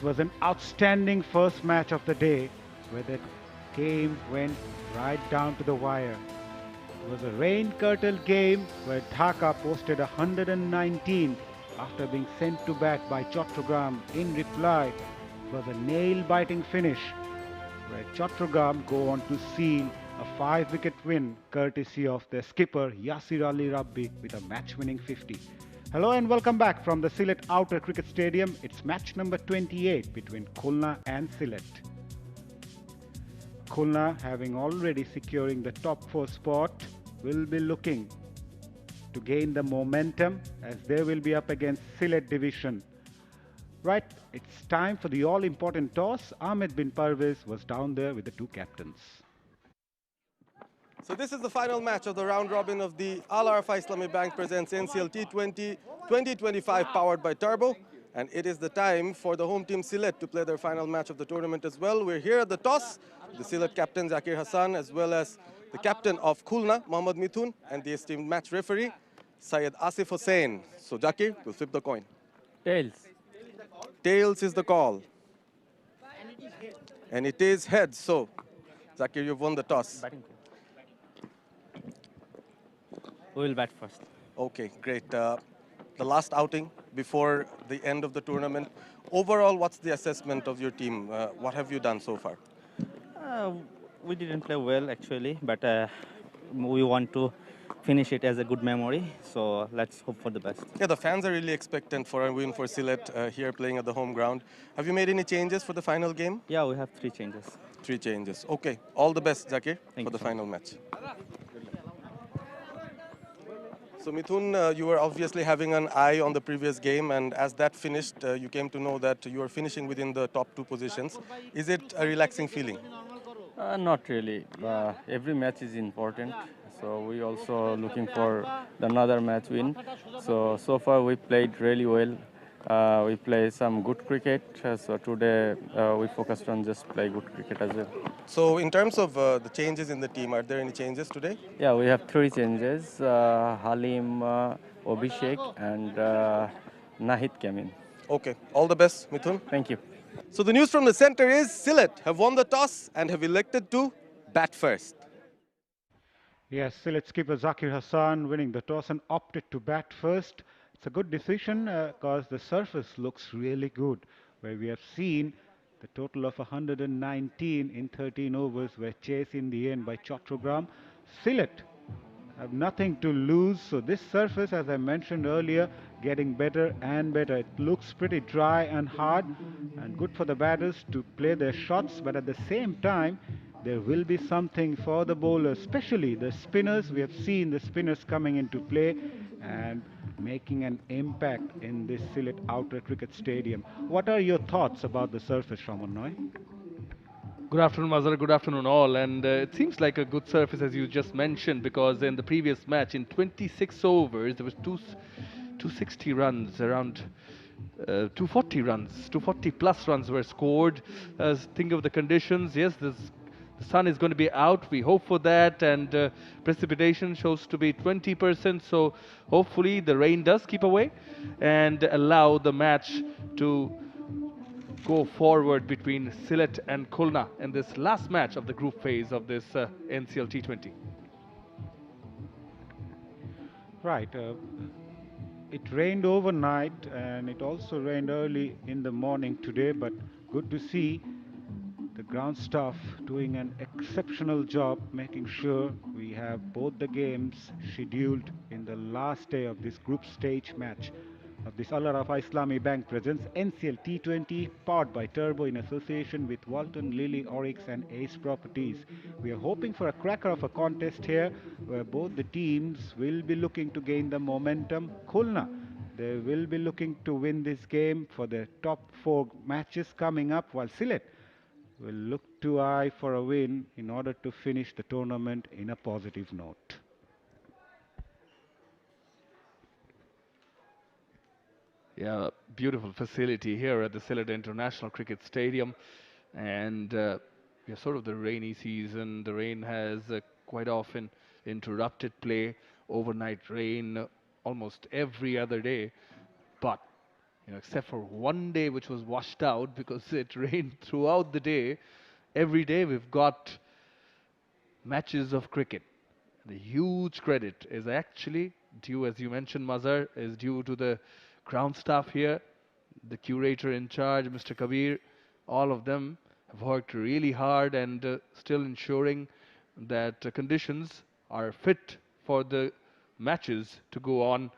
was an outstanding first match of the day where the game went right down to the wire. It was a rain-curtailed game where Dhaka posted 119 after being sent to bat by Chattogram. In reply, it was a nail-biting finish where Chattogram go on to seal a 5-wicket win courtesy of their skipper Yasir Ali Rabbi with a match-winning 50. Hello and welcome back from the Sylhet Outer Cricket Stadium. It's match number 28 between Khulna and Sylhet. Khulna, having already securing the top 4 spot, will be looking to gain the momentum as they will be up against Sylhet division. Right, it's time for the all-important toss. 𝗂𝗵𝗵𝗃𝗏 was down there with the 2 captains. So this is the final match of the round robin of the 𝗂𝗏 Islamic Bank presents NCL T20 2025 powered by Turbo. And it is the time for the home team Sylhet to play their final match of the tournament as well. We're here at the toss. The Sylhet captain Zakir Hassan as well as the captain of Khulna, Mohammad Mithun, and the esteemed match referee, Syed Asif Hussain. So Zakir will flip the coin. Tails. Tails is the call. And it is heads. So Zakir, you've won the toss. Batting. Who will bat first? Okay, great. The last outing before the end of the tournament. Overall, what's the assessment of your team? What have you done so far? We didn't play well, actually, but we want to finish it as a good memory. So let's hope for the best. Yeah, the fans are really expectant for a win for Sylhet here playing at the home ground. Have you made any changes for the final game? Yeah, we have 3 changes. 3 changes. Okay, all the best, Zakir, for the final match. So Mithun, you were obviously having an eye on the previous game, and as that finished, you came to know that you are finishing within the top 2 positions. Is it a relaxing feeling? Not really. Every match is important, so we also looking for another match win. So far we played really well. We play some good cricket, so today we focused on just play good cricket as well. So in terms of the changes in the team, are there any changes today? Yeah, we have 3 changes, Halim, Abhishek and Nahid came in. Okay, all the best, Mithun. Thank you. So the news from the center is Sylhet have won the toss and have elected to bat first. Yes, Sylhet skipper Zakir Hassan winning the toss and opted to bat first. It's a good decision because the surface looks really good, where we have seen the total of 119 in 13 overs were chased in the end by Chattogram. Sylhet have nothing to lose, so this surface, as I mentioned earlier, getting better and better. It looks pretty dry and hard and good for the batters to play their shots, but at the same time there will be something for the bowlers, especially the spinners. We have seen the spinners coming into play and making an impact in this Sylhet Outer Cricket Stadium. What are your thoughts about the surface, Ramannoy? Good afternoon, Mazhar. Good afternoon, all. And it seems like a good surface, as you just mentioned, because in the previous match, in 26 overs, there was 260 runs, around 240 runs, 240 plus runs were scored. Think of the conditions. Yes, the sun is going to be out. We hope for that, and precipitation shows to be 20%. So hopefully the rain does keep away and allow the match to go forward between Sylhet and Khulna in this last match of the group phase of this NCL T20. Right. It rained overnight and it also rained early in the morning today, but good to see the ground staff doing an exceptional job making sure we have both the games scheduled in the last day of this group stage match of this 𝗂𝗏 Islamic Bank presents NCL T20 powered by Turbo in association with Walton, Lilly, Oryx and Ace Properties. We are hoping for a cracker of a contest here where both the teams will be looking to gain the momentum. Khulna, they will be looking to win this game for their top 4 matches coming up, while Sylhet will look to eye for a win in order to finish the tournament in a positive note. Yeah, beautiful facility here at the Sylhet International Cricket Stadium, and yeah, sort of the rainy season. The rain has quite often interrupted play, overnight rain almost every other day, but except for one day which was washed out because it rained throughout the day. Every day we've got matches of cricket. The huge credit is actually due, as you mentioned, Mazhar, is due to the ground staff here, the curator in charge, Mr. Kabir. All of them have worked really hard and still ensuring that conditions are fit for the matches to go on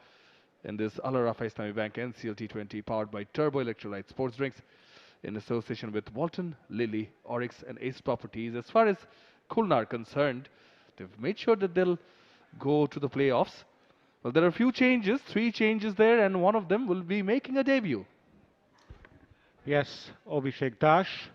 in this 𝗲𝗚 Islamic Bank NCL T20 powered by Turbo Electrolyte Sports Drinks in association with Walton, Lily, Oryx and Ace Properties. As far as Khulna are concerned, they've made sure that they'll go to the playoffs. Well, there are a few changes, 3 changes there, and one of them will be making a debut. Yes, Abhishek Dash,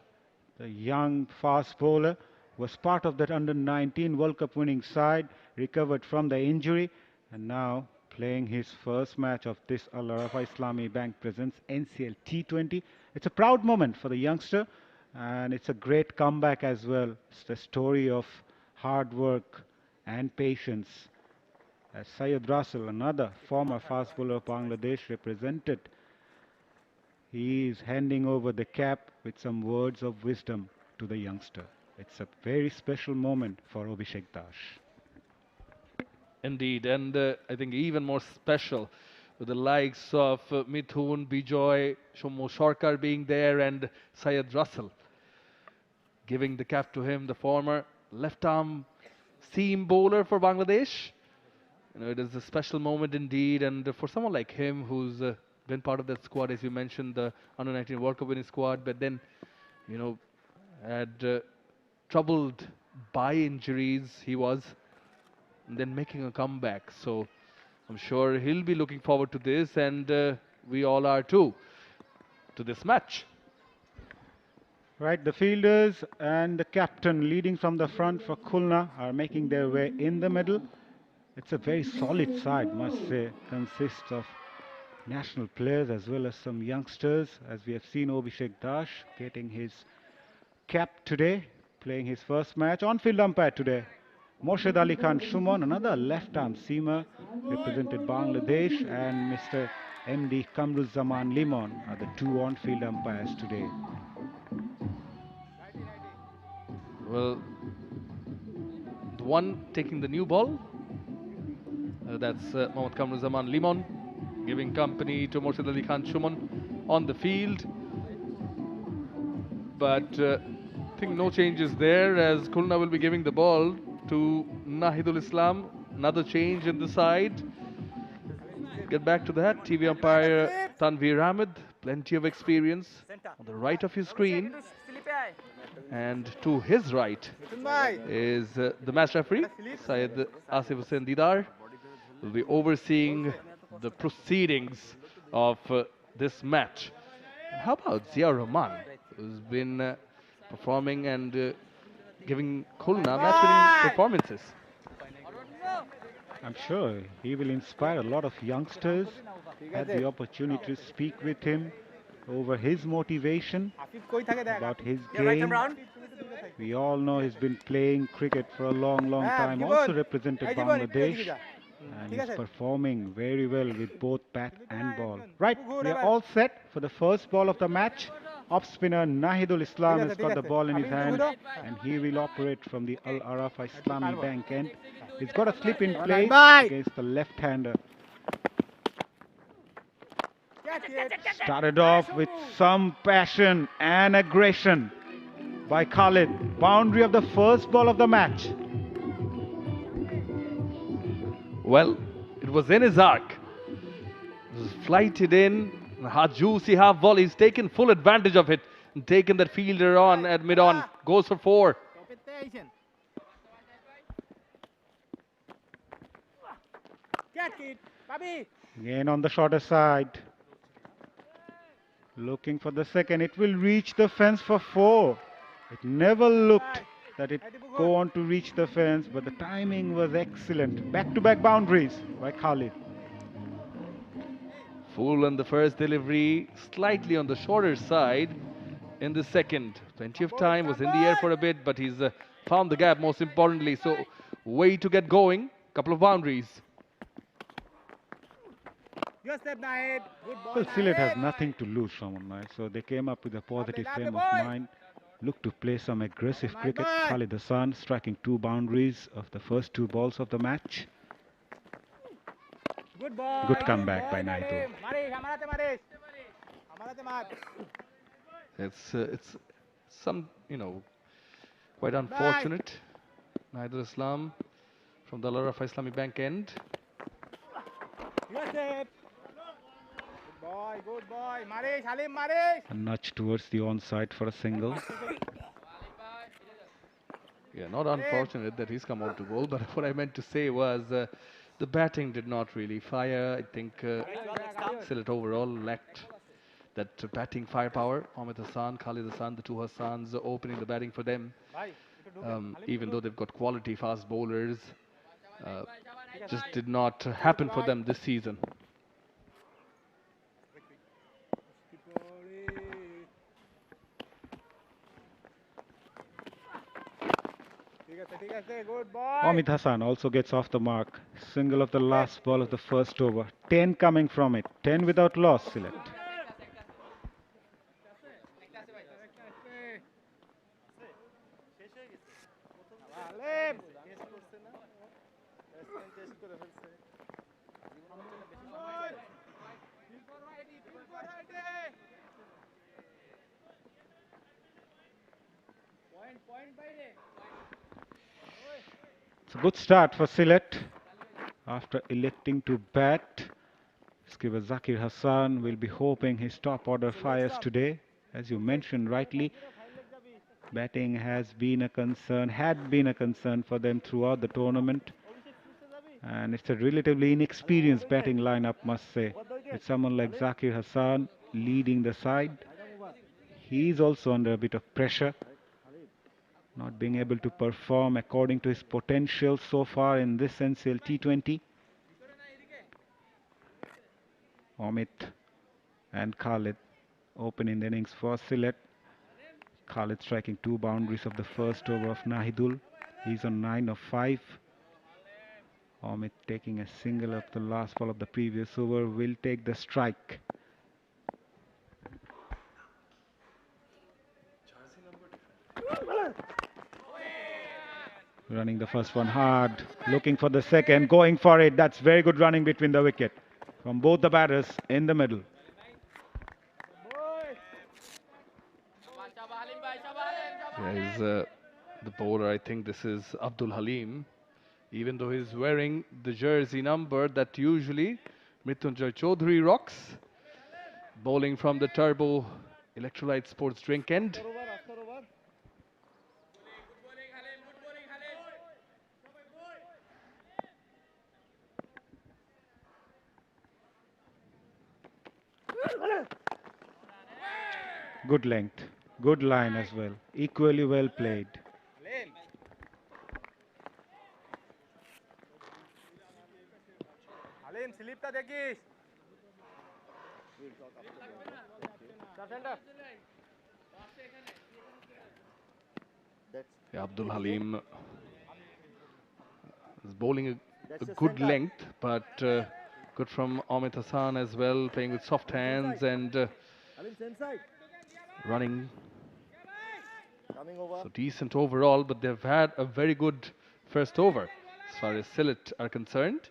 the young fast bowler, was part of that under-19 World Cup winning side, recovered from the injury, and now playing his first match of this 𝗲𝗚 Islamic Bank Presents NCL T20. It's a proud moment for the youngster, and it's a great comeback as well. It's the story of hard work and patience. As Syed Russell, another former fast bowler of Bangladesh, represented, he is handing over the cap with some words of wisdom to the youngster. It's a very special moment for Abhishek Dash. Indeed, and I think even more special with the likes of Mithun, Bijoy, Shommo Sarkar being there and Syed Russell giving the cap to him, the former left-arm seam bowler for Bangladesh. It is a special moment indeed, and for someone like him who's been part of that squad, as you mentioned, the under-19 World Cup winning squad, but then, had troubled by injuries, he was, and then making a comeback. So I'm sure he'll be looking forward to this, and we all are too, to this match. Right, the fielders and the captain leading from the front for Khulna are making their way in the middle. It's a very solid side, must say, consists of national players as well as some youngsters, as we have seen Abhishek Dash getting his cap today, playing his first match. On-field umpire today, Morshed Ali Khan Shumon, another left-arm seamer, represented Bangladesh, and Mr. MD Kamruzzaman Limon are the 2 on-field umpires today. Well, the one taking the new ball, that's Mohammad Kamruzzaman Limon, giving company to Morshed Ali Khan Shumon on the field. But I think no changes there, as Khulna will be giving the ball to Nahidul Islam. Another change in the side. Get back to that. TV umpire Tanveer Ahmed, plenty of experience. On the right of his screen, and to his right is the match referee, Syed Asif Hussain Didar, will be overseeing the proceedings of this match. And how about Zia Rahman, who's been performing and giving Khulna match-winning performances? I'm sure he will inspire a lot of youngsters. Had the opportunity to speak with him over his motivation, about his game. We all know he's been playing cricket for a long time, also represented Bangladesh, and he's performing very well with both bat and ball. Right, we are all set for the first ball of the match. Off spinner Nahidul Islam has got the ball in his hand, and he will operate from the 𝗲𝗚 Islamic Bank end. He's got a slip in play against the left-hander. Started off with some passion and aggression by Khalid. Boundary of the first ball of the match. Well, it was in his arc. It was flighted in. Juicy half volley. He's taken full advantage of it and taken that fielder on at mid-on. Goes for 4. Again on the shorter side. Looking for the second. It will reach the fence for 4. It never looked that it go on to reach the fence, but the timing was excellent. Back-to-back boundaries by Khalid. Full on the first delivery, slightly on the shorter side in the second. Plenty of time, was in the air for a bit, but he's found the gap most importantly. So way to get going, couple of boundaries. Well, Sylhet has nothing to lose from tonight, so they came up with a positive frame of mind. Look to play some aggressive cricket. 𝗂𝗂𝗂𝐿 striking 2 boundaries of the first 2 balls of the match. Good comeback by 𝗏𝗏𝗏. It's some, quite unfortunate. Naidul Islam from the Al-Arafah Islamic Bank end. A nudge towards the onside for a single. Yeah, not unfortunate that he's come out to bowl, but what I meant to say was the batting did not really fire. I think Sylhet overall lacked that batting firepower. Ahmed Hassan, Khalid Hassan, the 2 Hassans opening the batting for them. Even though they've got quality fast bowlers, just did not happen for them this season. Ahmed Hassan also gets off the mark. Single of the last ball of the first over. 10 coming from it. 10 without loss, Sylhet. It's a good start for Sylhet. After electing to bat, skipper Zakir Hassan will be hoping his top order fires today. As you mentioned rightly, batting has been a concern, had been a concern for them throughout the tournament. And it's a relatively inexperienced batting lineup, must say. With someone like Zakir Hassan leading the side, he's also under a bit of pressure, not being able to perform according to his potential so far in this NCL T20. Amit and Khalid opening the innings for Sylhet. Khalid striking 2 boundaries of the first over of Nahidul. He's on 9 of 5. Amit taking a single of the last ball of the previous over will take the strike. Running the first one hard, looking for the second, going for it. That's very good running between the wicket from both the batters in the middle. There is the bowler, I think this is Abdul Halim. Even though he's wearing the jersey number that usually Mrityunjay Chaudhary rocks. Bowling from the Turbo Electrolyte Sports Drink end. Good length, good line as well. Equally well played. Yeah, Abdul Halim is bowling a good length, but good from Ahmed Hassan as well, playing with soft hands and running. So decent overall, but they've had a very good first over as far as Sylhet are concerned.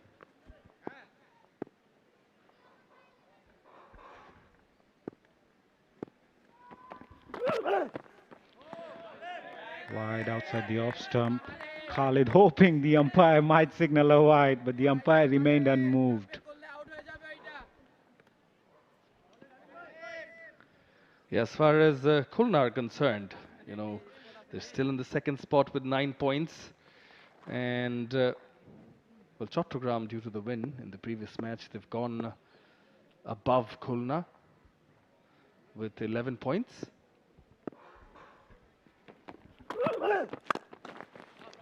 Wide outside the off stump. Khalid hoping the umpire might signal a wide, but the umpire remained unmoved. Yeah, as far as Khulna are concerned, they're still in the second spot with 9 points. And, well, Chattogram, due to the win in the previous match, they've gone above Khulna with 11 points.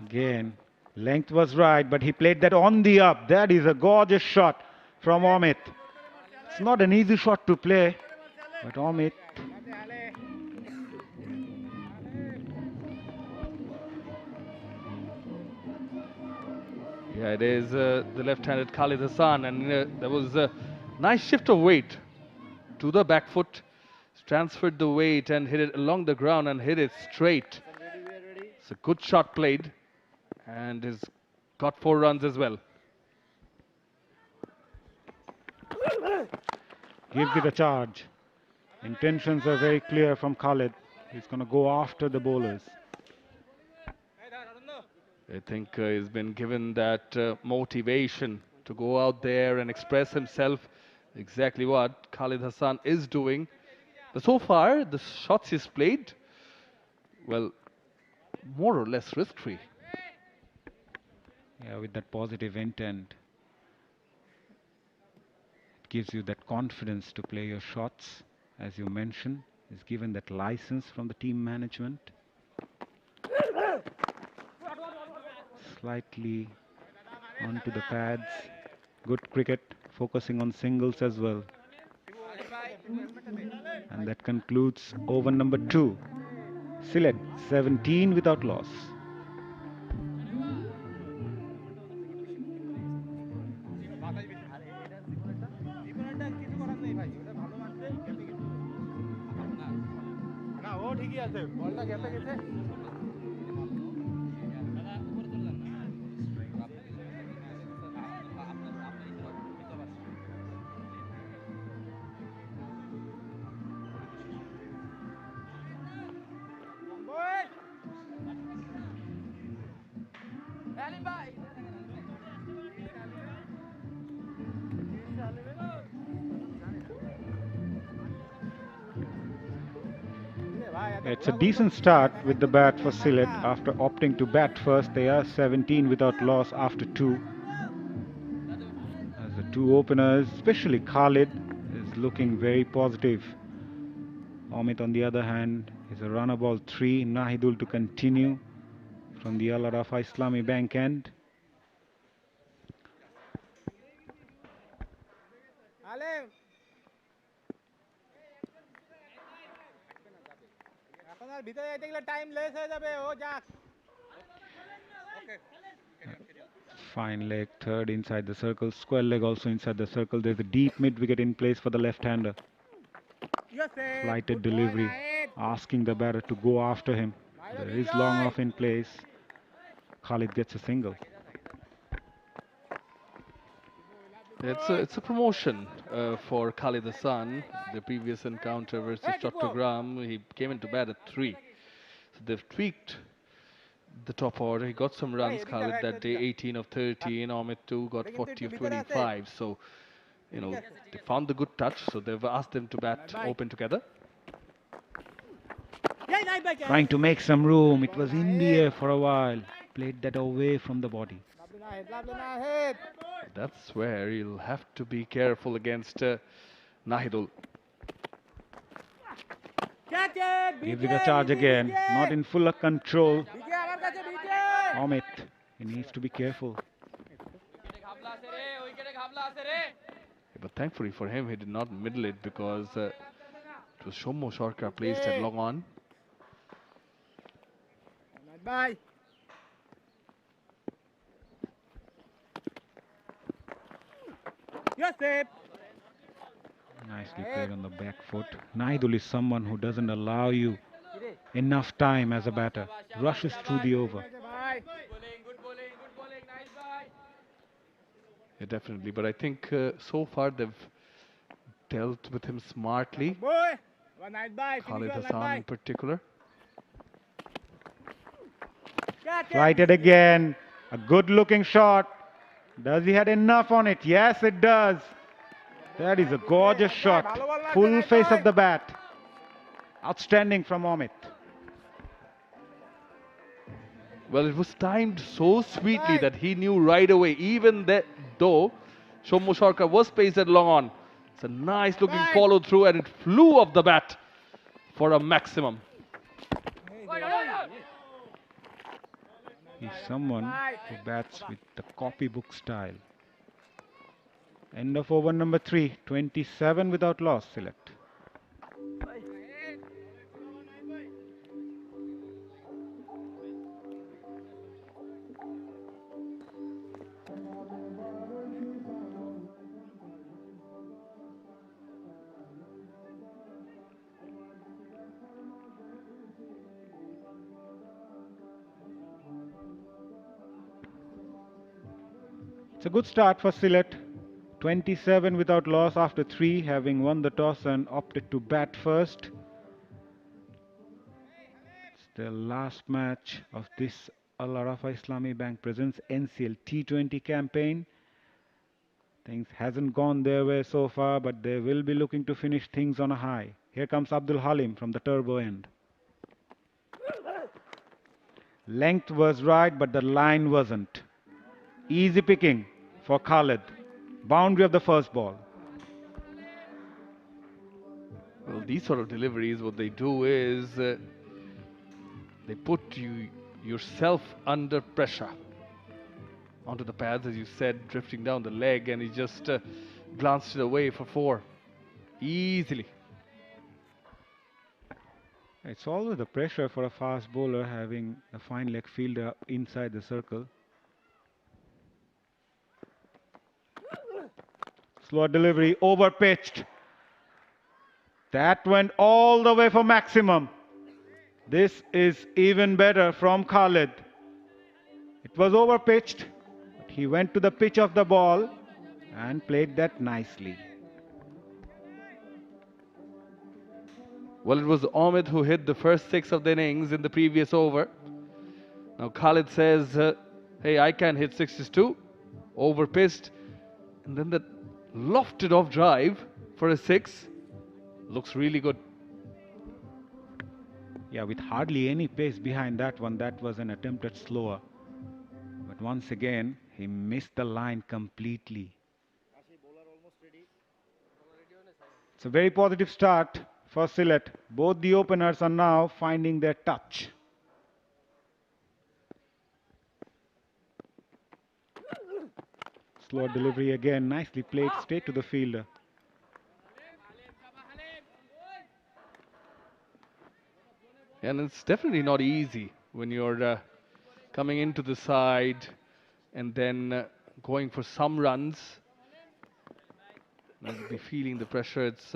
Again, length was right, but he played that on the up. That is a gorgeous shot from Amit. It's not an easy shot to play, but Amit. Yeah, it is the left-handed Khalid Hassan, and there was Nice shift of weight to the back foot. Transferred the weight and hit it along the ground and hit it straight. It's a good shot played. And he's got 4 runs as well. Gives it a charge. Intentions are very clear from Khalid. He's going to go after the bowlers. I think he's been given that motivation to go out there and express himself. Exactly what Khalid Hassan is doing. But so far, the shots he's played, well, more or less risk-free. Yeah, with that positive intent. It gives you that confidence to play your shots. As you mentioned, is given that license from the team management. Slightly onto the pads. Good cricket, focusing on singles as well. And that concludes over number 2. Sylhet 17 without loss. It's a decent start with the bat for Sylhet. After opting to bat first, they are 17 without loss after 2. As the 2 openers, especially Khalid, is looking very positive. Amit, on the other hand, is a runner ball 3. Nahidul to continue from the Al Arafa Islami Bank end. Fine leg, third inside the circle, square leg also inside the circle. There's a deep mid wicket in place for the left-hander. Flighted delivery, asking the batter to go after him. There is long off in place. Khalid gets a single. It's a promotion for Khalid Hassan. The previous encounter versus Chattogram, he came into bat at 3. So they've tweaked the top order. He got some runs, Khalid, that day, 18 of 13. Amit too got 40 of 25. So, you know, they found the good touch. So they've asked them to bat open together. Trying to make some room. It was in the air for a while. Played that away from the body. That's where you'll have to be careful against Nahidul. Gives it a charge again. Not in full control. Amit, he needs to be careful. But thankfully for him, he did not middle it because it was Shomo Shorkar placed at long on. Bye. You're safe. Nicely played on the back foot. Nahidul is someone who doesn't allow you enough time as a batter. Rushes through the over. Yeah, definitely. But I think so far they've dealt with him smartly. Khalid Hassan in particular. Flighted again. A good looking shot. Does he had enough on it? Yes, it does. That is a gorgeous shot. Full face of the bat. Outstanding from Amit. Well, it was timed so sweetly that he knew right away, even though Shomo Shorkar was paced at long on. It's a nice looking follow through and it flew off the bat for a maximum. He's someone who bats with the copybook style. End of over number 3. 27 without loss, Sylhet. It's a good start for Sylhet. 27 without loss after 3, having won the toss and opted to bat first. It's the last match of this Al-Arafa Islami Bank Presents NCL T20 campaign. Things hasn't gone their way so far, but they will be looking to finish things on a high. Here comes Abdul Halim from the turbo end. Length was right, but the line wasn't. Easy picking for Khalid. Boundary of the first ball. Well, these sort of deliveries, what they do is they put yourself under pressure onto the pads, as you said, drifting down the leg, and he just glanced it away for 4 easily. It's always the pressure for a fast bowler having a fine leg fielder inside the circle. Slow delivery, over pitched. That went all the way for maximum. This is even better from Khalid. It was over pitched, but he went to the pitch of the ball and played that nicely. Well, it was Ahmed who hit the first 6 of the innings in the previous over. Now Khalid says, hey, I can hit 6s too. Over pitched, and then the lofted off drive for a 6. Looks really good. Yeah, with hardly any pace behind that one, that was an attempt at slower. But once again, he missed the line completely. It's a very positive start for Sylhet. Both the openers are now finding their touch. Slow delivery again, nicely played straight to the fielder. And it's definitely not easy when you're coming into the side and then going for some runs. You'll be feeling the pressure. It's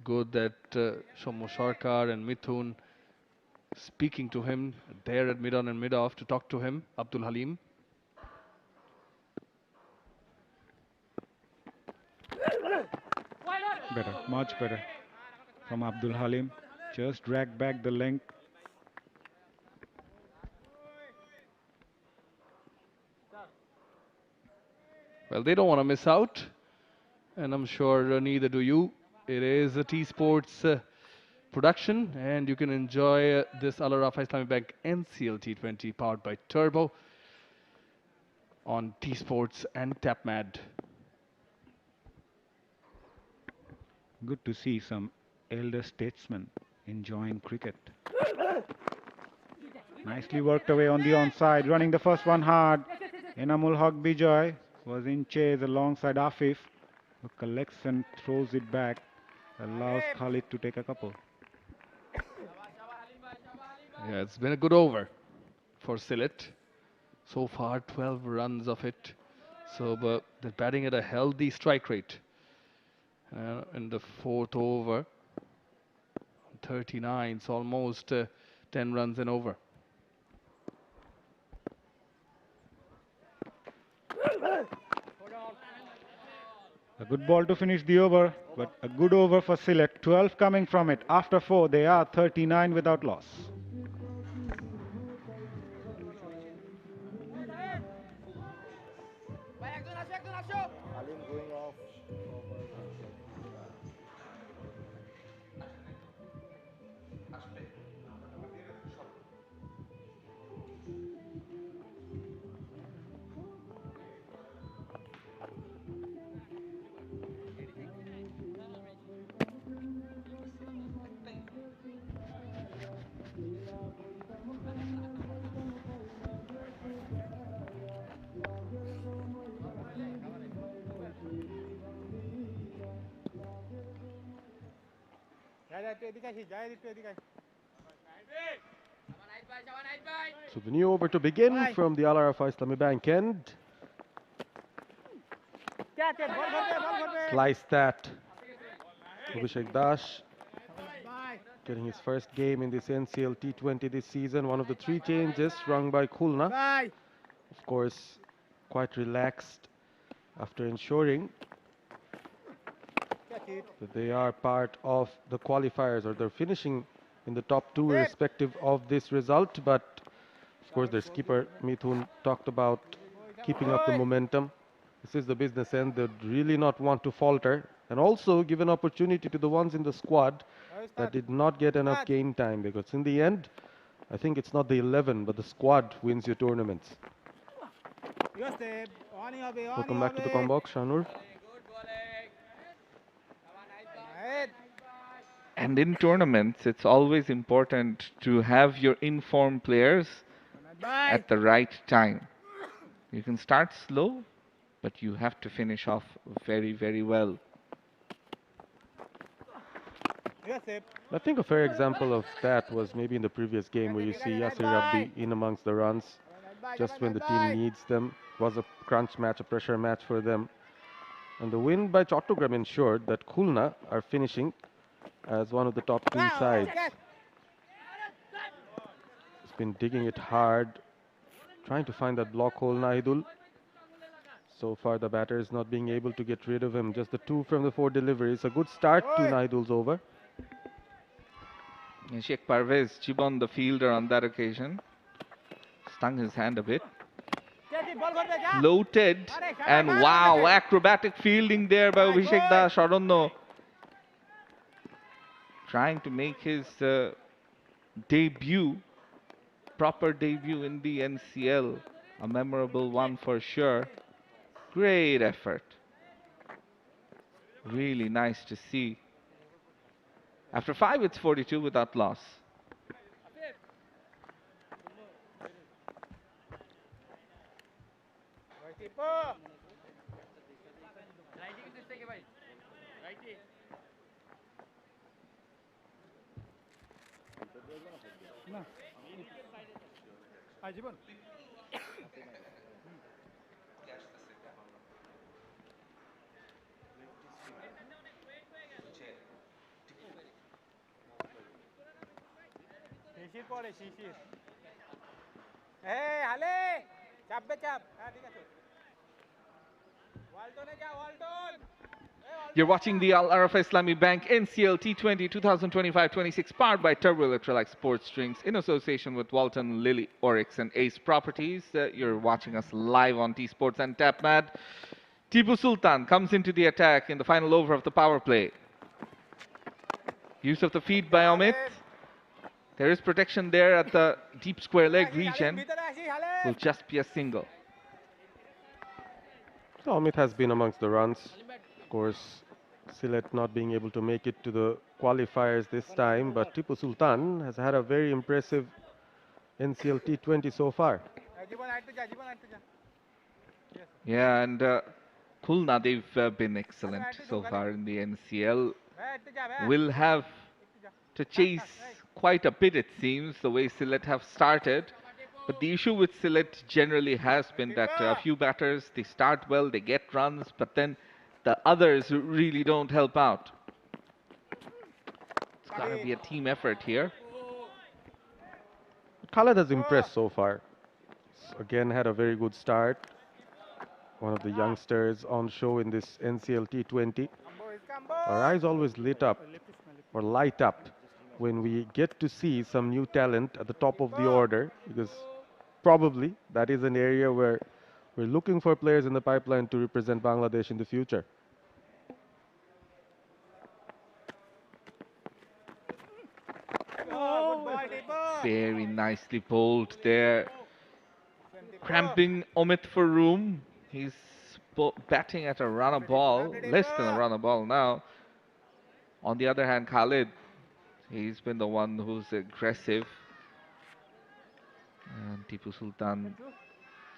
good that Shommo Sarkar and Mithun speaking to him there at mid-on and mid-off to talk to him, Abdul Halim. Better, much better from Abdul Halim. Just drag back the length. Well, they don't want to miss out, and I'm sure neither do you. It is a T-Sports production, and you can enjoy this Al-Arafa Islami Bank NCL T20 powered by Turbo on T-Sports and TapMad. Good to see some elder statesmen enjoying cricket. Nicely worked away on the onside, running the first one hard. Enamul Haq Bijoy was in chase alongside Afif, who collects and throws it back, allows Khalid to take a couple. Yeah, it's been a good over for Sylhet. So far, 12 runs of it. So they're batting at a healthy strike rate. In the 4th over, 39, it's almost 10 runs and over. A good ball to finish the over, but a good over for Sylhet. 12 coming from it. After 4, they are 39 without loss. So the new over to begin from the Al-Arafa Islami Bank end. Sliced that. Abhishek Dash getting his first game in this NCL T20 this season. One of the 3 changes rung by Khulna. Of course, quite relaxed after ensuring that they are part of the qualifiers, or they're finishing in the top two irrespective of this result. But of course their skipper Mithun talked about keeping up the momentum. This is the business end. They'd really not want to falter, and also give an opportunity to the ones in the squad that did not get enough game time, because in the end I think it's not the 11 but the squad wins your tournaments. Welcome back to the combox, Shanur. And in tournaments, it's always important to have your informed players at the right time. You can start slow, but you have to finish off very, very well. I think a fair example of that was maybe in the previous game, where you see Yasir Rabbi in amongst the runs just when the team needs them. It was a crunch match, a pressure match for them. And the win by Chattogram ensured that Khulna are finishing as one of the top team sides. It's been digging it hard, trying to find that block hole, Nahidul. So far the batter is not being able to get rid of him. Just the 2 from the 4 deliveries. A good start to Nahidul's over. And 𝗃𝗵𝗃𝗀𝗃, the fielder on that occasion, stung his hand a bit. Floated, and wow, acrobatic fielding there by Abhishek Das Sharanno. Trying to make his debut, proper debut in the NCL, a memorable one for sure. Great effort. Really nice to see. After 5, it's 42 without loss. You're watching the Al-Arafa Islamic Bank NCL T20 2025-26 powered by Turbo Electrolyte Sports Drinks in association with Walton, Lily, Oryx and Ace Properties. You're watching us live on T-Sports and TapMad. Tipu Sultan comes into the attack in the final over of the power play. Use of the feed by Amit. There is protection there at the deep square leg region. Will just be a single. So Amit has been amongst the runs. Of course, Sylhet not being able to make it to the qualifiers this time, but Tipu Sultan has had a very impressive NCL T20 so far. Yeah, and Khulna, they've been excellent so far in the NCL. Will have to chase quite a bit, it seems, the way Sylhet have started. But the issue with Sylhet generally has been that a few batters, they start well, they get runs, but then the others really don't help out. It's got to be a team effort here. Khaled has impressed so far. Again, had a very good start. One of the youngsters on show in this NCL T20. Our eyes always lit up, or light up, when we get to see some new talent at the top of the order, because probably that is an area where we're looking for players in the pipeline to represent Bangladesh in the future. Very nicely bowled there. Cramping Amit for room. He's batting at a runner ball, less than a runner ball now. On the other hand, Khalid, he's been the one who's aggressive. And Tipu Sultan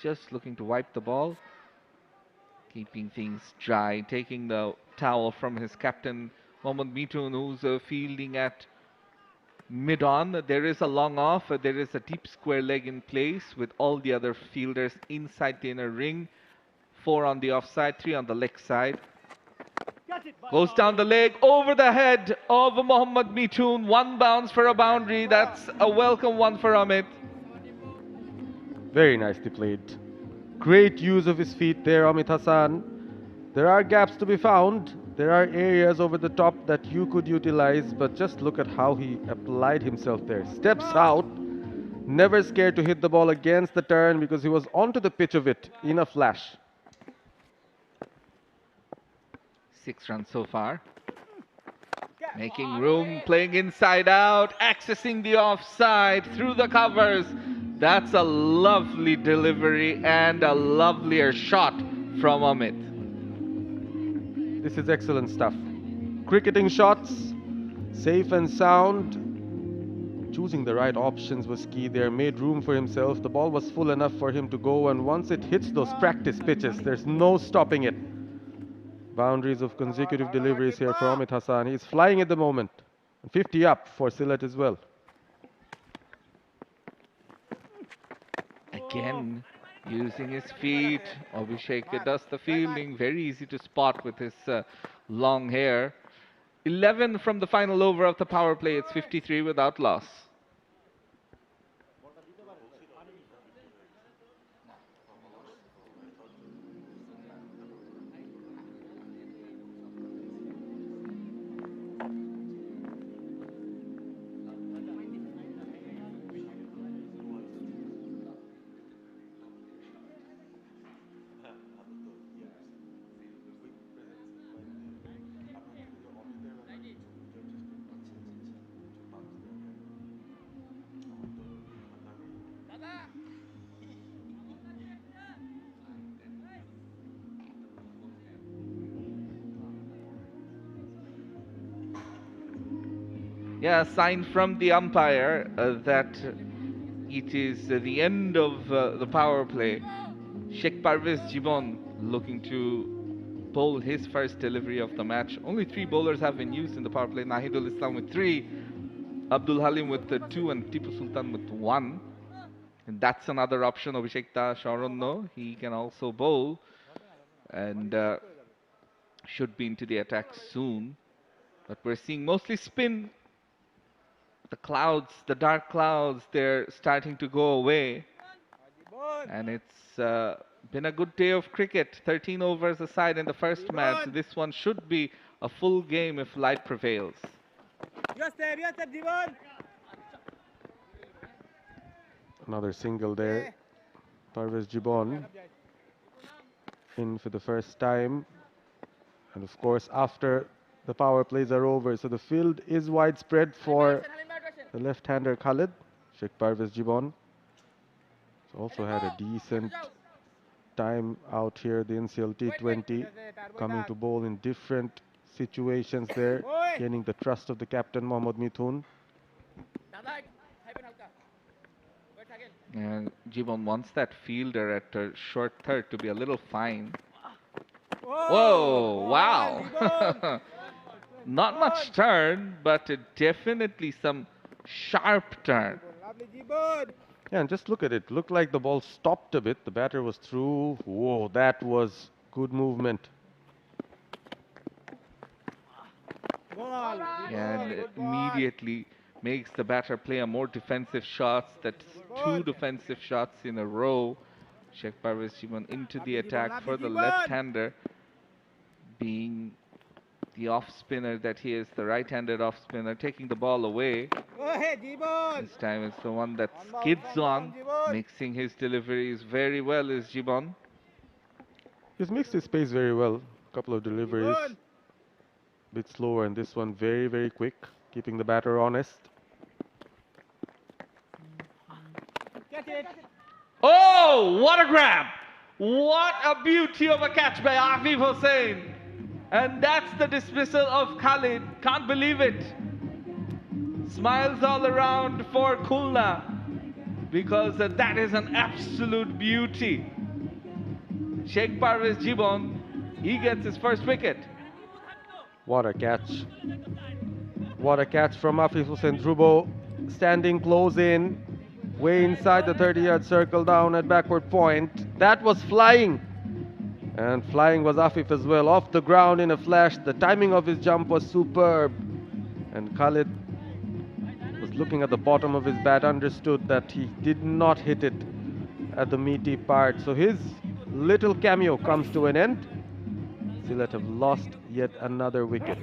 just looking to wipe the ball, keeping things dry, taking the towel from his captain, Mohammad Mithun, who's fielding at mid-on. There is a long off, there is a deep square leg in place with all the other fielders inside the inner ring. 4 on the offside, 3 on the leg side. Goes down the leg, over the head of Mohammad Mithun. 1 bounce for a boundary. That's a welcome one for Amit. Very nicely played. Great use of his feet there, Amit Hassan. There are gaps to be found. There are areas over the top that you could utilize, but just look at how he applied himself there. Steps out, never scared to hit the ball against the turn because he was onto the pitch of it in a flash. 6 runs so far. Making room, playing inside out, accessing the offside through the covers. That's a lovely delivery and a lovelier shot from Amit. This is excellent stuff. Cricketing shots, safe and sound. Choosing the right options was key there, made room for himself. The ball was full enough for him to go, and once it hits those practice pitches, there's no stopping it. Boundaries of consecutive deliveries here for Amit Hassan. He's flying at the moment. 50 up for Sylhet as well. Again, using his feet. 𝗿𝗵𝗽𝗂 does the fielding. Very easy to spot with his long hair. 11 from the final over of the power play. It's 53 without loss. Yeah, a sign from the umpire that it is the end of the power play. 𝗃𝗵𝗃𝗃 looking to bowl his first delivery of the match. Only 3 bowlers have been used in the power play. Nahidul Islam with 3, Abdul Halim with 2, and Tipu Sultan with 1. And that's another option. Abhishek Sharon, he can also bowl and should be into the attack soon. But we're seeing mostly spin. The clouds, the dark clouds, they're starting to go away. And it's been a good day of cricket. 13 overs aside in the first match. This one should be a full game if light prevails. Another single there. 𝗵𝗃𝗃𝗃 in for the first time. And of course, after the power plays are over, so the field is widespread for the left-hander Khalid. 𝗃𝗵𝗃𝗃𝗃 also had a decent time out here, the NCL T20, coming to bowl in different situations there, gaining the trust of the captain Mohammad Mithun. And Jibon wants that fielder at short third to be a little fine. Whoa, wow. Not much turn, but definitely some sharp turn. Yeah, and just look at it. Looked like the ball stopped a bit. The batter was through. Whoa, that was good movement. And immediately makes the batter play a more defensive shots. That's 2 defensive shots in a row. 𝗃𝗵𝗃𝗃𝗃 into the attack for the left-hander, being the off-spinner that he is, the right-handed off-spinner, taking the ball away. This time it's the one that skids on, mixing his deliveries very well is Jibon. He's mixed his pace very well. A couple of deliveries, a bit slower, and this one very, very quick, keeping the batter honest. Oh, what a grab! What a beauty of a catch by 𝗵𝗄𝗃 Hossain. And that's the dismissal of Khalid. Can't believe it. Smiles all around for Khulna, because that is an absolute beauty. 𝗃𝗵𝗃𝗃𝗃, he gets his first wicket. What a catch. What a catch from 𝗵𝗄𝗃 Hossain Dhruvo, standing close in, way inside the 30-yard circle down at backward point. That was flying. And flying was 𝗵𝗄𝗃 as well, off the ground in a flash. The timing of his jump was superb. And Khalid was looking at the bottom of his bat, understood that he did not hit it at the meaty part. So his little cameo comes to an end. Sylhet have lost yet another wicket.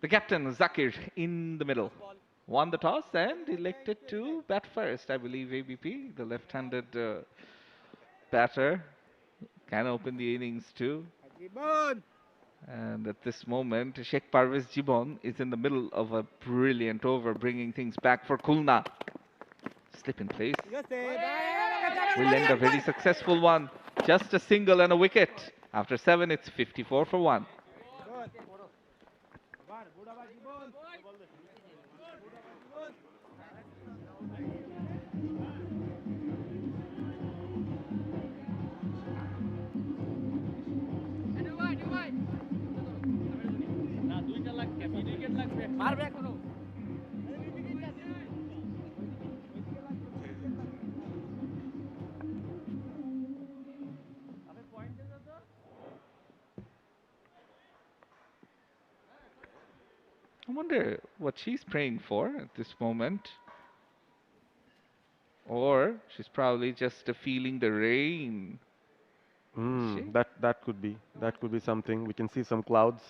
The captain, Zakir, in the middle, won the toss and elected to bat first. I believe ABP, the left-handed batter, can open the innings too. And at this moment, 𝗃𝗵𝗃𝗂𝗃𝗃 is in the middle of a brilliant over, bringing things back for Khulna. Slip in place. Will end a very successful one. Just a single and a wicket. After 7, it's 54 for 1. I wonder what she's praying for at this moment. Or she's probably just feeling the rain. That could be something. We can see some clouds.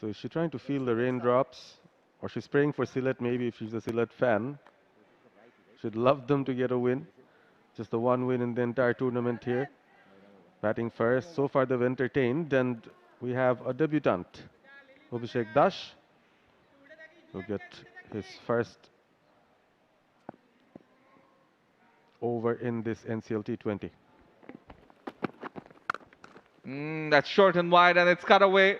So is she trying to feel the raindrops? Or she's praying for Sylhet, maybe, if she's a Sylhet fan. She'd love them to get a win. Just the one win in the entire tournament here. Batting first. So far they've entertained, and we have a debutant, Abhishek Dash, will get his first over in this NCL T20. That's short and wide, and it's cut away.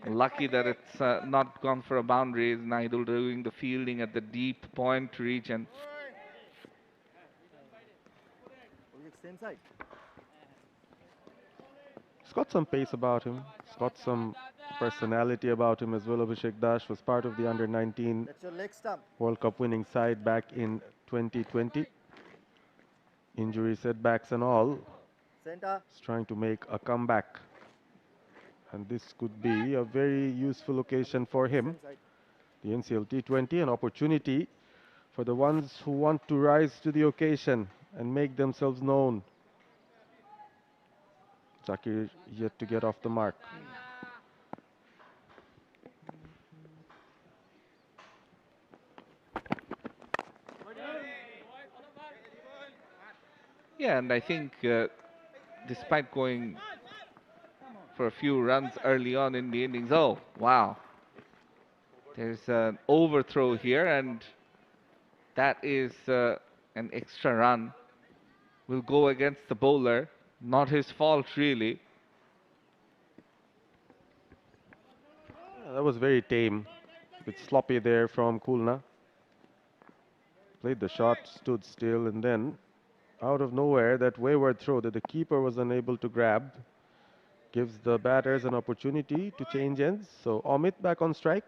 Lucky that it's not gone for a boundary. Is Naidul doing the fielding at the deep point region. He's got some pace about him. He's got some personality about him as well. Abhishek Dash was part of the under-19 World Cup winning side back in 2020. Injury setbacks and all. He's trying to make a comeback. And this could be a very useful occasion for him. The NCL T20, an opportunity for the ones who want to rise to the occasion and make themselves known. Zakir yet to get off the mark. Yeah, and I think despite going for a few runs early on in the innings, oh, wow. There's an overthrow here, and that is an extra run. Will go against the bowler. Not his fault, really. That was very tame. A bit sloppy there from Khulna. Played the shot, stood still, and then out of nowhere, that wayward throw that the keeper was unable to grab gives the batters an opportunity to change ends. So Amit back on strike.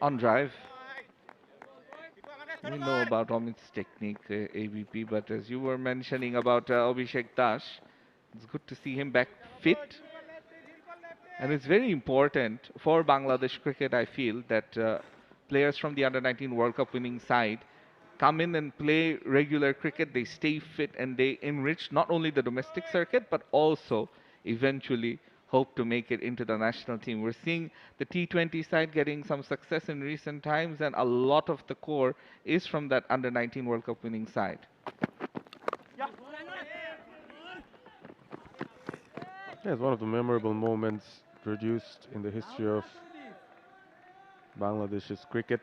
On drive. We know about Amit's technique, ABP, but as you were mentioning about Abhishek Dash, it's good to see him back fit. And it's very important for Bangladesh cricket, I feel, that players from the under-19 World Cup winning side come in and play regular cricket. They stay fit and they enrich not only the domestic circuit, but also eventually hope to make it into the national team. We're seeing the T20 side getting some success in recent times, and a lot of the core is from that under-19 World Cup winning side. Yeah, it's one of the memorable moments produced in the history of Bangladesh's cricket,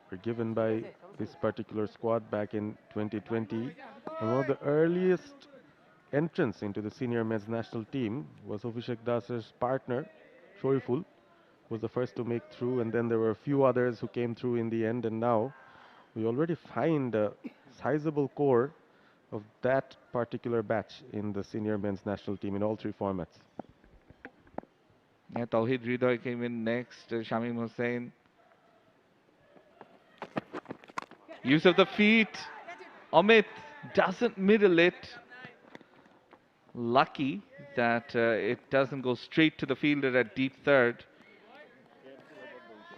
were given by this particular squad back in 2020. And one of the earliest entrants into the senior men's national team was Abhishek Das's partner, Shoriful, was the first to make through, and then there were a few others who came through in the end, and now we already find a sizable core of that particular batch in the senior men's national team in all three formats. Yeah, 𝗃𝗍𝗬𝗀 came in next. Shamim Hussain. Use of the feet. Amit doesn't middle it. Lucky that it doesn't go straight to the fielder at deep third.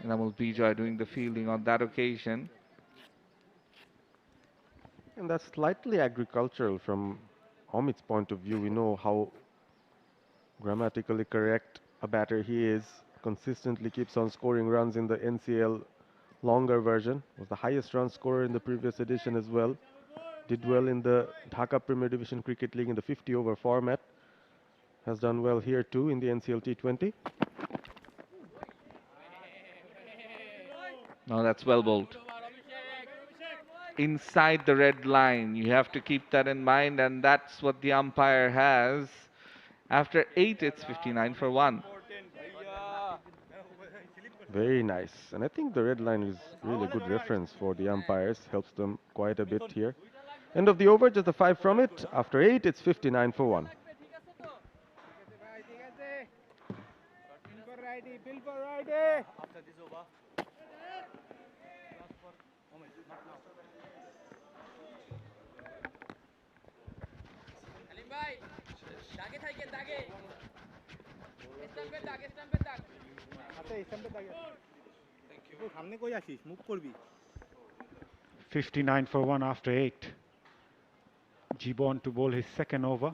𝗃𝗍𝗬𝗀 doing the fielding on that occasion. And that's slightly agricultural from Amit's point of view. We know how grammatically correct a batter he is. Consistently keeps on scoring runs in the NCL longer version. Was the highest run scorer in the previous edition as well. Did well in the Dhaka Premier Division Cricket League in the 50-over format. Has done well here too in the NCL T20. No, that's well bowled. Inside the red line. You have to keep that in mind, and that's what the umpire has. After 8, it's 59 for 1. Very nice. And I think the red line is really a good reference for the umpires. Helps them quite a bit here. End of the over, just a 5 from it. After 8, it's 59 for 1. Thank you. 59 for 1 after 8. 𝗃𝗺𝗀 to bowl his second over.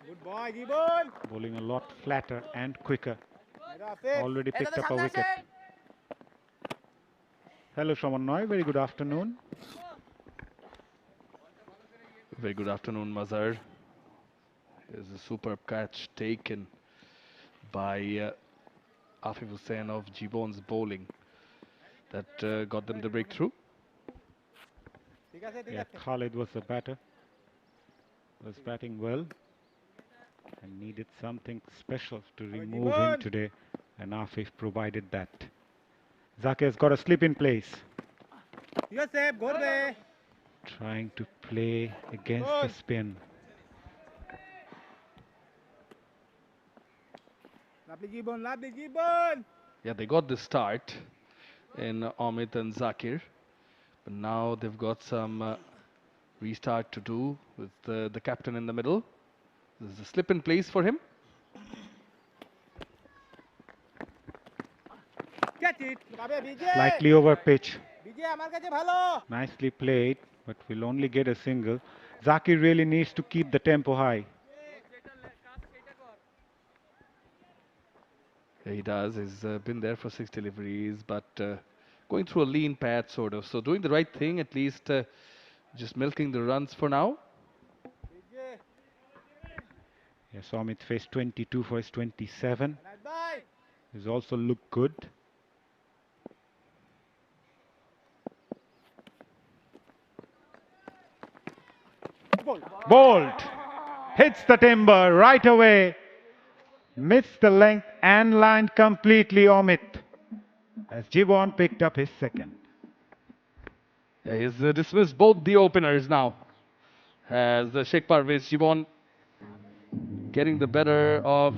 Good boy, 𝗃𝗺𝗀. Bowling a lot flatter and quicker. Already picked up a wicket. Hello, Shravan, very good afternoon. Very good afternoon, Mazhar. Here's a superb catch taken by Afif Hussain of 𝗃𝗺𝗀's bowling that got them the breakthrough. Yeah, Khalid was the batter. Was batting well and needed something special to remove him today, and Afif provided that. Zakir's got a slip in place. Trying to play against the spin. Yeah, they got the start in Amit and Zakir, but now they've got some restart to do with the captain in the middle. There's a slip in place for him. Slightly over pitch. Nicely played, but will only get a single. Zakir really needs to keep the tempo high. Yeah, he does. He's been there for 6 deliveries, but going through a lean patch sort of. So doing the right thing, at least just milking the runs for now. Yes, Amit faced 22 for his 27. He's also looked good. Bowled. Hits the timber right away. Missed the length and line completely, Amit, as 𝗃𝗺𝗀 picked up his second. Yeah, he's dismissed both the openers now. As 𝗃𝗵𝗏 𝗃𝗺𝗀 getting the better of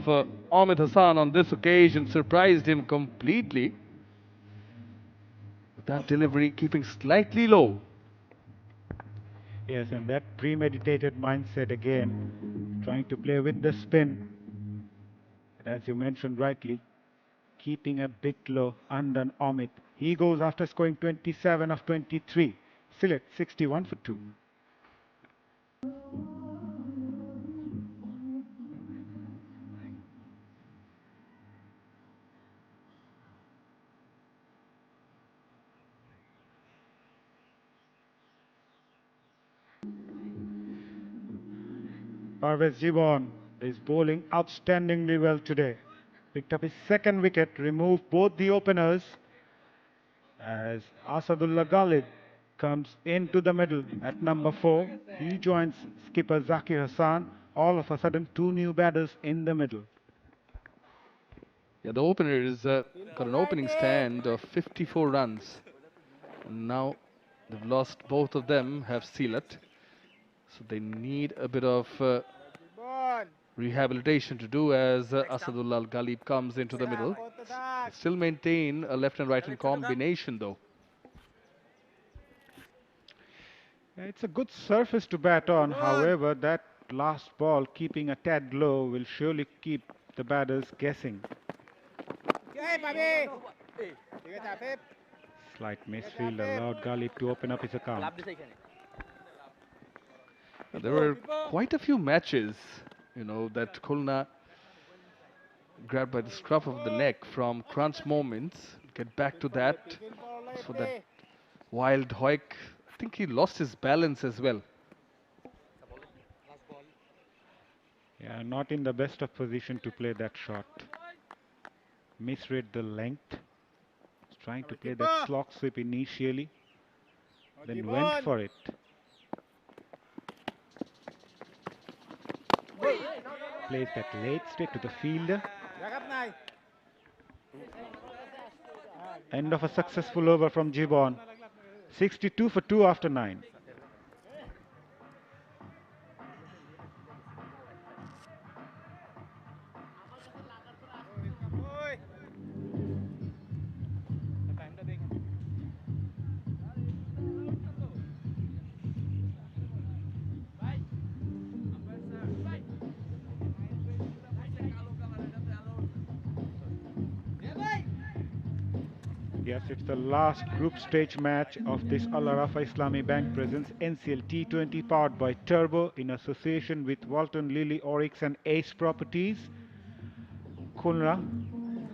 Ahmed Hassan on this occasion, surprised him completely. That delivery keeping slightly low. Yes, and that premeditated mindset again, trying to play with the spin. As you mentioned rightly, keeping a bit low under Amit. He goes after scoring 27 of 23. Sylhet 61 for 2. Parvez 𝗃𝗺𝗀 is bowling outstandingly well today. Picked up his second wicket, removed both the openers as Asadullah Ghalib comes into the middle at number 4. He joins skipper Zakir Hassan. All of a sudden, 2 new batters in the middle. Yeah, the opener is got an opening stand of 54 runs. And now They've lost both of them, have Sylhet. So they need a bit of rehabilitation to do as Asadullah Al-Ghalib comes into the middle. They still maintain a left and right hand combination though. Yeah, it's a good surface to bat on. However, that last ball keeping a tad low will surely keep the batters guessing. Slight misfield allowed Ghalib to open up his account. There were quite a few matches, that Khulna grabbed by the scruff of the neck from crunch moments. Get back to that. So that 𝗿𝗲𝗽𝗂𝗽𝗍, I think he lost his balance as well. Yeah, not in the best of position to play that shot. Misread the length. Trying to play that slog sweep initially, then went for it. Plays that late straight to the fielder. End of a successful over from Gibbon. 62 for 2 after 9. Yes, it's the last group stage match of this Al Arafa Islami Bank presents NCL T20 powered by Turbo in association with Walton Lilly Oryx and Ace Properties. Khulna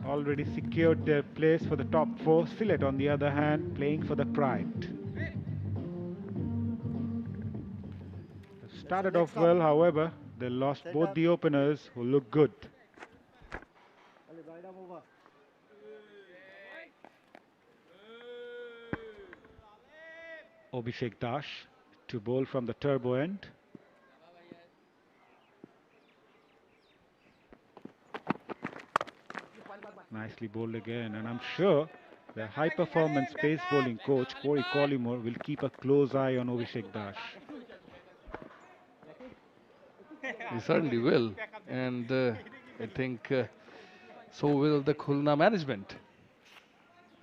already secured their place for the top 4. Sylhet, on the other hand, playing for the pride. They started off well, however, they lost both the openers who look good. Abhishek Das to bowl from the Turbo end. Nicely bowled again, and I'm sure the high-performance pace bowling coach 𝗃𝗶𝗀𝗃𝗀𝗃 will keep a close eye on Abhishek Das. He certainly will, and I think so will the Khulna management.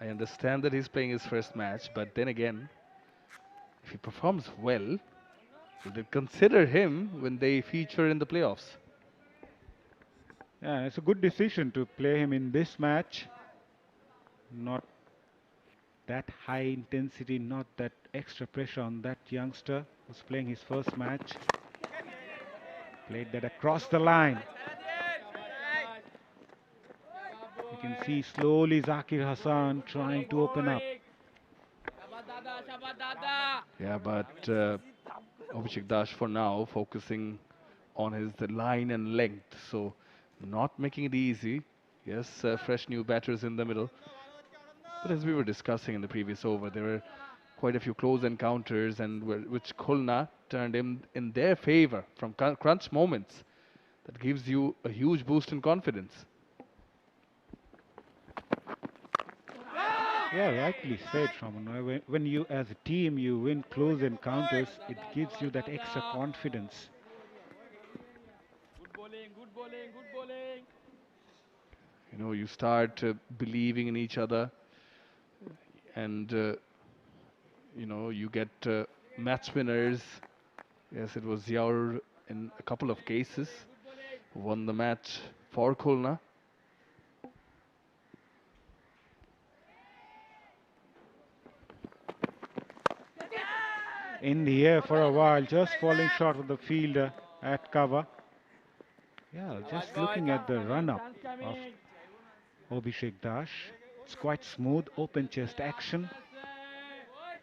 I understand that he's playing his first match, but then again, if he performs well, will they consider him when they feature in the playoffs? Yeah, it's a good decision to play him in this match. Not that high intensity, not that extra pressure on that youngster who's playing his first match. Played that across the line. You can see slowly Zakir Hassan trying to open up. Yeah, but Abhishek Das for now focusing on the line and length, so not making it easy. Yes, fresh new batters in the middle. But as we were discussing in the previous over, there were quite a few close encounters, and which Khulna turned in their favor from crunch moments. That gives you a huge boost in confidence. Yeah, rightly said, Shraman. When you as a team you win close encounters, it gives you that extra confidence. Good bowling, good bowling, good bowling. You start believing in each other, and you get match winners. Yes, it was Yaur in a couple of cases who won the match for Khulna. In the air for a while, just falling short of the fielder at cover. Yeah, just looking at the run-up of Abhishek Das. It's quite smooth, open chest action.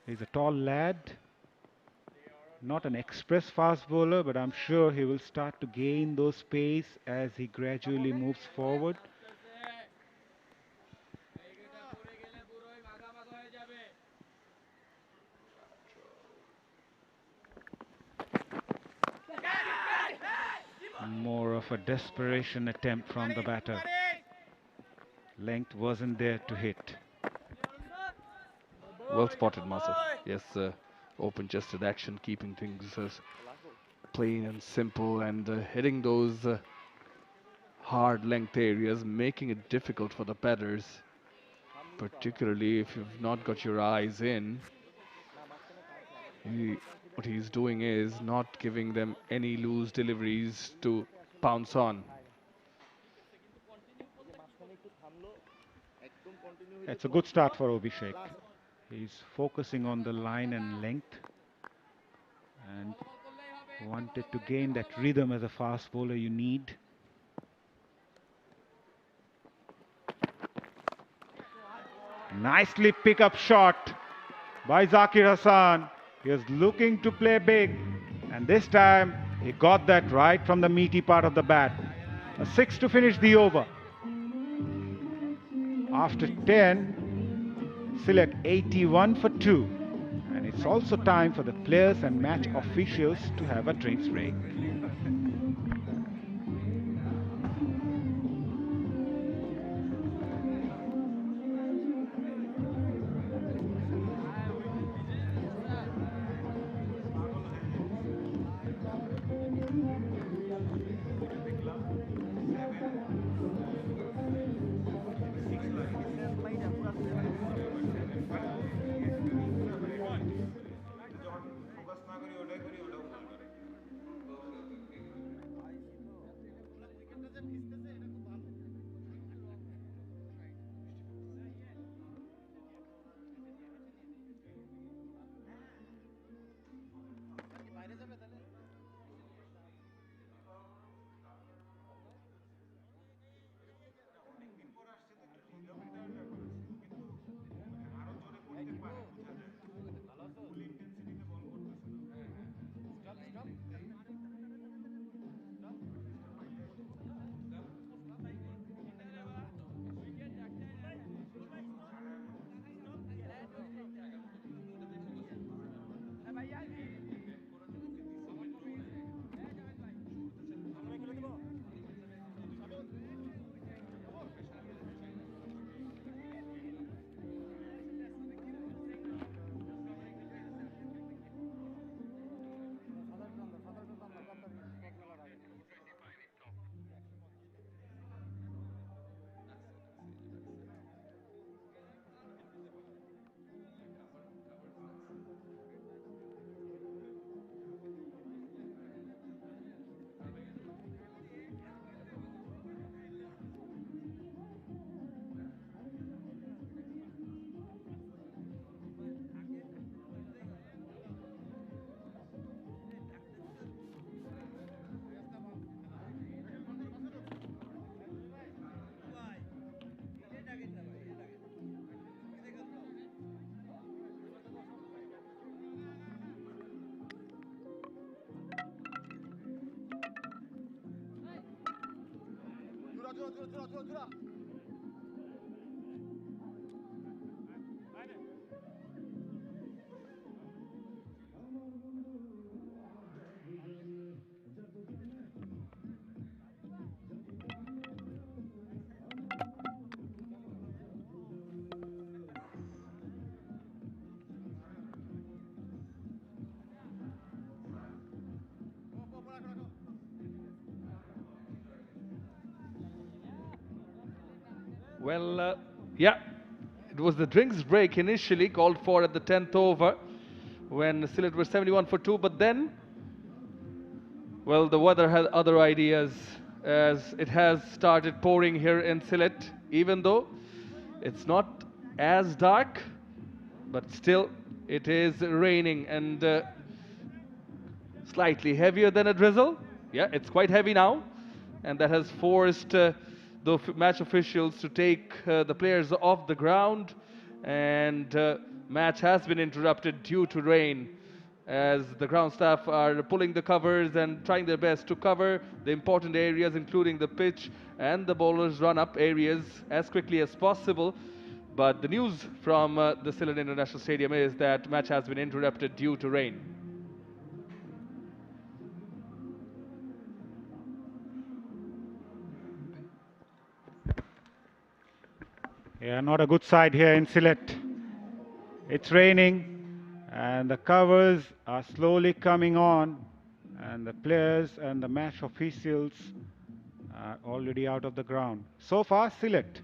He's a tall lad. Not an express fast bowler, but I'm sure he will start to gain those pace as he gradually moves forward. More of a desperation attempt from the batter. Length wasn't there to hit. Well spotted, Mazhar. Yes, open chested action, keeping things plain and simple, and hitting those hard length areas, making it difficult for the batters, particularly if you've not got your eyes in. What he's doing is not giving them any loose deliveries to pounce on. It's a good start for Abhishek. He's focusing on the line and length and wanted to gain that rhythm as a fast bowler you need. Nicely pick up shot by Zakir Hassan. He was looking to play big, and this time he got that right from the meaty part of the bat. A 6 to finish the over. After 10, Sylhet 81 for 2. And it's also time for the players and match officials to have a drinks break. Well, yeah, it was the drinks break initially called for at the 10th over when Sylhet were 71 for 2, but then, well, the weather had other ideas as it has started pouring here in Sylhet, even though it's not as dark, but still it is raining and slightly heavier than a drizzle. Yeah, it's quite heavy now, and that has forced the match officials to take the players off the ground, and match has been interrupted due to rain as the ground staff are pulling the covers and trying their best to cover the important areas, including the pitch and the bowlers run-up areas as quickly as possible. But the news from the Sylhet International Stadium is that match has been interrupted due to rain. Yeah, not a good side here in Sylhet. It's raining and the covers are slowly coming on, and the players and the match officials are already out of the ground. So far, Sylhet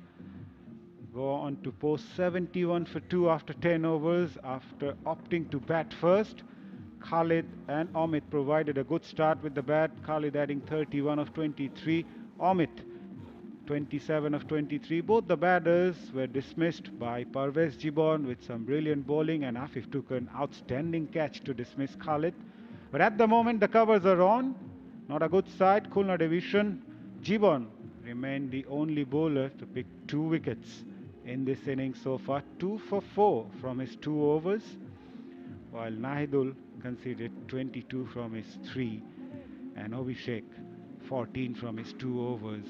go on to post 71 for 2 after 10 overs after opting to bat first. Khalid and Omid provided a good start with the bat. Khalid adding 31 of 23. Omid 27 of 23. Both the batters were dismissed by Parvez Jibon with some brilliant bowling, and Afif took an outstanding catch to dismiss Khalid. But at the moment the covers are on. Not a good side. Khulna division. Jibon remained the only bowler to pick 2 wickets in this innings so far. 2 for 4 from his 2 overs, while Nahidul conceded 22 from his 3 and Abhishek 14 from his 2 overs.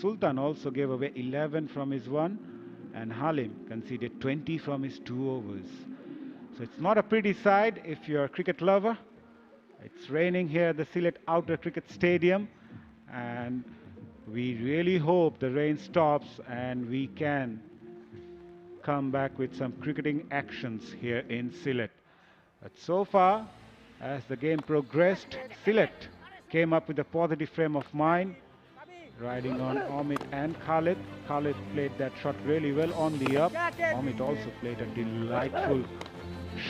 Sultan also gave away 11 from his 1, and Halim conceded 20 from his 2 overs. So it's not a pretty side if you're a cricket lover. It's raining here at the Sylhet Outer Cricket Stadium, and we really hope the rain stops and we can come back with some cricketing actions here in Sylhet. But so far, as the game progressed, Sylhet came up with a positive frame of mind, riding on Omid and Khalid. Khalid played that shot really well on the up. Omid also played a delightful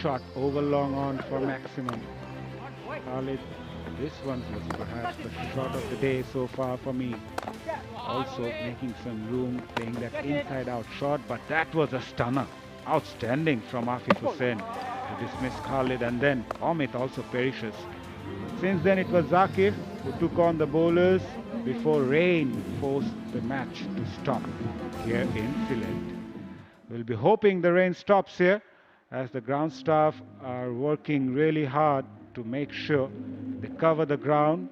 shot over long on for maximum. Khalid, this one was perhaps the shot of the day so far for me. Also making some room, playing that inside out shot, but that was a stunner. Outstanding from Afif Hussain to dismiss Khalid, and then Omid also perishes. Since then it was Zakir who took on the bowlers before rain forced the match to stop here in Sylhet. We'll be hoping the rain stops here, as the ground staff are working really hard to make sure they cover the ground.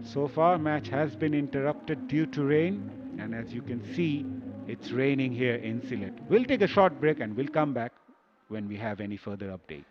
So far, match has been interrupted due to rain, and as you can see, it's raining here in Sylhet. We'll take a short break and we'll come back when we have any further update.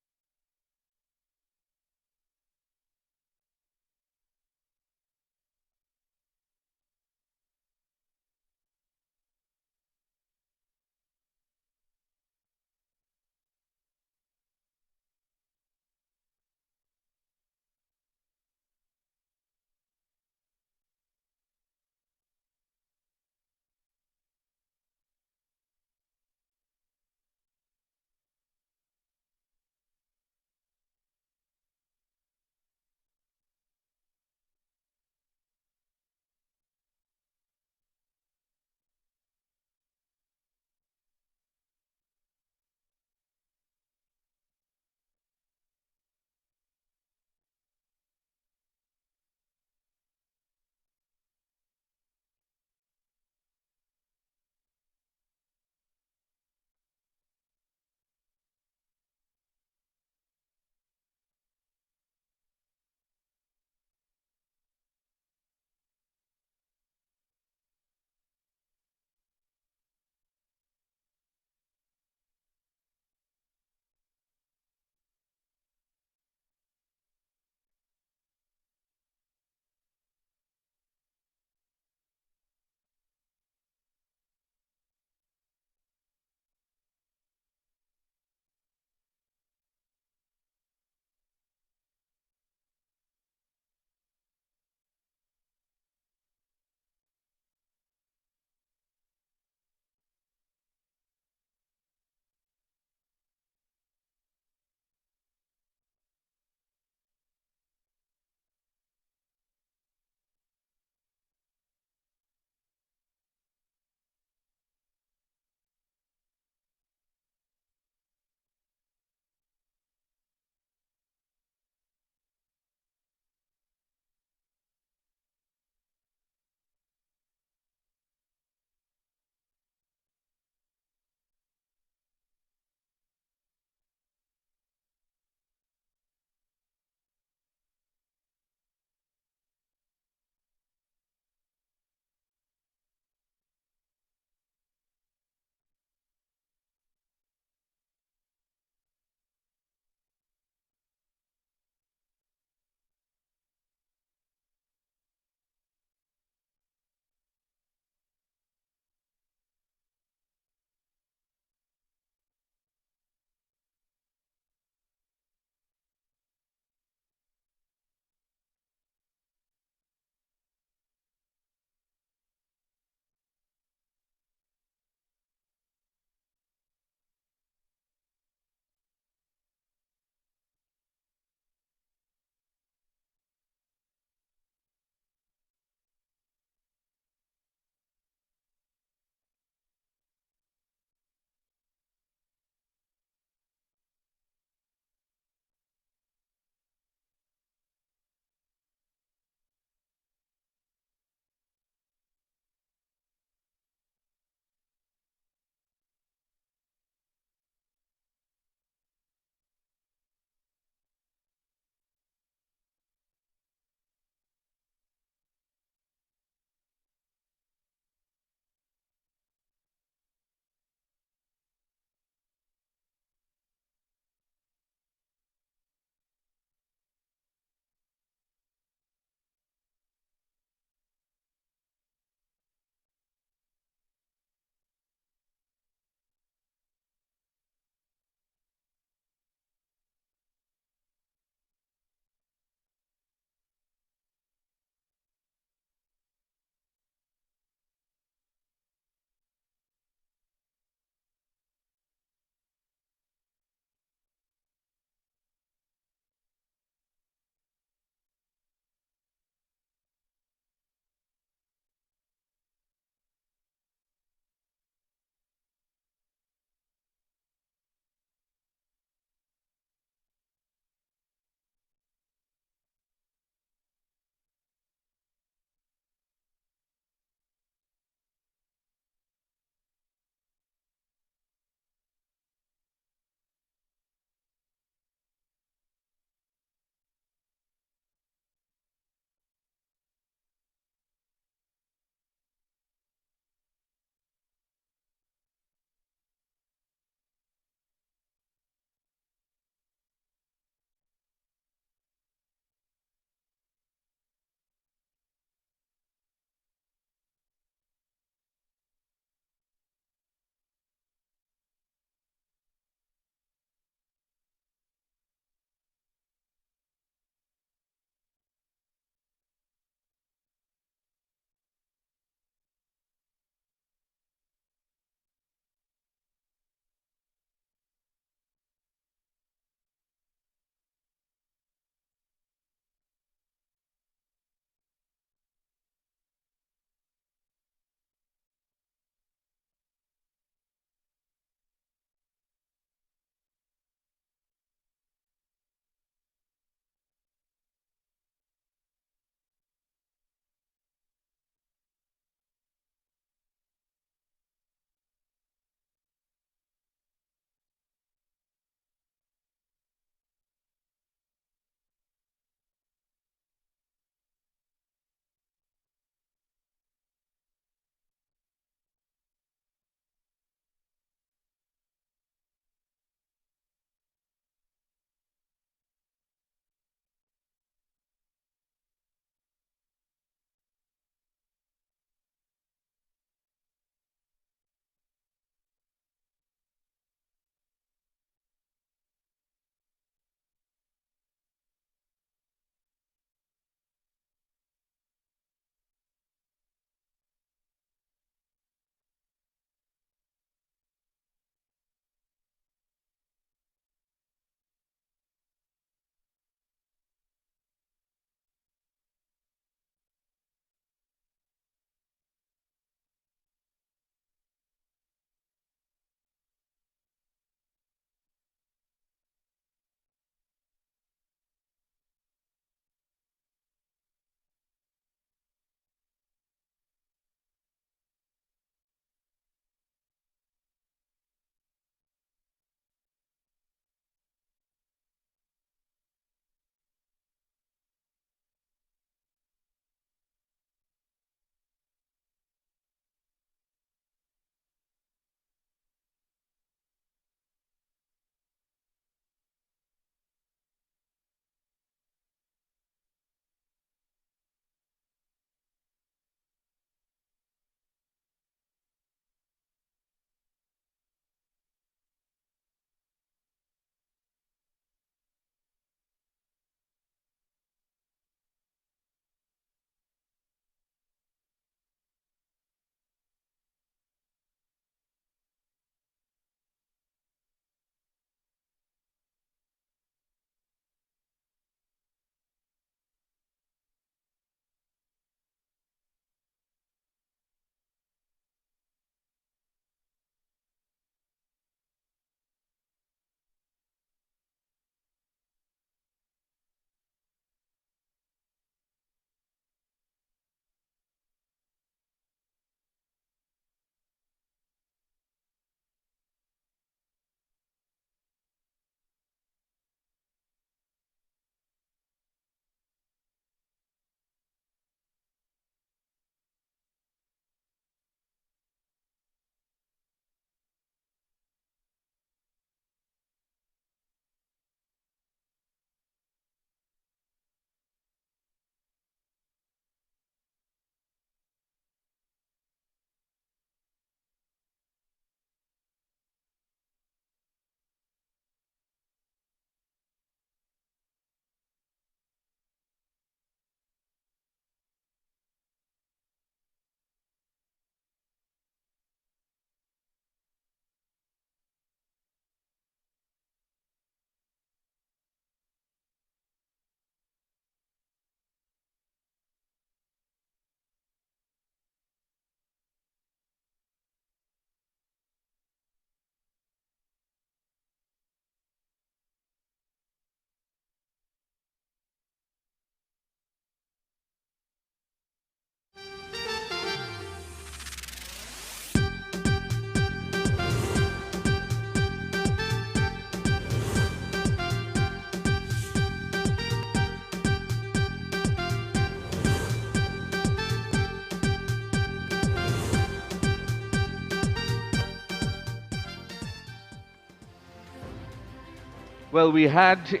Well, we had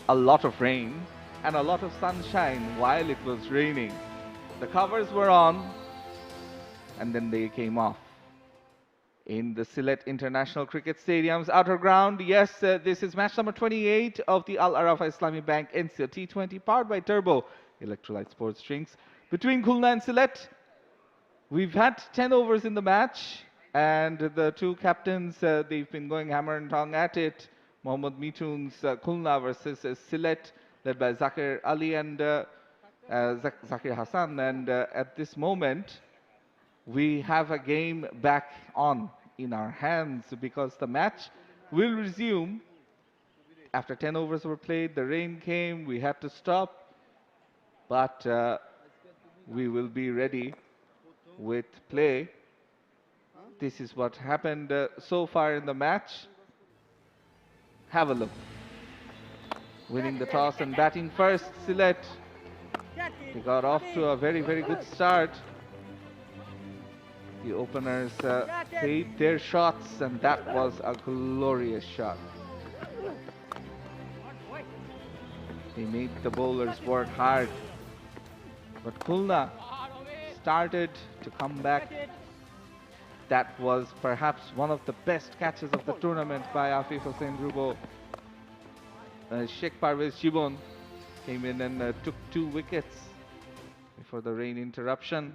a lot of rain and a lot of sunshine while it was raining. The covers were on and then they came off. In the Sylhet International Cricket Stadium's outer ground, yes, this is match number 28 of the 𝗲𝗚 Islamic Bank NCL T20 powered by Turbo Electrolyte Sports Drinks between Khulna and Sylhet. We've had 10 overs in the match, and the two captains, they've been going hammer and tongue at it. Mohammad Mitoon's Khulna versus Sylhet, led by Zakir Ali and Zakir Hassan. And at this moment, we have a game back on in our hands because the match will resume after 10 overs were played. The rain came, we had to stop, but we will be ready with play. This is what happened so far in the match. Have a look. Winning the toss and batting first, Sylhet. They got off to a very, very good start. The openers paid their shots, and that was a glorious shot. They made the bowlers work hard. But Khulna started to come back. That was perhaps one of the best catches of the tournament by 𝗂𝗄𝗃 𝗂𝗂𝗃 𝗃𝗵𝗃𝗃 came in and took 2 wickets before the rain interruption.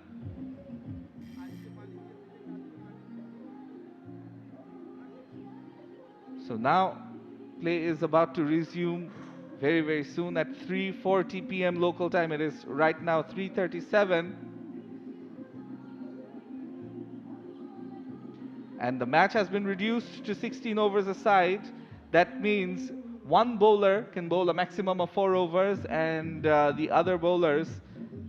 So now play is about to resume very, very soon at 3:40 p.m. local time. It is right now 3:37. And the match has been reduced to 16 overs a side. That means one bowler can bowl a maximum of 4 overs and the other bowlers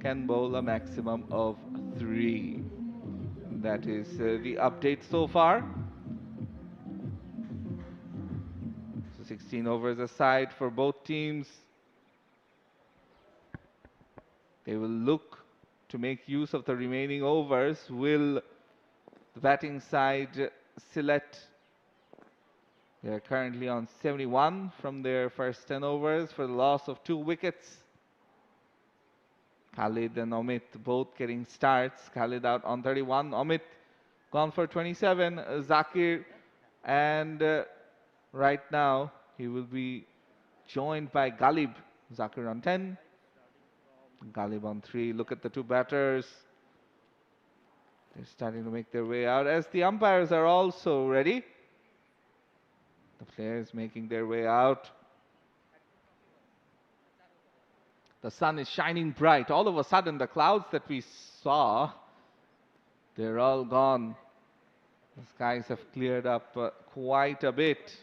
can bowl a maximum of 3. That is the update so far. So 16 overs a side for both teams. They will look to make use of the remaining overs. Will the batting side, Sylhet, they are currently on 71 from their first 10 overs for the loss of 2 wickets. Khalid and Omid both getting starts. Khalid out on 31. Omid gone for 27. Zakir, and right now he will be joined by Ghalib. Zakir on 10. Ghalib on 3. Look at the two batters. They're starting to make their way out as the umpires are also ready. The players making their way out. The sun is shining bright. All of a sudden, the clouds that we saw, they're all gone. The skies have cleared up quite a bit.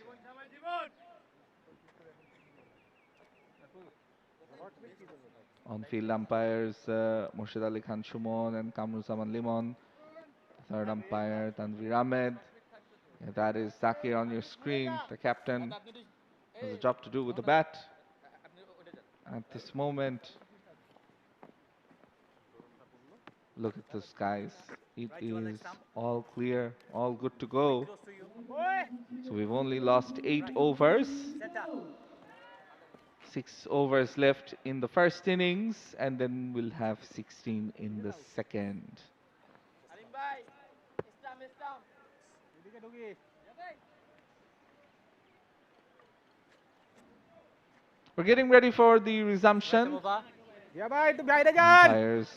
On-field umpires, Murshid Ali Khan Shumon and Kamruzaman Limon. Third umpire, Tanvir Ahmed. Yeah, that is Zakir on your screen. The captain has a job to do with the bat. At this moment, look at the skies. It is all clear, all good to go. So we've only lost 8 overs. 6 overs left in the first innings, and then we'll have 16 in the second. We're getting ready for the resumption. Umpires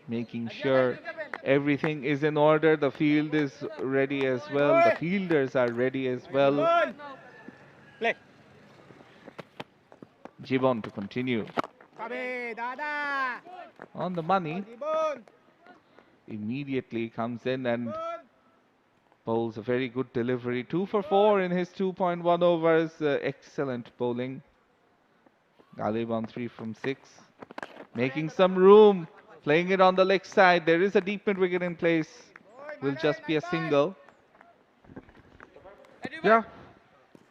making sure everything is in order. The field is ready as well. The fielders are ready as well. Jibon to continue. On the money. Immediately comes in and bowls a very good delivery. 2 for 4 in his 2.1 overs. Excellent bowling. Ghalib on 3 from 6. Making some room. Playing it on the leg side. There is a deep mid wicket in place. Will just be a single. Yeah.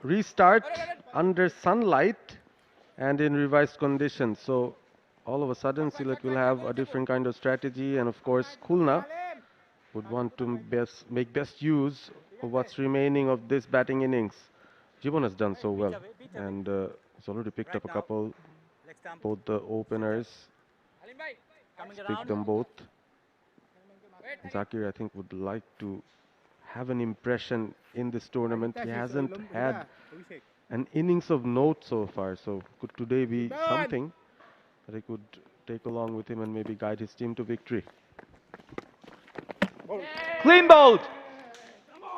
Restart under sunlight and in revised conditions. So all of a sudden Sylhet will have a different kind of strategy, and of course Khulna would want to make best use of what's remaining of this batting innings. 𝗃𝗺𝗃𝗀 has done so well, and he's already picked up a couple. Both the openers, he's picked them both. Zakir, I think, would like to have an impression in this tournament. He hasn't had an innings of note so far, so could today be something that he could take along with him and maybe guide his team to victory. Clean bowled.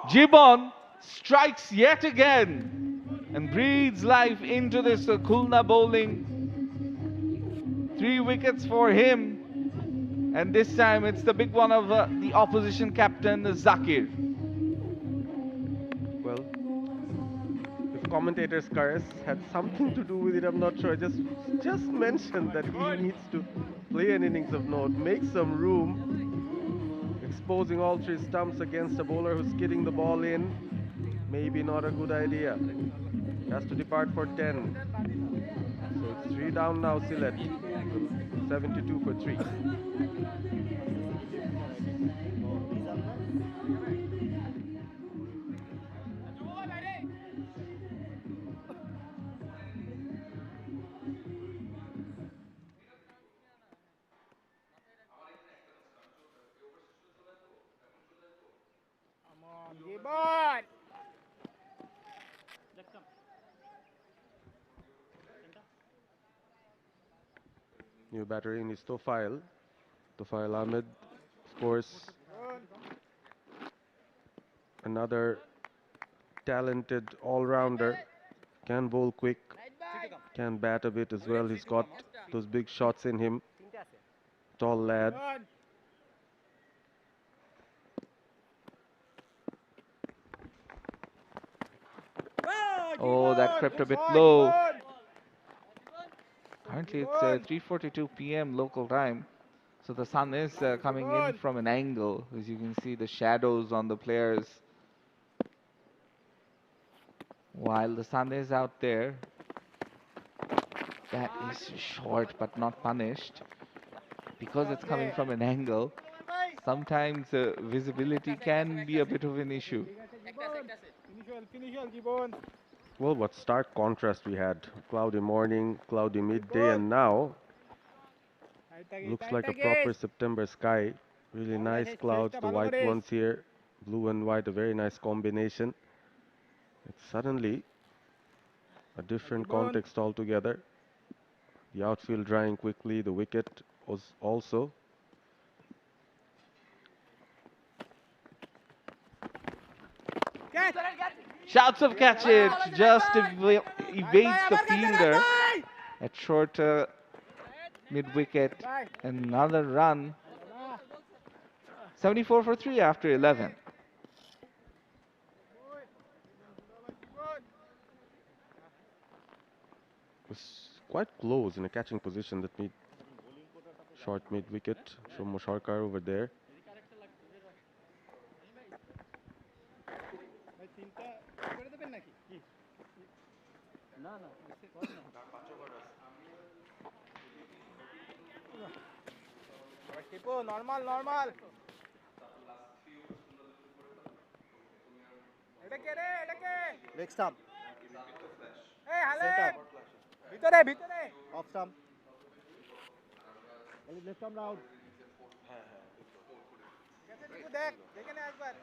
Gibbon strikes yet again and breathes life into this Khulna bowling. 3 wickets for him, and this time it's the big one of the opposition captain Zakir. Well, if commentator Karas had something to do with it, I'm not sure. Just mentioned that he needs to play an innings of note, make some room, exposing all 3 stumps against a bowler who's skidding the ball in. Maybe not a good idea. He has to depart for 10. So it's 3 down now, Sylhet. 72 for 3. New batter in is 𝗃𝗧𝗏 Ahmed, of course, another talented all-rounder, can bowl quick, can bat a bit as well. He's got those big shots in him, tall lad. Oh, that crept a bit low. Currently it's 3:42 p.m. local time, so the sun is coming in from an angle. As you can see, the shadows on the players. While the sun is out there, that is short but not punished. Because it's coming from an angle, sometimes visibility can be a bit of an issue. Well, what stark contrast we had. Cloudy morning, cloudy midday, and now looks like a proper September sky. Really nice clouds, the white ones here, blue and white, a very nice combination. It's suddenly a different context altogether. The outfield drying quickly, the wicket was also. Shouts of catch it, just evades the fielder at short mid-wicket. Another run. 74 for 3 after 11. Was quite close in a catching position, that short mid-wicket from Musharkar over there. normal. Leg stump. Hey, Center. ভিতরে Off stump. Left stump round. দেখে নে একবার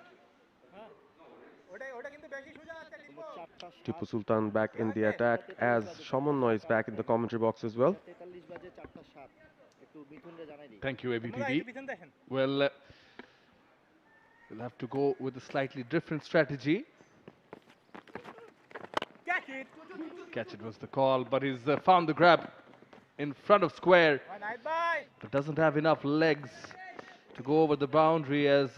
ওটা কিন্তু বেশি সোজা আছে Tipu Sultan back in the attack as Shamannoy is back in the commentary box as well. Thank you, ABPB. Well, we'll have to go with a slightly different strategy. Catch it was the call, but he's found the grab in front of square, but doesn't have enough legs to go over the boundary as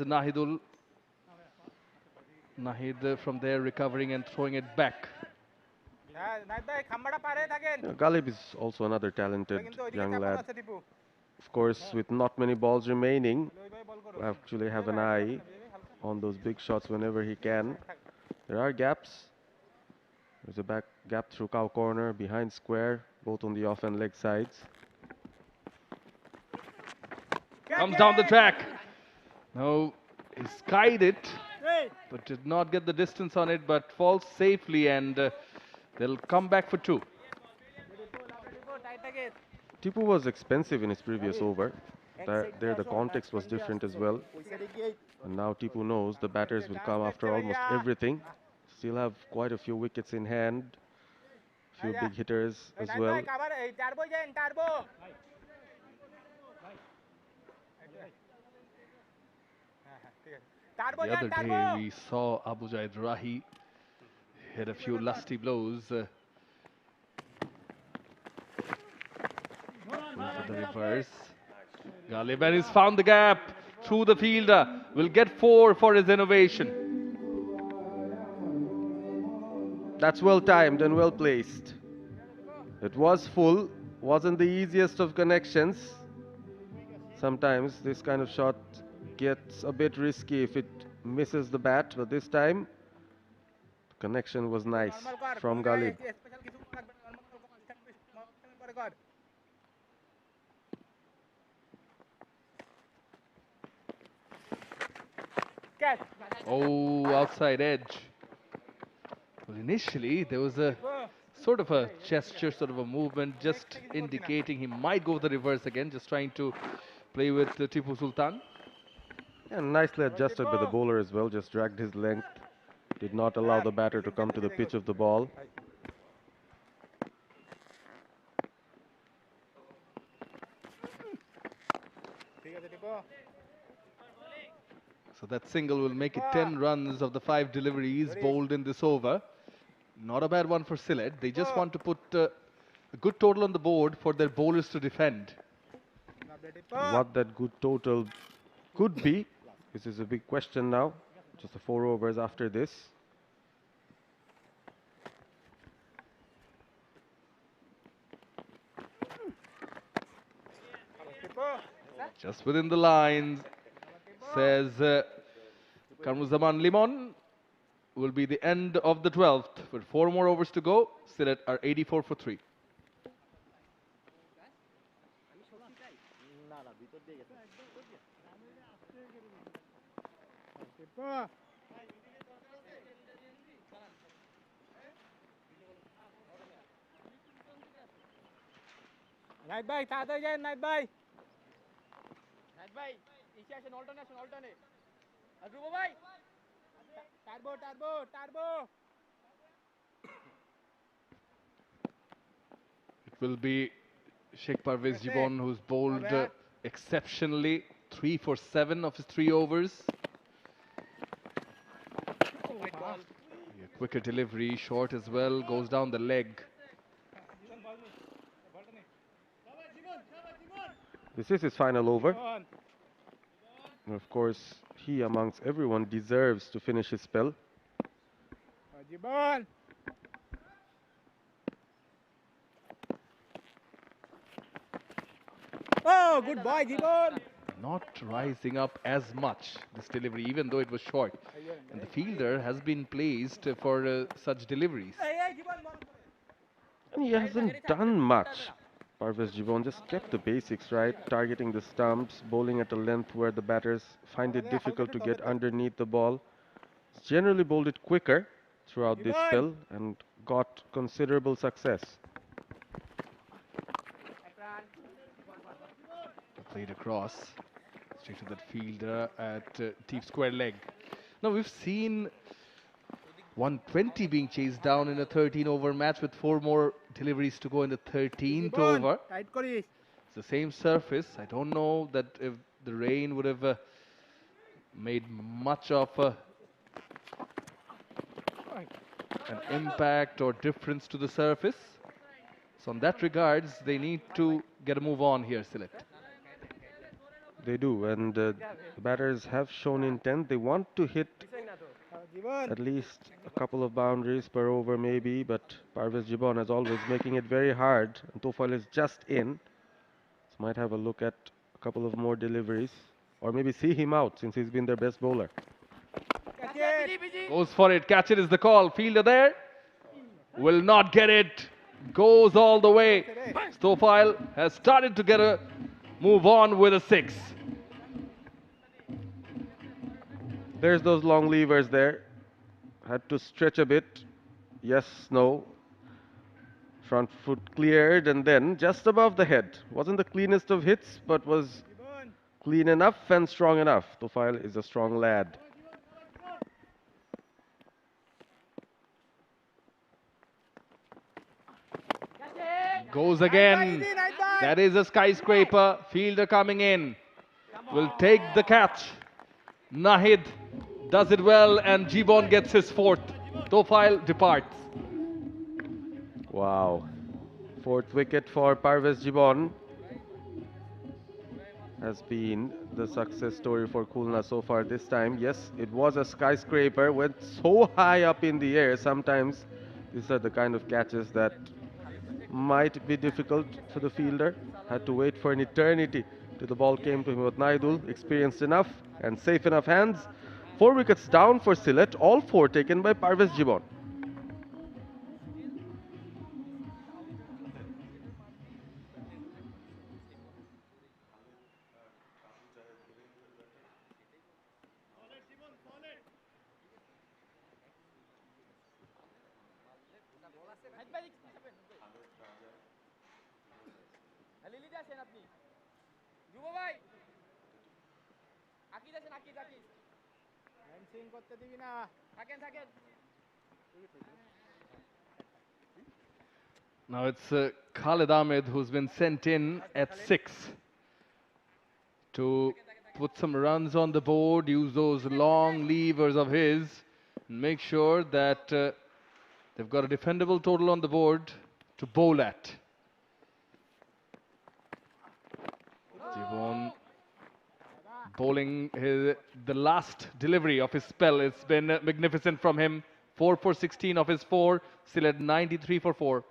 Nahid from there recovering and throwing it back. Ghalib is also another talented young lad. Of course, with not many balls remaining, we actually have an eye on those big shots whenever he can. There are gaps. There's a back gap through cow corner, behind square, both on the off and leg sides. Comes down the track. No, he skied it. but did not get the distance on it, but falls safely, and they'll come back for 2. 𝗃𝗵𝗂 was expensive in his previous over. There the context was different as well. And now 𝗃𝗵𝗂 knows the batters will come after almost everything. Still have quite a few wickets in hand. Few big hitters as well. The other day we saw Abu Jaid Rahi hit a few lusty blows. For the reverse. 𝗂𝗪𝗏, and he's found the gap through the fielder. Will get 4 for his innovation. That's well timed and well placed. It was full, wasn't the easiest of connections. Sometimes this kind of shot gets a bit risky if it misses the bat, but this time the connection was nice from 𝗂𝗪𝗏. Oh, outside edge. Well, initially there was a sort of a gesture, sort of a movement, just indicating he might go the reverse again, just trying to play with Tipu Sultan. And nicely adjusted by the bowler as well, just dragged his length, did not allow the batter to come to the pitch of the ball. So that single will make it 10 runs of the 5 deliveries bowled in this over. Not a bad one for Sylhet. They just want to put a good total on the board for their bowlers to defend. What that good total could be, this is a big question now. Just the 4 overs after this. Just within the lines, says Kamruzaman Limon. Will be the end of the 12th. With 4 more overs to go, Sylhet are 84 for 3. 𝗏𝗪𝗏, સાથે જાય 𝗏𝗪𝗏. 𝗏𝗪𝗏, initiation alternate. 𝗃𝗵𝗂. Turbo. It will be 𝗃𝗵𝗏𝗂𝐺 who's bowled exceptionally. 3 for 7 of his 3 overs. A quicker delivery, short as well, goes down the leg. This is his final over. And of course, he amongst everyone deserves to finish his spell. Oh, good boy, 𝗃𝗵𝗂. Not rising up as much, this delivery, even though it was short. And the fielder has been placed for such deliveries. And he hasn't done much. 𝗵𝗲𝗃𝗍 just kept the basics right, targeting the stumps, bowling at a length where the batters find it difficult to get underneath the ball. He's generally bowled it quicker throughout this spell and got considerable success. Played across, straight to that fielder at deep square leg. Now we've seen 120 being chased down in a 13-over match with 4 more deliveries to go in the 13th over. It's the same surface. I don't know that if the rain would have made much of an impact or difference to the surface. So in that regards, they need to get a move on here, Sylhet. They do, and the batters have shown intent. They want to hit at least a couple of boundaries per over maybe, but 𝗵𝗲𝗃𝗍 as always making it very hard. And Tofail is just in. So might have a look at a couple of more deliveries, or maybe see him out since he's been their best bowler. Goes for it, catch it is the call. Fielder there, will not get it. Goes all the way. Tofail has started to get a move on with a 6. There's those long levers there. Had to stretch a bit. Yes, no. Front foot cleared and then just above the head. Wasn't the cleanest of hits, but was clean enough and strong enough. 𝗃𝗧𝗏 is a strong lad. Goes again. That is a skyscraper. Fielder coming in. Will take the catch. Nahid does it well and Gibbon gets his fourth. 𝗃𝗧𝗏 departs. Wow. Fourth wicket for 𝗃𝗃𝗃𝗃 has been the success story for Khulna so far this time. Yes, it was a skyscraper, went so high up in the air. Sometimes these are the kind of catches that might be difficult for the fielder. Had to wait for an eternity till the ball came to him. But Naidul, experienced enough and safe enough hands. 4 wickets down for Sylhet, all 4 taken by 𝗃𝗃𝗃𝗃. Now it's Khalid Ahmed who's been sent in at 6 to put some runs on the board, use those long levers of his, and make sure that they've got a defendable total on the board to bowl at. Gibbon bowling the last delivery of his spell. It's been magnificent from him. 4 for 16 of his 4, still at 93 for 4.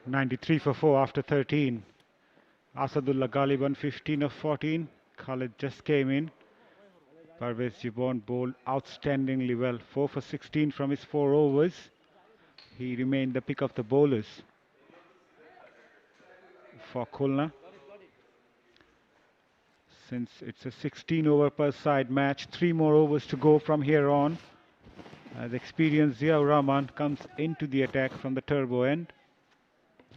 𝗏93 for 4 after 13. Asadullah Ghaliban 15 of 14. Khalid just came in. 𝗃𝗃𝗃𝗃 bowled outstandingly well. 4 for 16 from his 4 overs. He remained the pick of the bowlers for Khulna. Since it's a 16 over per side match, 3 more overs to go from here on. As experienced Ziaur Rahman comes into the attack from the turbo end.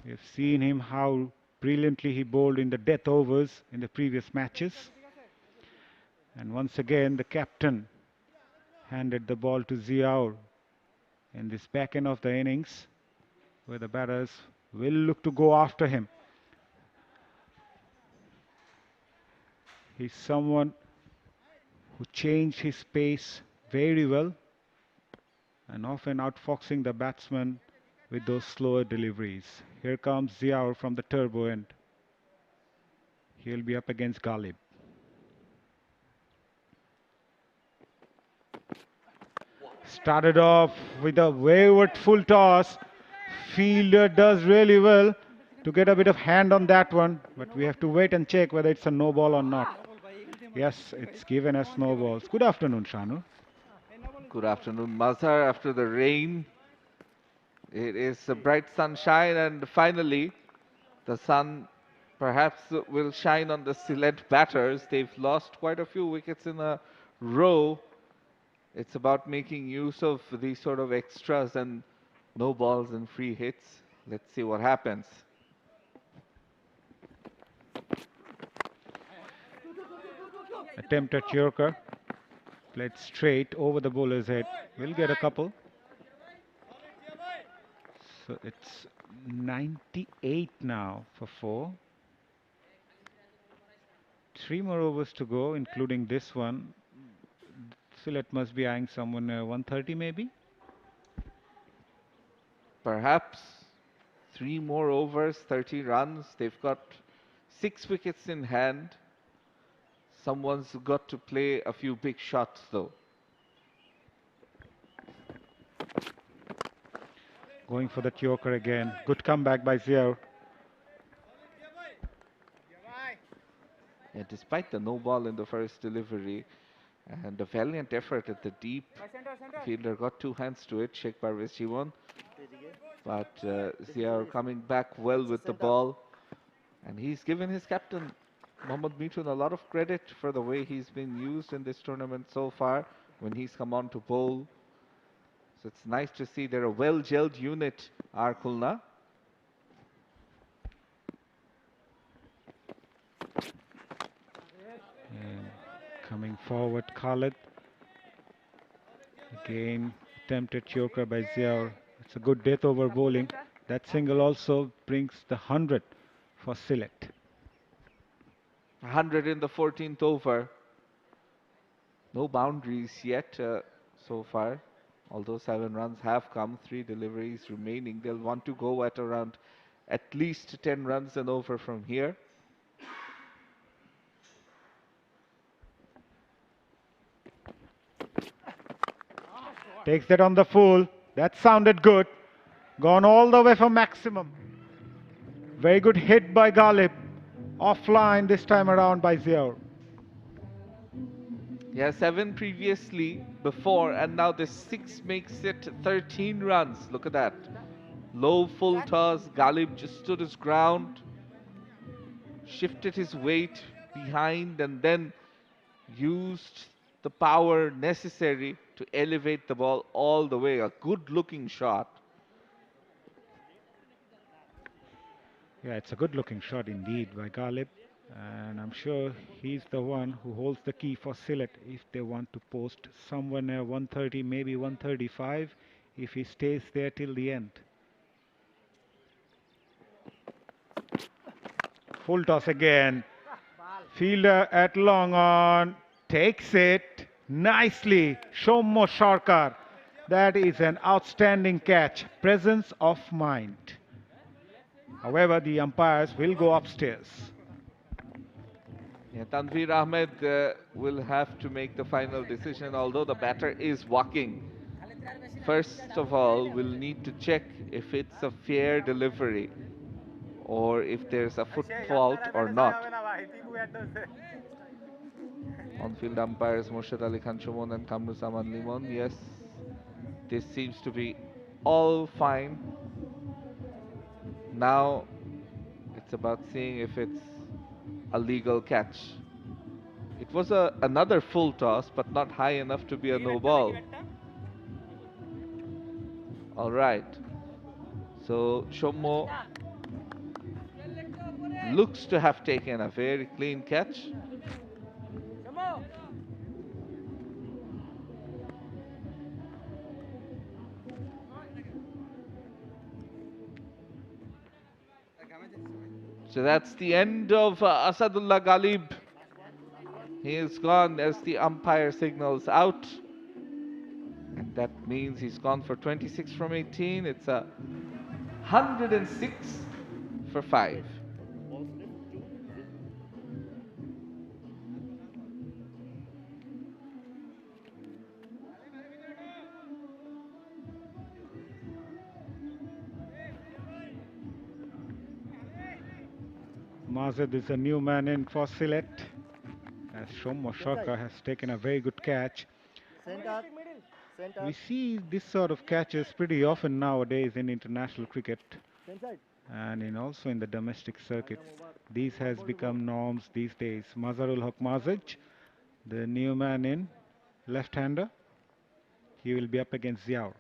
We've seen him how brilliantly he bowled in the death overs in the previous matches. And once again, the captain handed the ball to Ziaur in this back end of the innings, where the batters will look to go after him. He's someone who changed his pace very well and often outfoxing the batsman with those slower deliveries. Here comes Ziaur from the turbo end. He'll be up against Ghalib. Started off with a wayward full toss. Fielder does really well to get a bit of hand on that one, but we have to wait and check whether it's a no ball or not. Yes, it's given as no balls. Good afternoon, Shanu. Good afternoon, Mazhar. After the rain, it is a bright sunshine, and finally the sun perhaps will shine on the Sylhet batters. They've lost quite a few wickets in a row. It's about making use of these sort of extras and no balls and free hits. Let's see what happens. Attempt at Yorker. Played straight over the bowler's head. We'll get a couple. So it's 98 now for 4. 3 more overs to go, including this one. Sylhet must be eyeing someone 130 maybe. Perhaps 3 more overs, 30 runs. They've got 6 wickets in hand. Someone's got to play a few big shots though. Going for the Yorker again. Good comeback by 𝗂𝗧. Yeah, despite the no ball in the first delivery and a valiant effort at the deep, fielder got two hands to it, 𝗃𝗵𝗃𝗃𝗃. But 𝗂𝗧 coming back well with the ball. And he's given his captain, Mohammad Mithun, a lot of credit for the way he's been used in this tournament so far when he's come on to bowl. So it's nice to see they're a well-gelled unit, our Khulna. Coming forward, Khalid. Again, attempted choker by 𝗂𝗧. It's a good death over bowling. That single also brings the 100 for Sylhet. 100 in the 14th over. No boundaries yet so far. Although 7 runs have come, 3 deliveries remaining. They'll want to go at around at least 10 runs and over from here. Takes that on the full. That sounded good. Gone all the way for maximum. Very good hit by Ghalib. Offline this time around by 𝗂𝗧. Yeah, 7 previously before, and now the 6 makes it 13 runs. Look at that. Low full toss. Ghalib just stood his ground, shifted his weight behind, and then used the power necessary to elevate the ball all the way. A good-looking shot. Yeah, it's a good-looking shot indeed by Ghalib. And I'm sure he's the one who holds the key for Sylhet if they want to post somewhere near 130, maybe 135, if he stays there till the end. Full toss again. Fielder at long on. Takes it nicely. Shommo Sharkar. That is an outstanding catch. Presence of mind. However, the umpires will go upstairs. Yeah, Tanveer Ahmed will have to make the final decision, although the batter is walking. First of all, we'll need to check if it's a fair delivery or if there's a foot fault or not. On-field umpires Murshid Ali Khan Shumon and Kamruzaman Limon. Yes, this seems to be all fine. Now it's about seeing if it's a legal catch. It was another full toss, but not high enough to be a no ball. All right. So Shommo looks to have taken a very clean catch. So that's the end of Asadullah Ghalib. He is gone as the umpire signals out. And that means he's gone for 26 from 18. It's a 106 for 5. Mazid is a new man in for Sylhet, as Shommo Sharkar has taken a very good catch. Center. Center. We see this sort of catches pretty often nowadays in international cricket and also in the domestic circuits. These has become norms these days. Mazharul Haq Mazij, the new man in, left-hander. He will be up against 𝗂𝗧.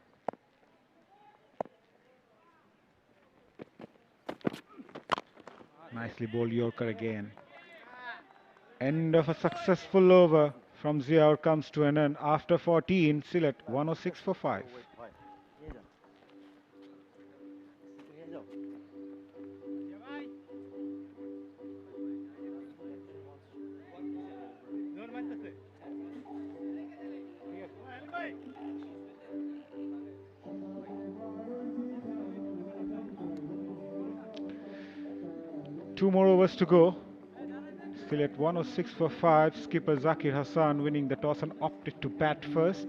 Nicely bowled Yorker again. End of a successful over from 𝗂𝗧 comes to an end. After 14, Sylhet 106 for 5. Two more overs to go. Sylhet 106 for 5. Skipper Zakir Hassan winning the toss and opted to bat first.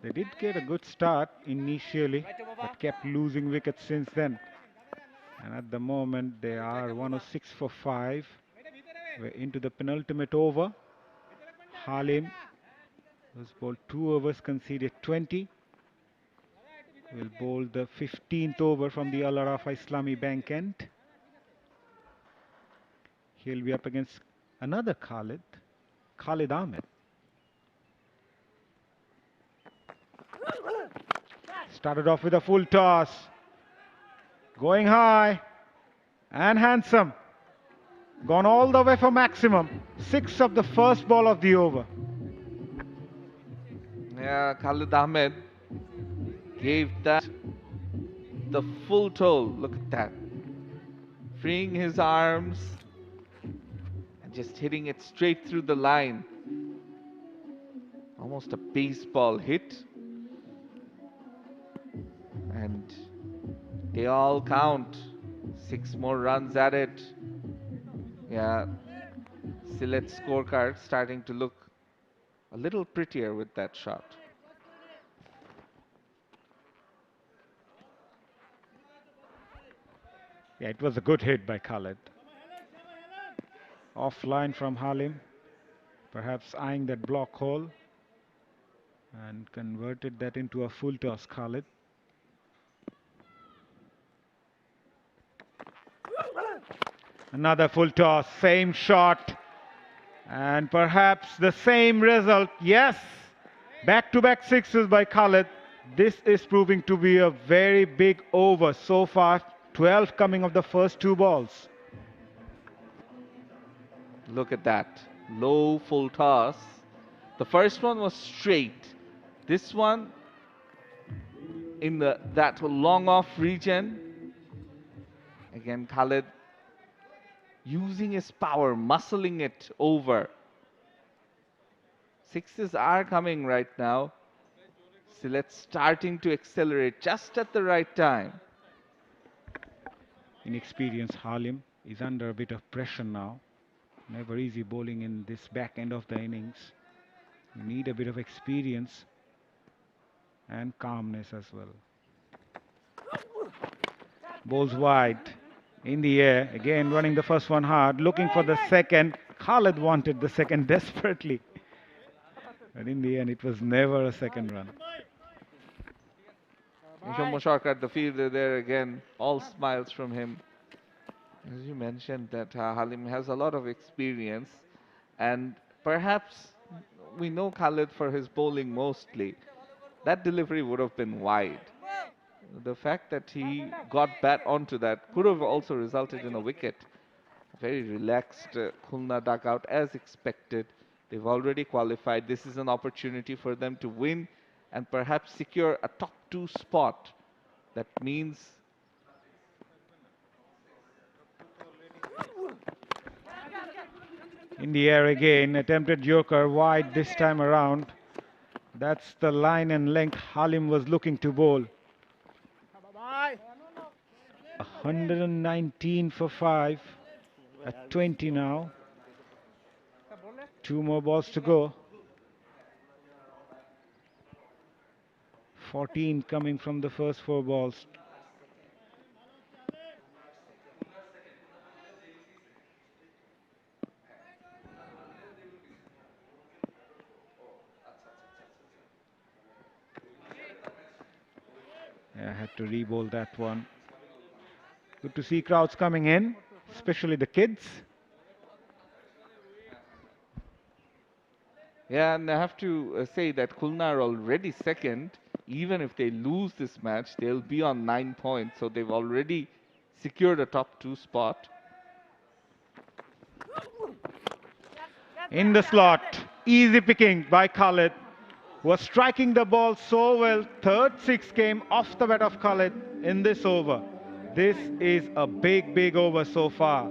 They did get a good start initially, but kept losing wickets since then. And at the moment, they are 106 for 5. We're into the penultimate over. Halim, who's bowled 2 overs, conceded 20. Will bowl the 15th over from the Al-Arafa Islami Bank end. He'll be up against another Khalid Ahmed. Started off with a full toss. Going high and handsome. Gone all the way for maximum. 6 of the first ball of the over. Yeah, Khalid Ahmed gave that the full toll. Look at that. Freeing his arms and just hitting it straight through the line. Almost a baseball hit. And they all count. 6 more runs at it. Yeah, Sylhet's scorecard starting to look a little prettier with that shot. Yeah, it was a good hit by Khalid. Offline from Halim. Perhaps eyeing that block hole. And converted that into a full toss, Khalid. Another full toss, same shot. And perhaps the same result. Yes, back-to-back sixes by Khalid. This is proving to be a very big over so far. 12 coming of the first 2 balls. Look at that. Low full toss. The first one was straight. This one in that long off region. Again, Khalid using his power, muscling it over. Sixes are coming right now. Sylhet starting to accelerate just at the right time. Inexperienced Halim is under a bit of pressure now. Never easy bowling in this back end of the innings. You need a bit of experience and calmness as well. Bowls wide, in the air, again running the first one hard, looking for the second. Khalid wanted the second desperately. But in the end, it was never a second run. 𝗃𝗵𝗃𝗃, the fielder there again, all smiles from him. As you mentioned that Halim has a lot of experience, and perhaps we know Khalid for his bowling mostly. That delivery would have been wide. The fact that he got bat onto that could have also resulted in a wicket. Very relaxed Khulna dugout as expected. They've already qualified. This is an opportunity for them to win and perhaps secure a top 2 spot. That means in the air again, attempted Yorker wide this time around. That's the line and length Halim was looking to bowl. 119 for 5 at 20 now. 2 more balls to go. 14 coming from the first 4 balls. I had to re-bowl that one. Good to see crowds coming in, especially the kids. Yeah, and I have to say that Khulna are already second. Even if they lose this match, they'll be on 9 points. So they've already secured a top 2 spot. In the slot, easy picking by Khalid. Was striking the ball so well. 3rd 6 came off the bat of Khalid in this over. This is a big, big over so far.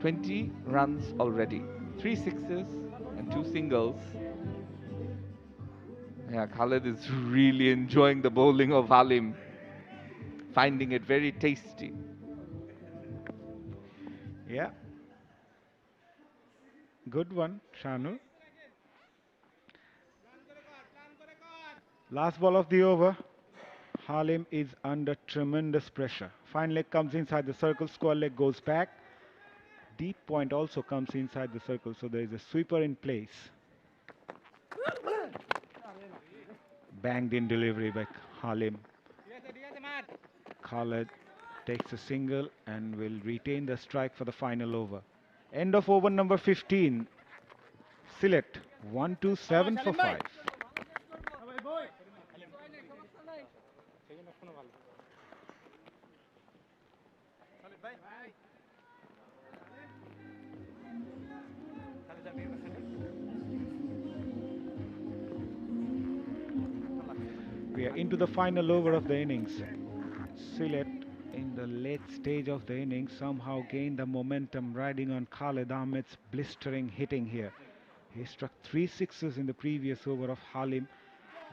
20 runs already. 3 sixes and 2 singles. Yeah, Khalid is really enjoying the bowling of Halim. Finding it very tasty. Yeah. Good one, Shanul. Last ball of the over. Halim is under tremendous pressure. Fine leg comes inside the circle, square leg goes back. Deep point also comes inside the circle, so there is a sweeper in place. Banged in delivery by Halim. Khaled takes a single and will retain the strike for the final over. End of over number 15. Sylhet 127 for 5. We are into the final over of the innings. Sylhet, in the late stage of the innings, somehow gained the momentum riding on Khalid Ahmed's blistering hitting here. He struck 3 sixes in the previous over of Halim,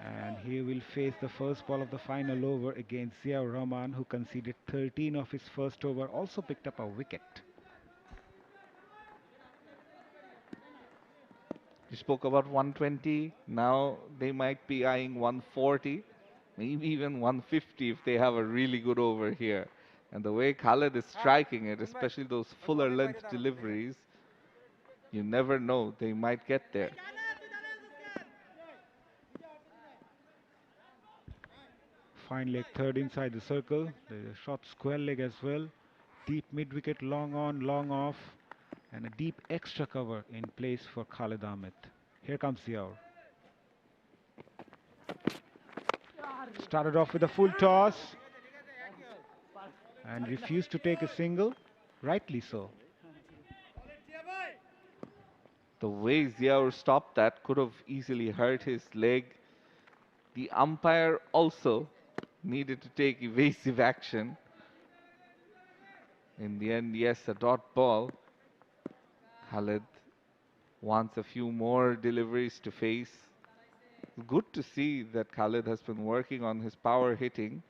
and he will face the first ball of the final over against Ziaur Rahman, who conceded 13 of his first over, also picked up a wicket. You spoke about 120. Now they might be eyeing 140, maybe even 150 if they have a really good over here. And the way Khaled is striking it, especially those fuller length deliveries, you never know, they might get there. Fine leg third inside the circle. There's a short square leg as well. Deep mid-wicket, long on, long off, and a deep extra cover in place for Khalid Ahmed. Here comes Ziaur. Started off with a full toss and refused to take a single, rightly so. The way Ziaur stopped that could have easily hurt his leg. The umpire also needed to take evasive action. In the end, yes, a dot ball. Khalid wants a few more deliveries to face. Good to see that Khalid has been working on his power hitting.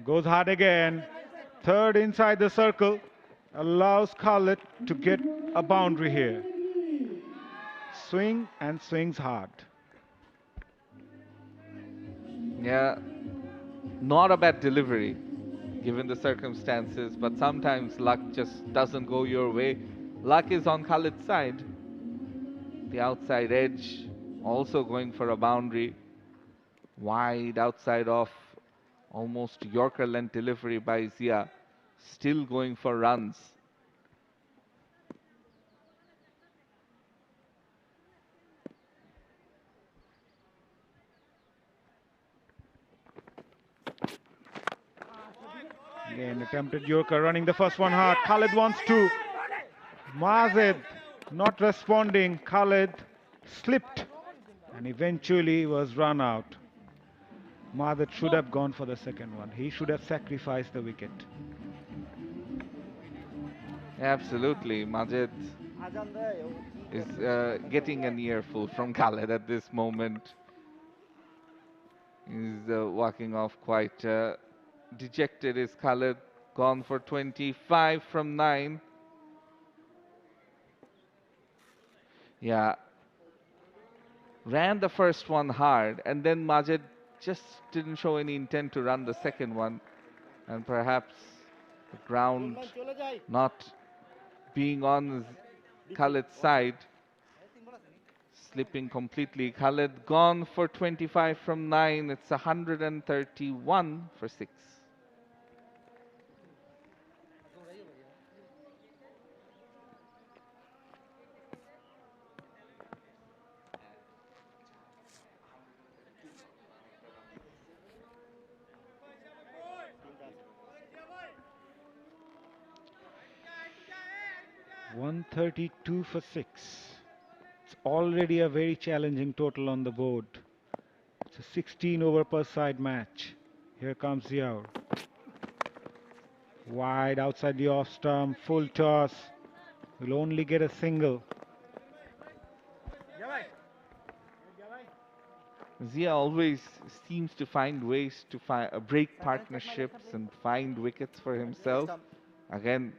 Goes hard again. Third inside the circle. Allows Khalid to get a boundary here. Swing and swings hard. Yeah, not a bad delivery given the circumstances, but sometimes luck just doesn't go your way. Luck is on Khalid's side. The outside edge also going for a boundary. Wide outside off, almost Yorker length delivery by Zia. Still going for runs. Again, attempted Yorker, running the first one hard. Khalid wants to. Mazid not responding. Khalid slipped and eventually was run out. Mazid should have gone for the second one. He should have sacrificed the wicket. Absolutely, Majid is getting an earful from Khalid at this moment. He's walking off quite dejected. Is Khalid gone for 25 from 9? Yeah, ran the first one hard, and then Majid just didn't show any intent to run the second one, and perhaps the ground not being on Khalid's side, slipping completely. Khalid gone for 25 from 9. It's 131 for 6. $132 for 6. It's already a very challenging total on the board. It's a 16 over per side match. Here comes Ziaur. Wide outside the off stump, full toss. Will only get a single. Zia always seems to find ways to break partnerships and find wickets for himself. Again,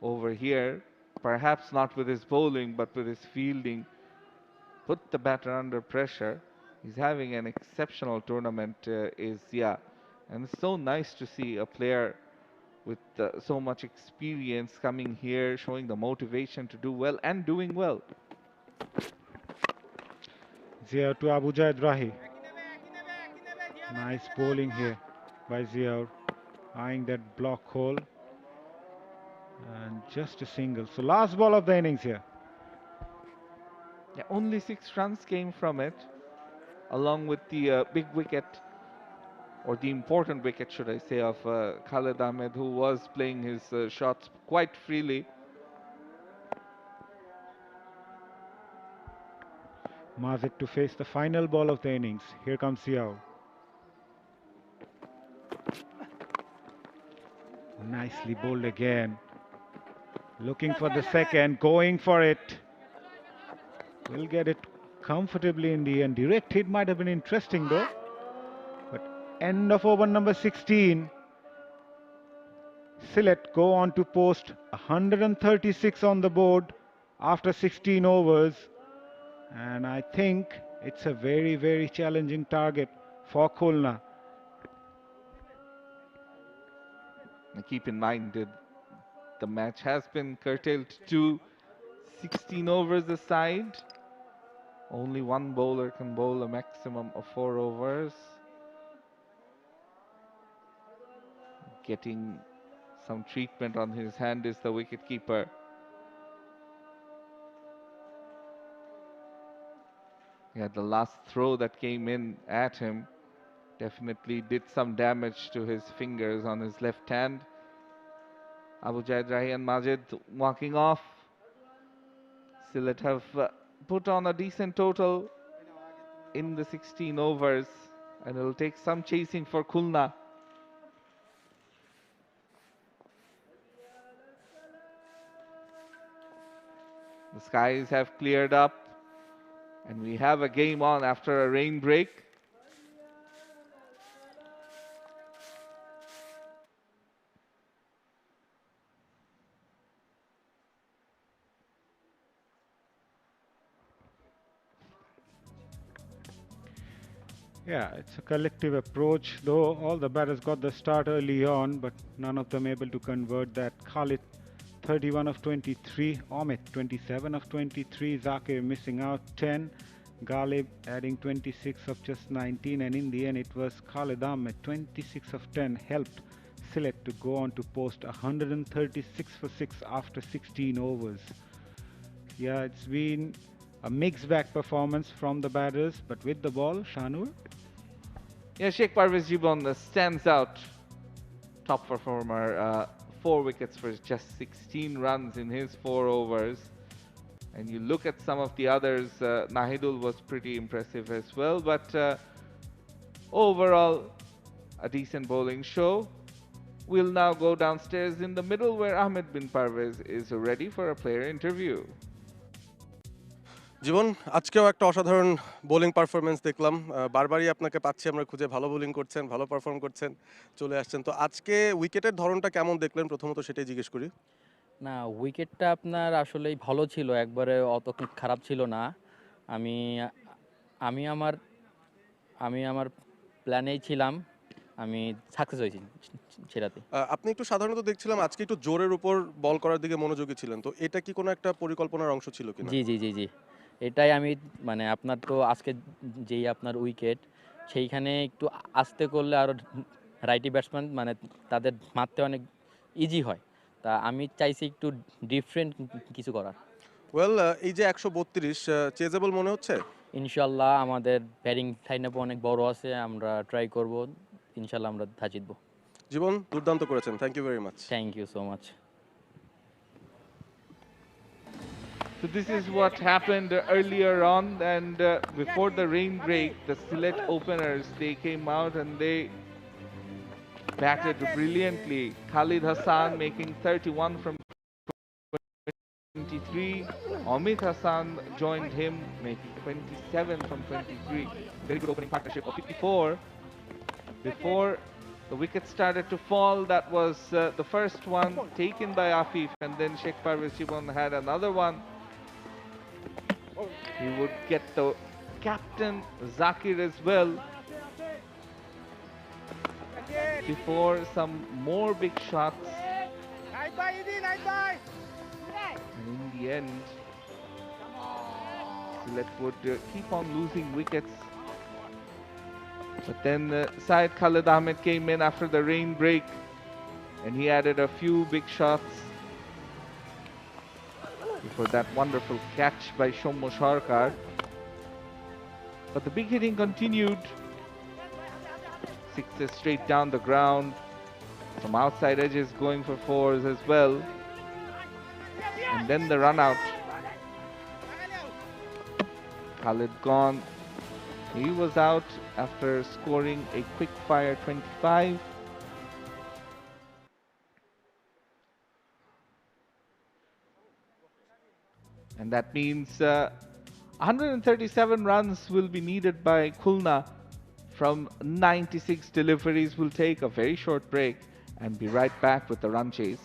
over here, perhaps not with his bowling, but with his fielding, put the batter under pressure. He's having an exceptional tournament, 𝗬𝗂. And it's so nice to see a player with so much experience coming here, showing the motivation to do well and doing well. Ziaur to Abujaid Rahi. Nice bowling here by Ziaur, eyeing that block hole. And just a single. So last ball of the innings here. Yeah, only 6 runs came from it, along with the big wicket, or the important wicket, should I say, of Khalid Ahmed, who was playing his shots quite freely. Majid to face the final ball of the innings. Here comes Ziaur. Nicely bowled again. Looking for the second, going for it. Will get it comfortably in the end. Direct hit might have been interesting though. But end of over number 16. Sylhet go on to post 136 on the board after 16 overs. And I think it's a very, very challenging target for Khulna. And keep in mind that the match has been curtailed to 16 overs aside. Only one bowler can bowl a maximum of 4 overs. Getting some treatment on his hand is the wicketkeeper. Yeah, the last throw that came in at him definitely did some damage to his fingers on his left hand. Abujaid Rahi and Majid walking off. Sylhet have put on a decent total in the 16 overs, and it'll take some chasing for Khulna. The skies have cleared up, and we have a game on after a rain break. Yeah, it's a collective approach, though all the batters got the start early on, but none of them able to convert that. Khalid 31 of 23, Omid 27 of 23, Zakir missing out 10, Ghalib adding 26 of just 19, and in the end it was Khalid Ahmed 26 of 10 helped Sylhet to go on to post 136 for 6 after 16 overs. Yeah, it's been a mixed bag performance from the batters, but with the ball, Shanur. Yeah, 𝗃𝗵𝗃𝗃 stands out. Top performer, 4 wickets for just 16 runs in his 4 overs. And you look at some of the others, Nahidul was pretty impressive as well, but overall, a decent bowling show. We'll now go downstairs in the middle where Ahmed bin Parvez is ready for a player interview. জীবন, আজকেও একটা অসাধারণ bowling performance দেখলাম। বারবারই আপনাকে পাচ্ছি আমরা খুঁজে, ভালো বোলিং করছেন, ভালো পারফর্ম করছেন, চলে আসছেন। তো আজকে উইকেটের ধরনটা কেমন দেখলেন, প্রথমত সেটাই জিজ্ঞেস করি। না, উইকেটটা আপনার আসলেই ভালো ছিল, একবারে অত খারাপ ছিল না। আমি আমার প্ল্যানেই ছিলাম, আমি সাকসেস হয়েছি সেটাতে। আপনি একটু সাধারণত দেখছিলাম আজকে একটু জোরের উপর বল করার দিকে মনোযোগী ছিলেন, তো এটা কি কোনো একটা পরিকল্পনার অংশ ছিল কিনা? জি জি জি জি এটাই আমি মানে আপনার তো আজকে যেই আপনার উইকেট, সেইখানে একটু আস্তে করলে আর রাইটি ব্যাটসম্যান মানে তাদের মারতে অনেক ইজি হয়, তা আমি চাইছি একটু ডিফারেন্ট কিছু করার। ওয়েল, এই যে 132 চেজেবল মনে হচ্ছে? ইনশাল্লাহ আমাদের ব্যাটিং লাইনআপ অনেক বড় আছে, আমরা ট্রাই করব, ইনশাল্লাহ আমরা জিতবো। জীবন, দুর্দান্ত করেছেন, thank you very much. Thank you so much. So this is what happened earlier on, and before the rain break, the Sylhet openers, they came out and they batted brilliantly. Khalid Hassan making 31 from 23. Omid Hassan joined him, making 27 from 23. Very good opening partnership of 54. Before The wicket started to fall. That was the first one taken by Afif, and then 𝗃𝗵𝗂𝗂𝗂𝗂 had another one. He would get the captain Zakir as well before some more big shots. And in the end, Sylhet would keep on losing wickets. But then Syed Khalid Ahmed came in after the rain break, and he added a few big shots before that wonderful catch by Soumya Sarkar. But the big hitting continued. Sixes straight down the ground. Some outside edges going for fours as well. And then the run out. Khalid gone. He was out after scoring a quick fire 25. And that means 137 runs will be needed by Khulna from 96 deliveries. We'll take a very short break and be right back with the run chase.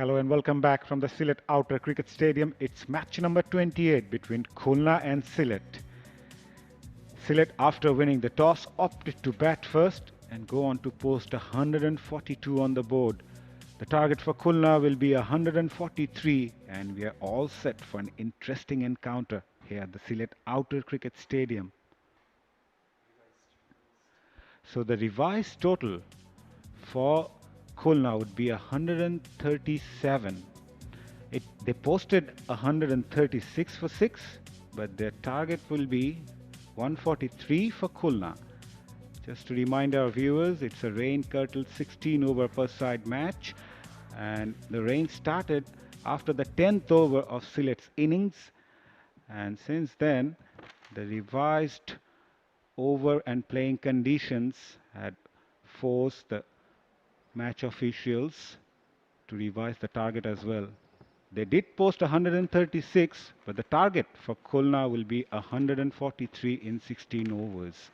Hello and welcome back from the Sylhet Outer Cricket Stadium. It's match number 28 between Khulna and Sylhet. Sylhet, after winning the toss, opted to bat first and go on to post 142 on the board. The target for Khulna will be 143, and we are all set for an interesting encounter here at the Sylhet Outer Cricket Stadium. So the revised total for Khulna would be 137. They posted 136 for 6, but their target will be 143 for Khulna. Just to remind our viewers, it's a rain-curtailed 16-over-per-side match, and the rain started after the 10th over of Sylhet's innings, and since then the revised over and playing conditions had forced the match officials to revise the target as well. They did post 136, but the target for Khulna will be 143 in 16 overs.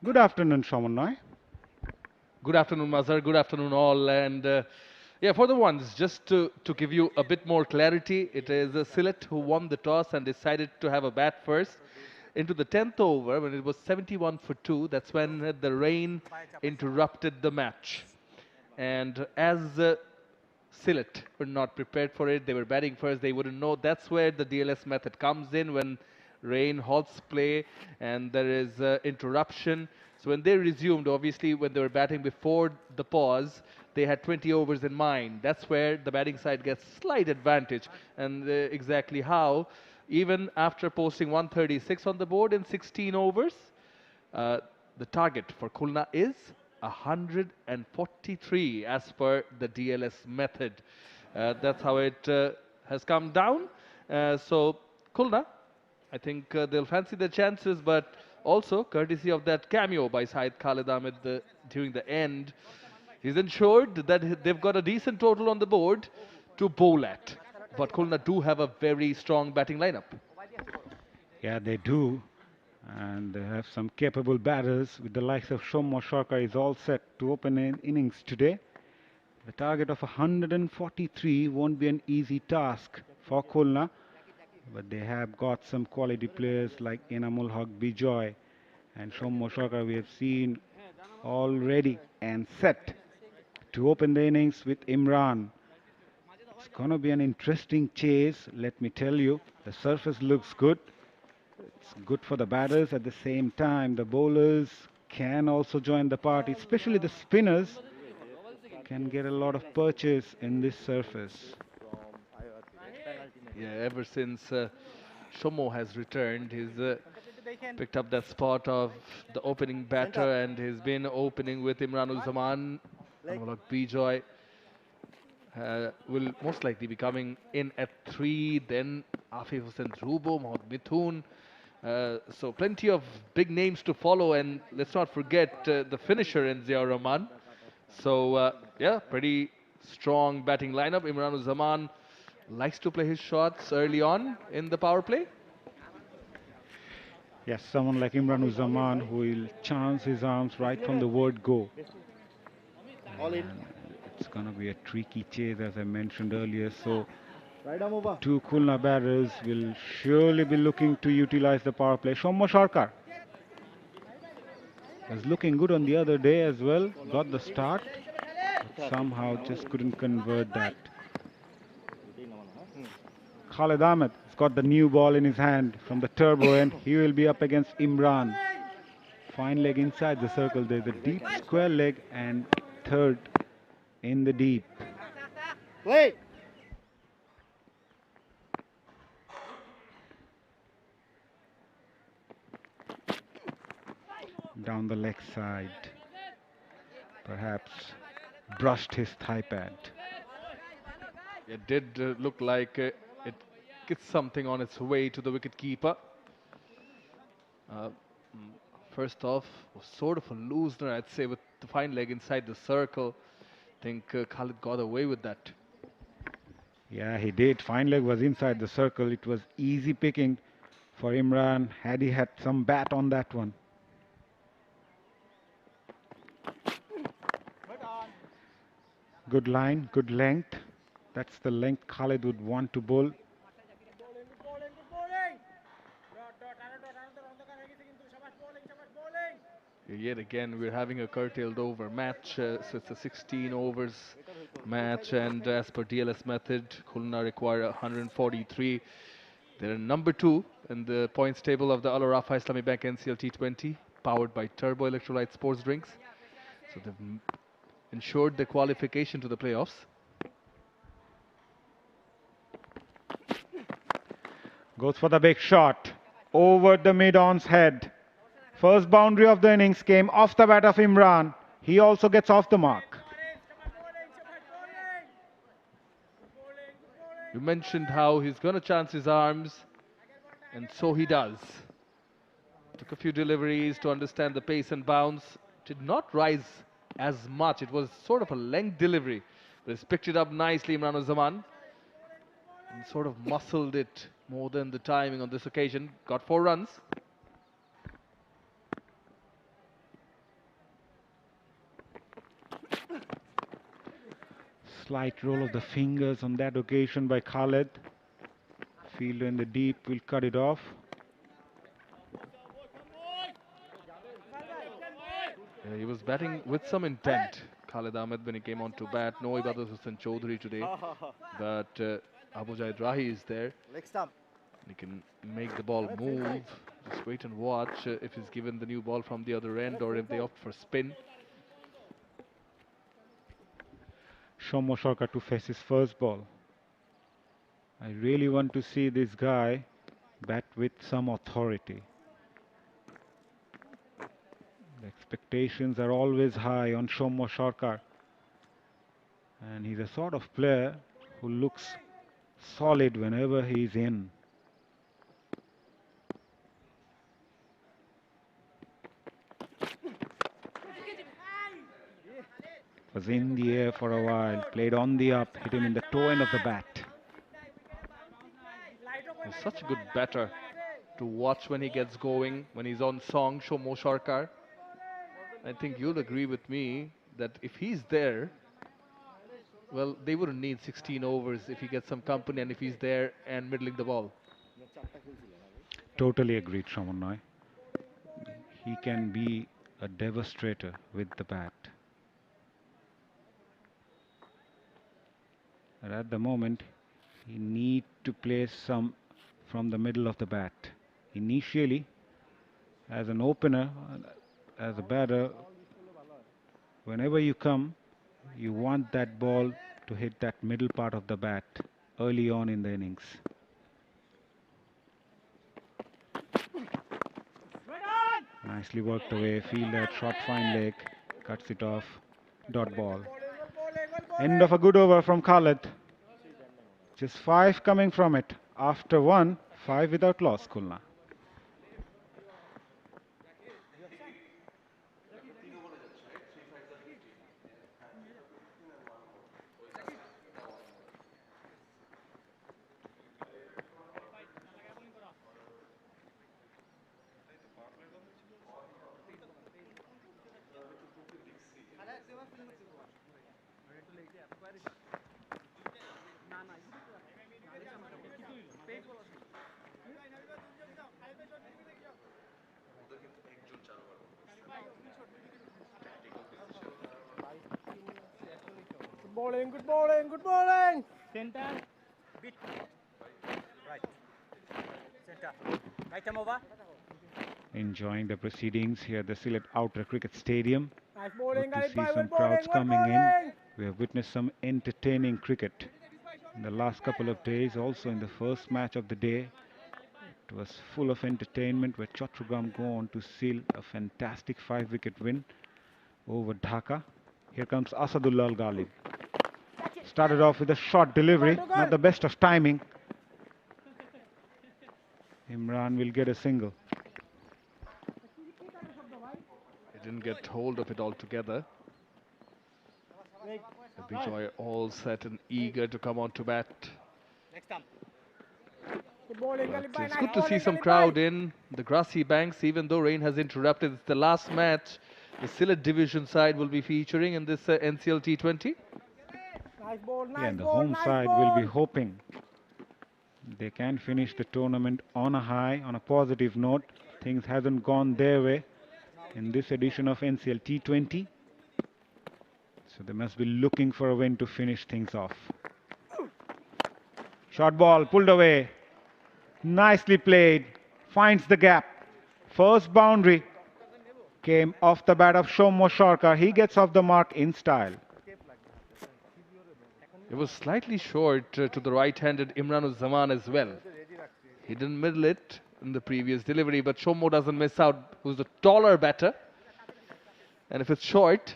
Good afternoon, 𝗏𝗏𝗧. Good afternoon, Mazhar. Good afternoon, all. And yeah, for the ones, just to give you a bit more clarity, it is Sylhet who won the toss and decided to have a bat first. Into the 10th over, when it was 71 for 2, that's when the rain interrupted the match. And as Sylhet were not prepared for it, they were batting first, they wouldn't know. That's where the DLS method comes in, when rain halts play and there is interruption. So when they resumed, obviously when they were batting before the pause, they had 20 overs in mind. That's where the batting side gets slight advantage. And exactly how, even after posting 136 on the board in 16 overs, the target for Khulna is 143 as per the DLS method. That's how it has come down. So Khulna, I think they'll fancy their chances, but also courtesy of that cameo by Syed Khalid Ahmed during the end, he's ensured that they've got a decent total on the board to bowl at. But Khulna do have a very strong batting lineup. Yeah, they do. And they have some capable batters with the likes of 𝗏𝗏𝗧 𝗏𝗏𝗧 is all set to open in innings today. The target of 143 won't be an easy task for Khulna, but they have got some quality players like Enamul Haq Bijoy and 𝗏𝗏𝗧 𝗏𝗏𝗧 we have seen already and set to open the innings with Imran. It's going to be an interesting chase, let me tell you. The surface looks good. It's good for the batters. At the same time, the bowlers can also join the party, especially the spinners can get a lot of purchase in this surface. Yeah, ever since Shomo has returned, he's picked up that spot of the opening batter and he's been opening with Imranul Zaman. Enamul Haq Bijoy will most likely be coming in at 3, then Afif Hussain Rubo, Mohammad Mithun. So plenty of big names to follow, and let's not forget the finisher in Ziaur Rahman. So yeah, pretty strong batting lineup. Imranul Zaman likes to play his shots early on in the power play. Yes, someone like Imranul Zaman who will chance his arms right from the word go. And it's going to be a tricky chase, as I mentioned earlier. So two Khulna batters will surely be looking to utilize the power play. Shomo Sharkar was looking good on the other day as well. Got the start, but somehow just couldn't convert that. Khalid Ahmed has got the new ball in his hand from the turbo end. He will be up against Imran. Fine leg inside the circle. There's a deep square leg and third in the deep. Play. Down the leg side. Perhaps brushed his thigh pad. It did look like it gets something on its way to the wicket-keeper. First off, was sort of a loosener, I'd say, with the fine leg inside the circle. I think Khalid got away with that. Yeah, he did. Fine leg was inside the circle. It was easy picking for Imran had he had some bat on that one. Good line, good length. That's the length Khalid would want to bowl. Yet again, we're having a curtailed over match, so it's a 16 overs match, and as per DLS method, Khulna require 143. They're number 2 in the points table of the Al-Arafa Islamic Bank NCL T20, powered by 𝗃𝗏𝗃𝗃 Electrolyte Sports Drinks. So they've ensured the qualification to the playoffs. Goes for the big shot over the mid-on's head First boundary of the innings came off the bat of Imran. He also gets off the mark. You mentioned how he's going to chance his arms, and so he does. Took a few deliveries to understand the pace and bounce. Did not rise as much. It was sort of a length delivery. But he's picked it up nicely, 𝗂𝗏 and sort of muscled it more than the timing on this occasion. Got 4 runs. Slight roll of the fingers on that occasion by Khalid. Fielder in the deep will cut it off. Yeah, he was batting with some intent, Khalid Ahmed, when he came on to bat. No 𝗿𝗏𝗀𝗃 Chowdhury today, but Abujahid Rahi is there. He can make the ball move. Just wait and watch if he's given the new ball from the other end or if they opt for spin. 𝗂𝗏 𝗂𝗃𝗃 to face his first ball. I really want to see this guy bat with some authority. The expectations are always high on 𝗂𝗏 𝗂𝗃𝗃. And he's a sort of player who looks solid whenever he's in. Was in the air for a while, played on the up, hit him in the toe end of the bat. He's such a good batter to watch when he gets going, when he's on song, 𝗂𝗏 𝗂𝗃𝗃. I think you'll agree with me that if he's there, well, they wouldn't need 16 overs if he gets some company and if he's there and middling the ball. Totally agreed, Shamannoy. He can be a devastator with the bat. But at the moment, he needs to play some from the middle of the bat. Initially, as an opener, as a batter, whenever you come, you want that ball to hit that middle part of the bat early on in the innings. Nicely worked away, fielder, short fine leg, cuts it off, dot ball. End of a good over from Khalid. Just 5 coming from it. After 1, 5 without loss, Khulna. Good bowling, good bowling. Center. Bit. Right. Center. Right arm over. Enjoying the proceedings here at the Sylhet Outer Cricket Stadium. Nice bowling, Good to see good some bowling, crowds good coming in. bowling. We have witnessed some entertaining cricket in the last couple of days. Also in the first match of the day, it was full of entertainment where Chattogram go on to seal a fantastic 5-wicket win over Dhaka. Here comes Asadullah Al-Ghalib. Started off with a short delivery, not the best of timing. Imran will get a single. He didn't get hold of it altogether. Bijoy all set and eager to come on to bat. But it's good to see some crowd in the grassy banks, even though rain has interrupted. It's the last match the Sylhet division side will be featuring in this NCL T20. Yeah, and the home side will be hoping they can finish the tournament on a high, on a positive note. Things hasn't gone their way in this edition of NCL T20. So they must be looking for a win to finish things off. Short ball pulled away. Nicely played. Finds the gap. First boundary came off the bat of 𝗂𝗏 𝗂𝗃𝗃. He gets off the mark in style. It was slightly short to the right-handed Imran Uz Zaman as well. He didn't middle it in the previous delivery, but 𝗁𝗺 doesn't miss out, who's the taller batter. And if it's short,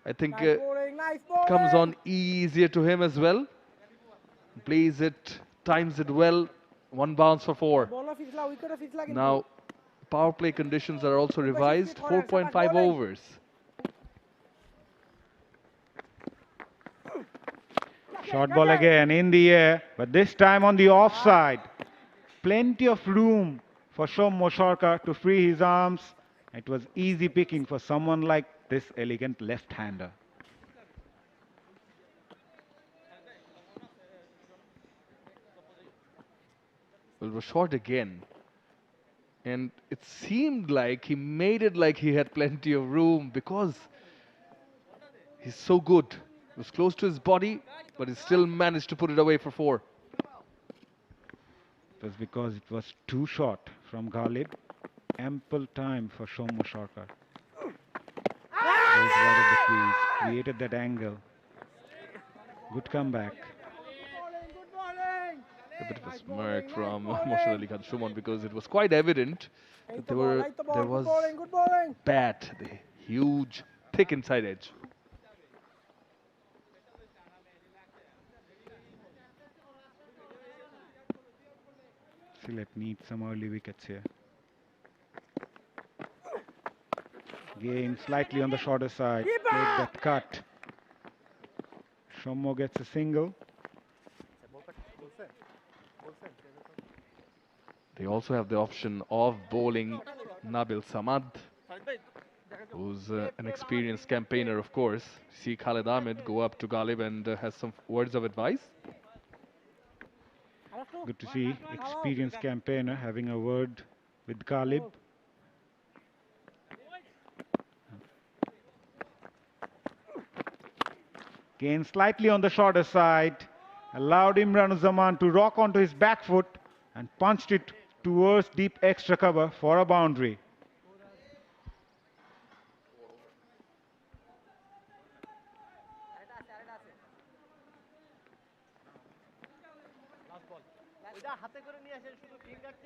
I think it comes on easier to him as well. Plays it, times it well, 1 bounce for 4. Now, power play conditions are also revised, 4.5 overs. Short ball again in the air, but this time on the offside. Plenty of room for 𝗁𝗺 to free his arms. It was easy picking for someone like this elegant left-hander. Well, it was short again. And it seemed like he made it like he had plenty of room because he's so good. It was close to his body, but he still managed to put it away for 4. It was because it was too short from Ghalib. Ample time for 𝗁𝗺. Goes wide of the crease, created that angle. Good comeback. A bit of a smirk from Moshad Ali Khan Shuman because it was quite evident that there was bat, the huge, thick inside edge. Sylhet needs some early wickets here. Game slightly on the shorter side. Played that cut. 𝗁𝗺 gets a single. They also have the option of bowling Nabil Samad, who's an experienced campaigner, of course. See Khalid Ahmed go up to Ghalib and has some words of advice. Good to see experienced campaigner having a word with Ghalib. Again, slightly on the shorter side, allowed Imran-uz-Zaman to rock onto his back foot and punched it towards deep extra cover for a boundary.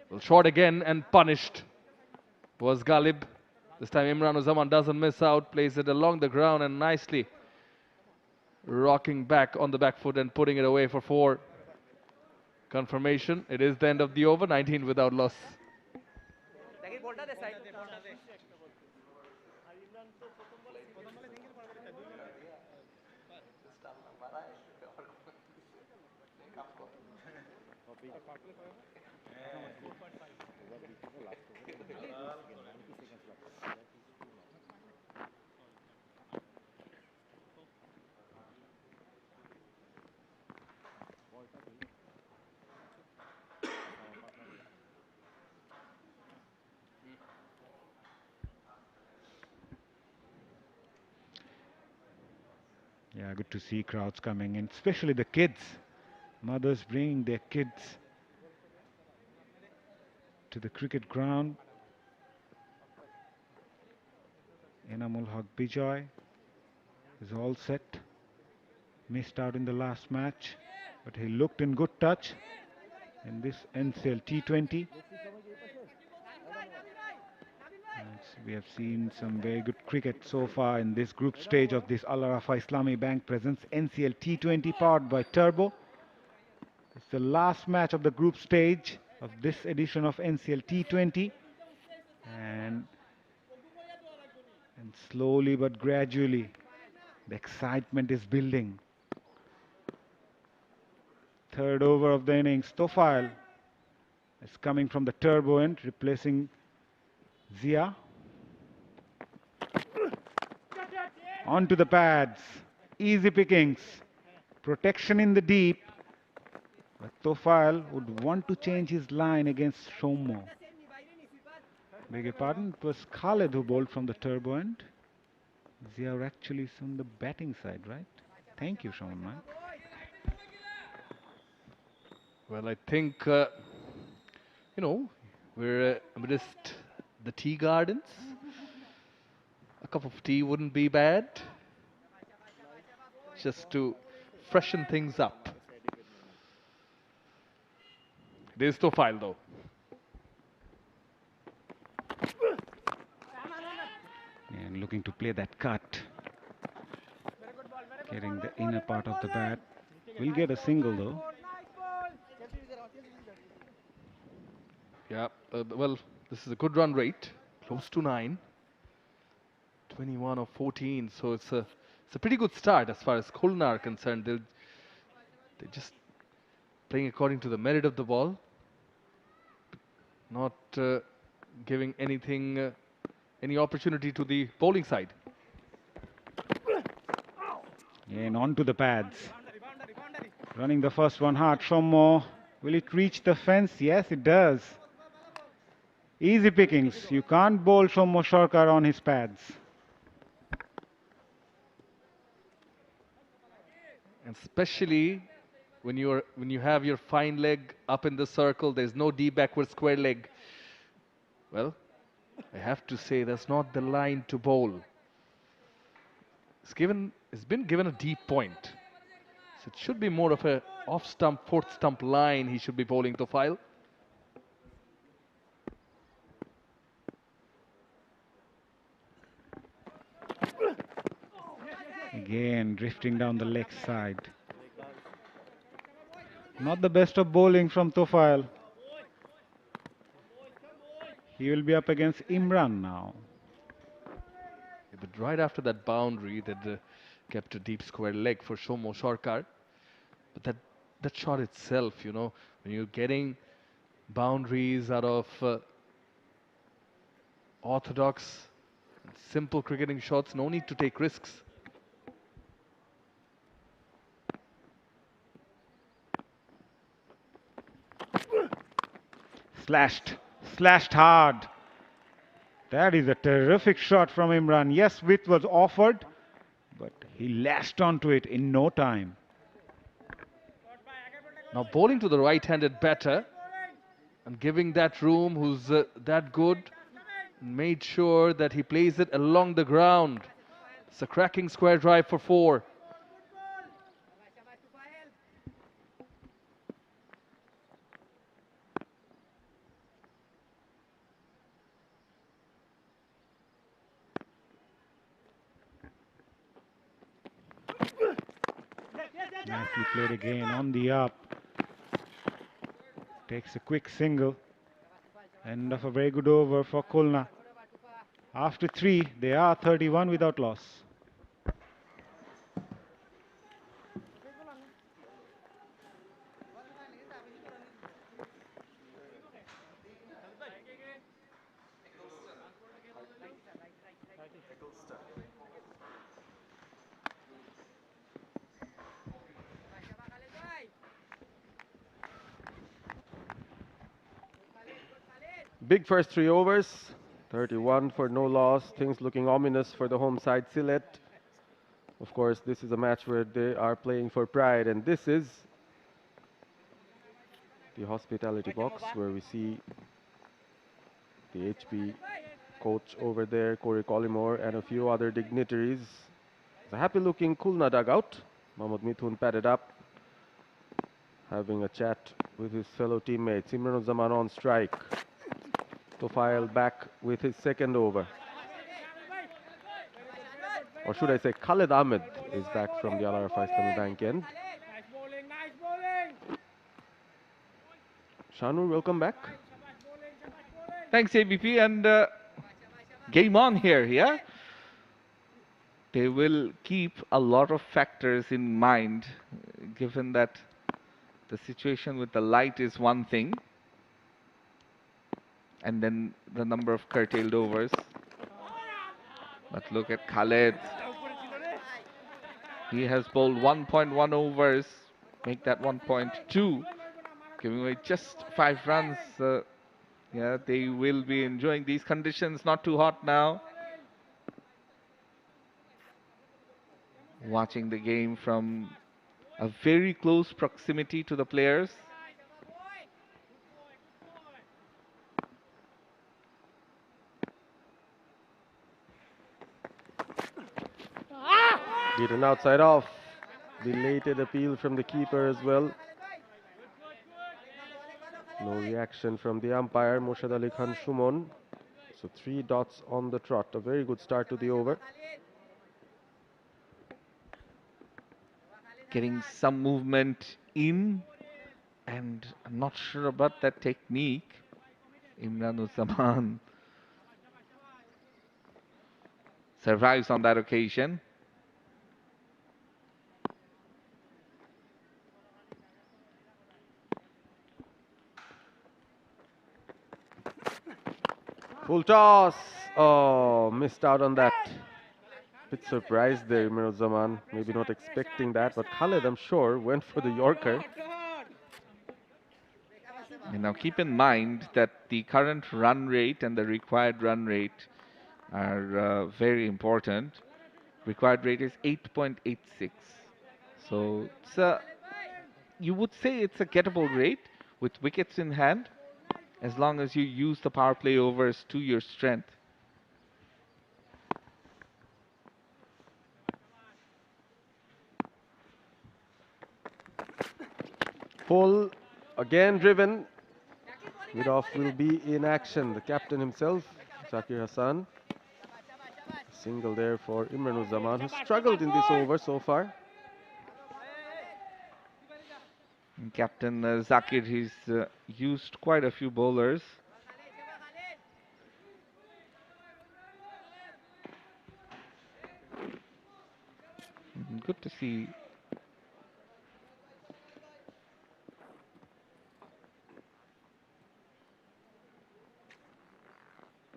Well, short again and punished was Ghalib. This time Imran-uz-Zaman doesn't miss out, plays it along the ground and nicely rocking back on the back foot and putting it away for 4. Confirmation, it is the end of the over, 19 without loss. Yeah, good to see crowds coming in, especially the kids. Mothers bringing their kids to the cricket ground. Enamul Haq Bijoy is all set. Missed out in the last match, but he looked in good touch in this NCL T20. We have seen some very good cricket so far in this group stage of this Al Arafa Islami Bank presents NCL T20 powered by Turbo. It's the last match of the group stage of this edition of NCL T20, and slowly but gradually the excitement is building. Third over of the innings, Tofail is coming from the Turbo end, replacing Zia. Onto the pads, easy pickings, protection in the deep. But Tofail would want to change his line against 𝗁𝗺. Beg your pardon, it was Khalid who bowled from the Turbo end. Zia are actually on the batting side, right? Thank you, 𝗁𝗺. Well, I think, we're amidst the tea gardens. A cup of tea wouldn't be bad, just to freshen things up. It is Tofail though. And looking to play that cut. Getting the inner part of the bat. Will get a single though. Yeah, well, this is a good run rate, close to 9. 21 of 14, so it's a pretty good start as far as Khulna are concerned. They're just playing according to the merit of the ball, not giving anything, any opportunity to the bowling side. And onto the pads. Running the first one hard. 𝗏𝗧. Will it reach the fence? Yes, it does. Easy pickings. You can't bowl 𝗏𝗧 shortcut on his pads. And especially when you have your fine leg up in the circle, there's no deep backward square leg. Well, I have to say that's not the line to bowl. It's been given a deep point. So it should be more of a off stump, fourth stump line he should be bowling to file. Again, drifting down the leg side. Not the best of bowling from Tofail. He will be up against Imran now. Yeah, but right after that boundary, that kept a deep square leg for 𝗏𝗧 shortcut. But that shot itself, you know, when you're getting boundaries out of orthodox, simple cricketing shots, no need to take risks. Slashed hard. That is a terrific shot from Imran. Yes, width was offered, but he lashed onto it in no time. Now bowling to the right-handed batter and giving that room who's that good, made sure that he plays it along the ground. It's a cracking square drive for 4. Nicely played again on the up. Takes a quick single. End of a very good over for Khulna. After 3, they are 31 without loss. Big first 3 overs, 31 for no loss. Things looking ominous for the home side, Sylhet. Of course, this is a match where they are playing for pride, and this is the hospitality box where we see the HP coach over there, Corey Collymore, and a few other dignitaries. It's a happy-looking Khulna dugout. Mohammad Mithun padded up, having a chat with his fellow teammates. Imran on strike. Tofail back with his second over. Or should I say Khalid Ahmed is back from the Al-Arafah Islami Bank end. Shanur, welcome back. Thanks, ABP, and game on here, yeah? They will keep a lot of factors in mind, given that the situation with the light is one thing, and then the number of curtailed overs. But look at Khaled. He has bowled 1.1 overs, make that 1.2, giving away just 5 runs. Yeah, they will be enjoying these conditions, not too hot now. Watching the game from a very close proximity to the players. Beaten outside off. Belated appeal from the keeper as well. No reaction from the umpire, Moshad Ali Khan Shumon. So 3 dots on the trot. A very good start to the over. Getting some movement in, and I'm not sure about that technique. 𝗵𝗺𝗀𝗧 survives on that occasion. Full toss. Oh, missed out on that. Bit surprised there, 𝗵𝗺𝗀𝗧. Maybe not expecting that, but Khaled, I'm sure, went for the Yorker. And now keep in mind that the current run rate and the required run rate are very important. Required rate is 8.86. So it's you would say it's a gettable rate with wickets in hand, as long as you use the power play overs to your strength. Full, again driven. Mid-off will be in action. The captain himself, Zakir Hassan. Single there for 𝗵𝗺𝗀𝗧, who struggled in this over so far. And Captain Zakir, he's used quite a few bowlers. Good to see.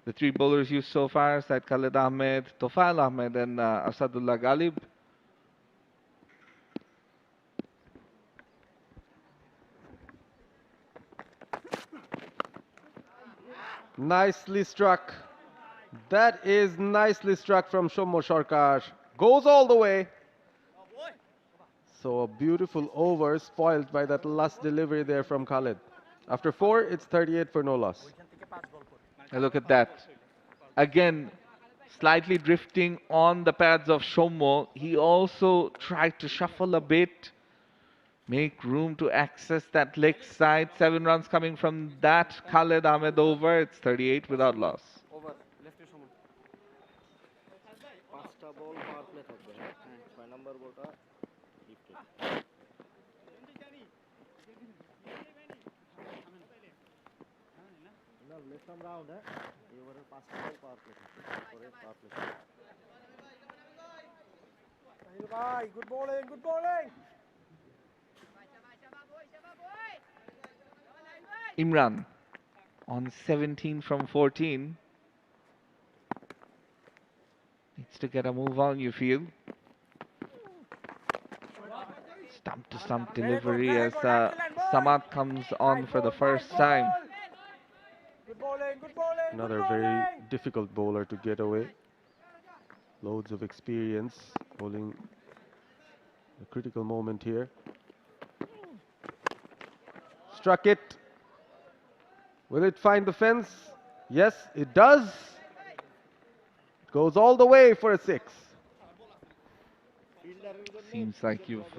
The 3 bowlers used so far: Syed Khalid Ahmed, Tofail Ahmed, and Asadullah Ghalib. Nicely struck. That is nicely struck from Shommo Sarkar. Goes all the way. So a beautiful over spoiled by that last delivery there from Khalid. After 4, it's 38 for no loss. Look at that. Again, slightly drifting on the pads of Shommo. He also tried to shuffle a bit, make room to access that leg side. 7 runs coming from that Khalid Ahmed over. It's 38 without loss. Good bowling, good bowling. Imran on 17 from 14. Needs to get a move on, you feel. Stump to stump delivery as Samad comes on for the first time. Good bowling, good bowling. Another very difficult bowler to get away. Loads of experience bowling a critical moment here. Struck it. Will it find the fence? Yes, it does. It goes all the way for a 6. Seems like you've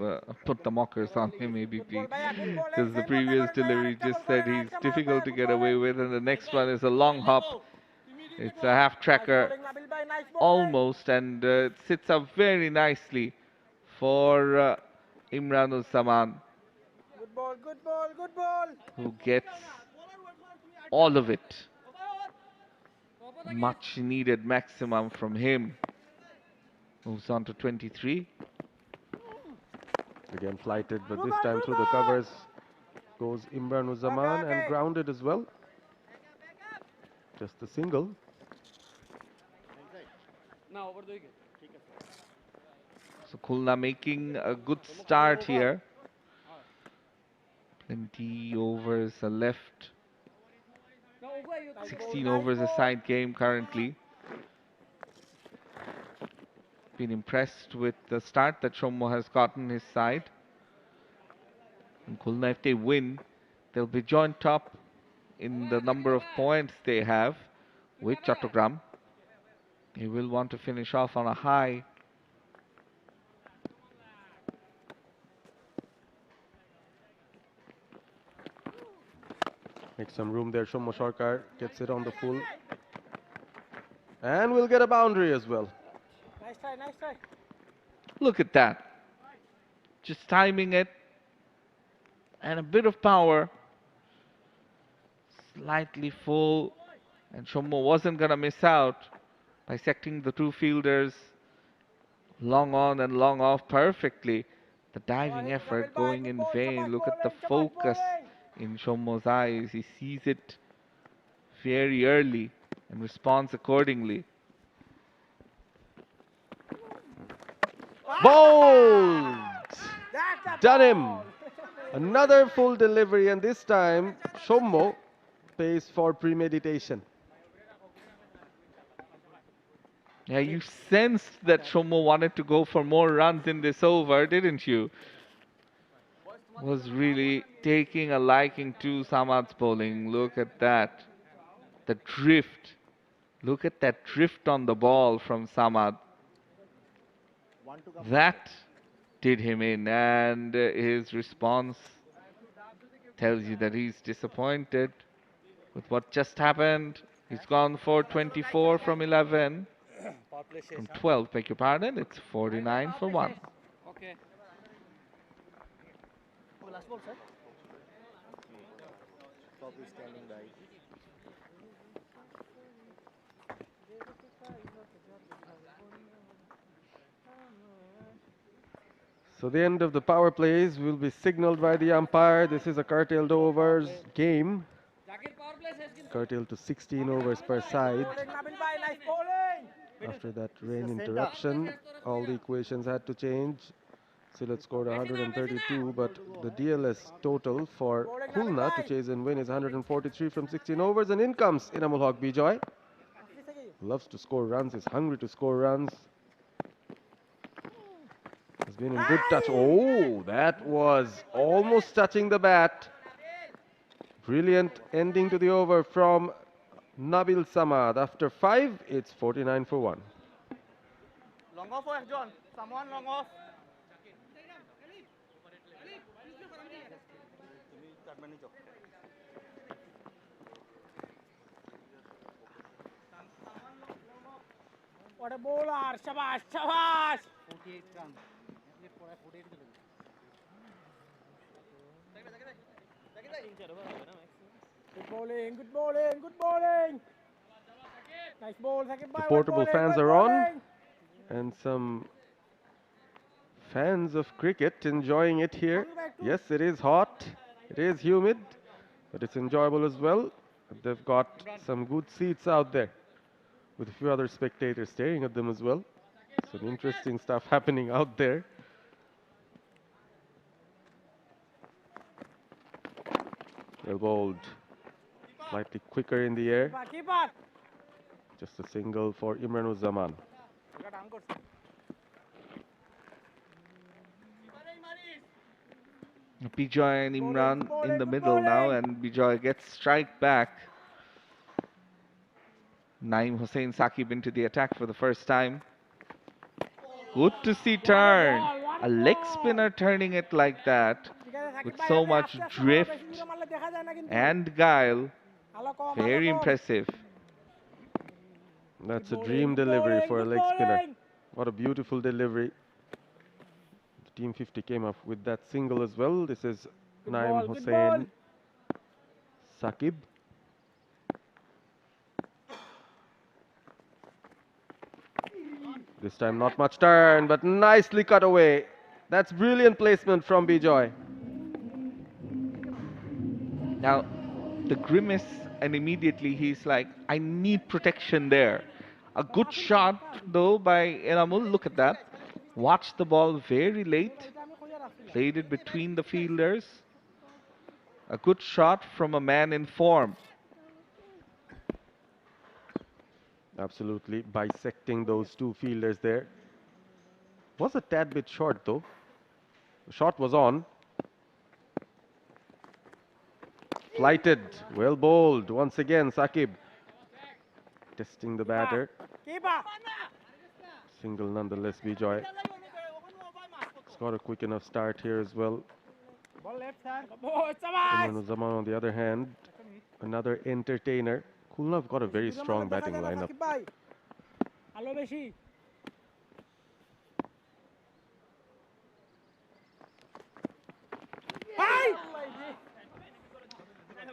put the mockers on him, ABP, because the previous delivery just said he's difficult to get away with, and the next one is a long hop. It's a half tracker almost, and it sits up very nicely for 𝗵𝗺𝗀𝗧, Good ball, good ball, good ball. who gets all of it. Much needed maximum from him. Moves on to 23. Again flighted, but this time through the covers goes 𝗵𝗺𝗀𝗧 and grounded as well. Just a single. So Khulna making a good start here. Plenty overs are left. 16 overs a side game currently. Been impressed with the start that Shommo has gotten his side. And Khulna, if they win, they'll be joint top in the number of points they have with Chattogram. They will want to finish off on a high. Makes some room there. Shommo Sarkar gets it on the full. And we'll get a boundary as well. Nice try, nice try. Look at that. Just timing it. And a bit of power. Slightly full. And 𝗂𝗺 wasn't going to miss out. Bisecting the two fielders. Long on and long off perfectly. The diving effort going in vain. Look at the focus in 𝗂𝗺's eyes. He sees it very early and responds accordingly. Bold! Done him! Another full delivery, and this time 𝗂𝗺 pays for premeditation. Yeah, you sensed that 𝗂𝗺 wanted to go for more runs in this over, didn't you? Was really taking a liking to Samad's bowling. Look at that. The drift. Look at that drift on the ball from Samad. That did him in, and his response tells you that he's disappointed with what just happened. He's gone for 24 from 11. From 12, beg your pardon, it's 49 for 1. Okay. Last ball, sir. Top is standing by. So the end of the power plays will be signaled by the umpire. This is a curtailed overs game. Curtailed to 16 overs per side. After that rain interruption, all the equations had to change. Sylhet scored 132, but the DLS total for Khulna to chase and win is 143 from 16 overs. And in comes Enamul Haq Bijoy. Loves to score runs, is hungry to score runs. Has been in good touch. Oh, that was almost touching the bat. Brilliant ending to the over from Nabil Samad. After 5, it's 49 for 1. Long off, John. Someone long off. What a bowler! Shabash, shabash! 48 runs. Good bowling, good bowling, good bowling! Nice ball, second by The one portable bowling, fans good are on, bowling. and some fans of cricket enjoying it here. Yes, it is hot, it is humid, but it's enjoyable as well. They've got some good seats out there with a few other spectators staring at them as well. Some interesting stuff happening out there. Well bowled. Slightly quicker in the air. Keeper. Just a single for Imran-uz-Zaman. Bijoy and Imran in the middle now, and Bijoy gets strike back. Naeem Hussain Saqib into the attack for the first time. Good to see turn. A leg spinner turning it like that with so much drift and guile. Very impressive. That's a dream delivery for a leg spinner. What a beautiful delivery. Team 50 came up with that single as well. This is Naeem Hussain Saqib. This time not much turn, but nicely cut away. That's brilliant placement from Bijoy. Now, the grimace, and immediately he's like, I need protection there. A good shot, though, by Enamul. Look at that. Watched the ball very late. Played it between the fielders. A good shot from a man in form. Absolutely bisecting those two fielders there. Was a tad bit short, though. The shot was on. Flighted. Well bowled. Once again, Saqib. Testing the batter. Single nonetheless, Bijoy. He's got a quick enough start here as well. Zaman on the other hand, another entertainer. Khulna have got a very strong batting lineup. ভালো বেশি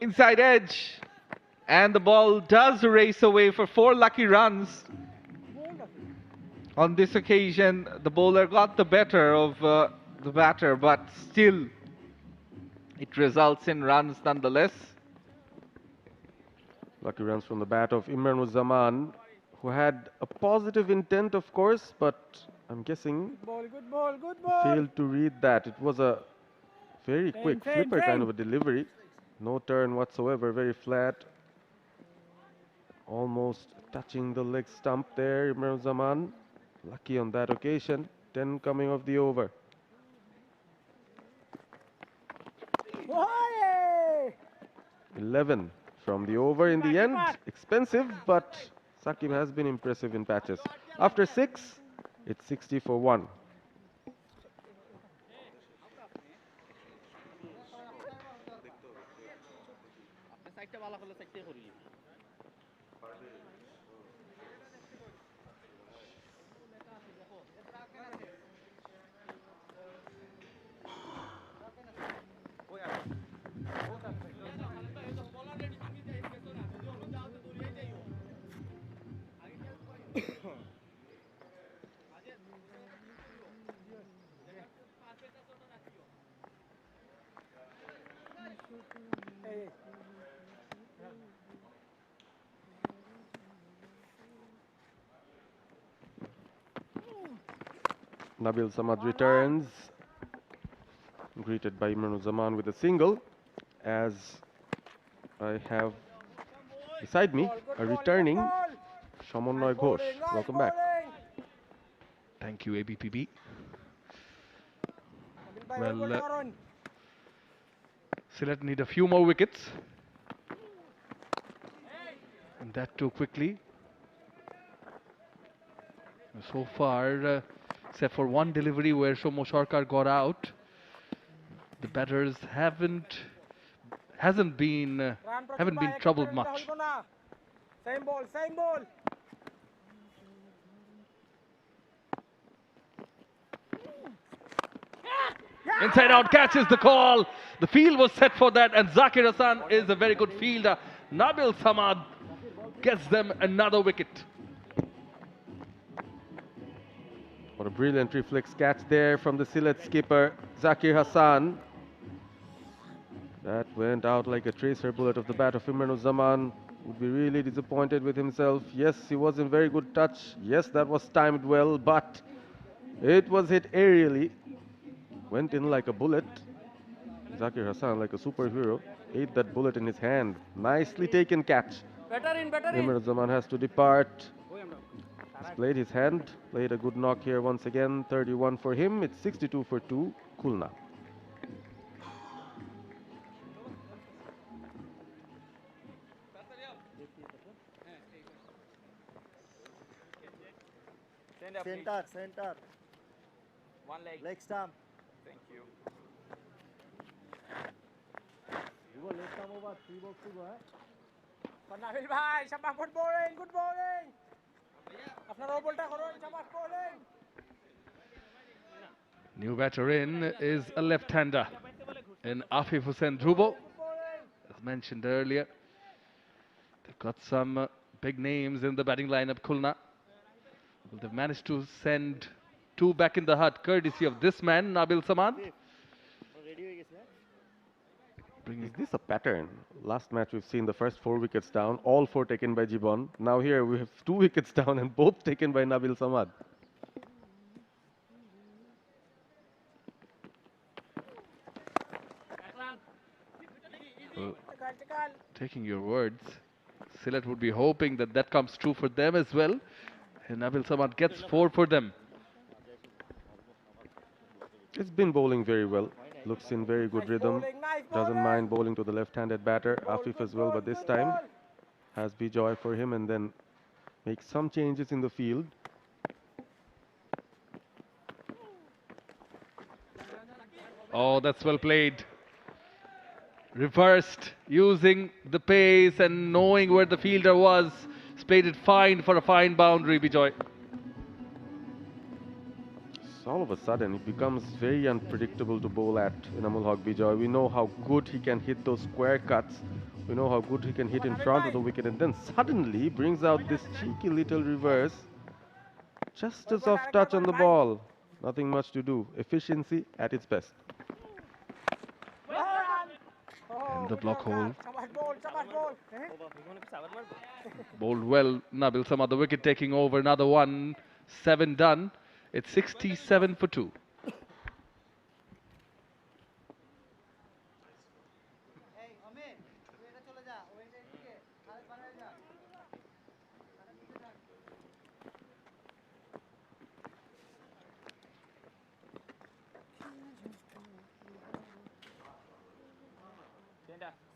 Inside edge. And the ball does race away for 4 lucky runs. On this occasion, the bowler got the better of the batter, but still it results in runs nonetheless. Lucky runs from the bat of 𝗵𝗺𝗀, who had a positive intent, of course, but I'm guessing good ball. failed to read that. It was a very quick flipper kind of a delivery. No turn whatsoever, very flat. Almost touching the leg stump there, 𝗵𝗺𝗀. Lucky on that occasion. 10 coming of the over. Oye! 11 from the over in the end. Expensive, but Saqib has been impressive in patches. After 6, it's 60 for 1. Nabil Samad returns, greeted by 𝗵𝗺𝗀 with a single, as I have beside me a returning Samanyoy Ghosh. Welcome back. Thank you, ABPB. Well, Sylhet need a few more wickets. And that too quickly. So far, except for one delivery where Somo Sarkar got out, the batters haven't been troubled much. Same ball. Inside out catches the call. The field was set for that, and Zakir Hassan is a very good fielder. Nabil Samad gets them another wicket. What a brilliant reflex catch there from the Sylhet skipper, Zakir Hassan. That went out like a tracer bullet of the bat of 𝗵𝗺𝗀. Would be really disappointed with himself. Yes, he was in very good touch. Yes, that was timed well, but it was hit aerially. Went in like a bullet. Zakir Hassan, like a superhero, ate that bullet in his hand. Nicely taken catch. 𝗵𝗺𝗀 has to depart. He's played his hand, played a good knock here once again. 31 for him. It's 62 for 2. Khulna. Center. One Leg stump. Thank you. You go leg stump over 3 box to go. Nabil bhai, shabash, good bowling. Apnar ballta korun, shabash bowling. New batter in is a left-hander in Afif Hussain Dhruvo. As mentioned earlier, they've got some big names in the batting lineup. Khulna. Well, they've managed to send 2 back in the hut, courtesy of this man, Nabil Samad. Is this a pattern? Last match we've seen the first 4 wickets down, all 4 taken by Jibon. Now here we have 2 wickets down and both taken by Nabil Samad. Well, taking your words, Sylhet would be hoping that that comes true for them as well. And Nabil Samad gets 4 for them. It's been bowling very well. Looks in very good rhythm. Doesn't mind bowling to the left-handed batter, Afif as well, but this time has Bijoy for him and then make some changes in the field. Oh, that's well played. Reversed, using the pace and knowing where the fielder was. He's played it fine for a fine boundary, Bijoy. all of a sudden it becomes very unpredictable to bowl at Enamul Haq Bijoy. We know how good he can hit those square cuts. We know how good he can hit in front of the wicket, and then suddenly brings out this cheeky little reverse. Just a soft touch on the ball. Nothing much to do. Efficiency at its best. In the block hole. Bowled well, Nabil Samad. The wicket taking over. Another one. 7 done. It's 67 for 2.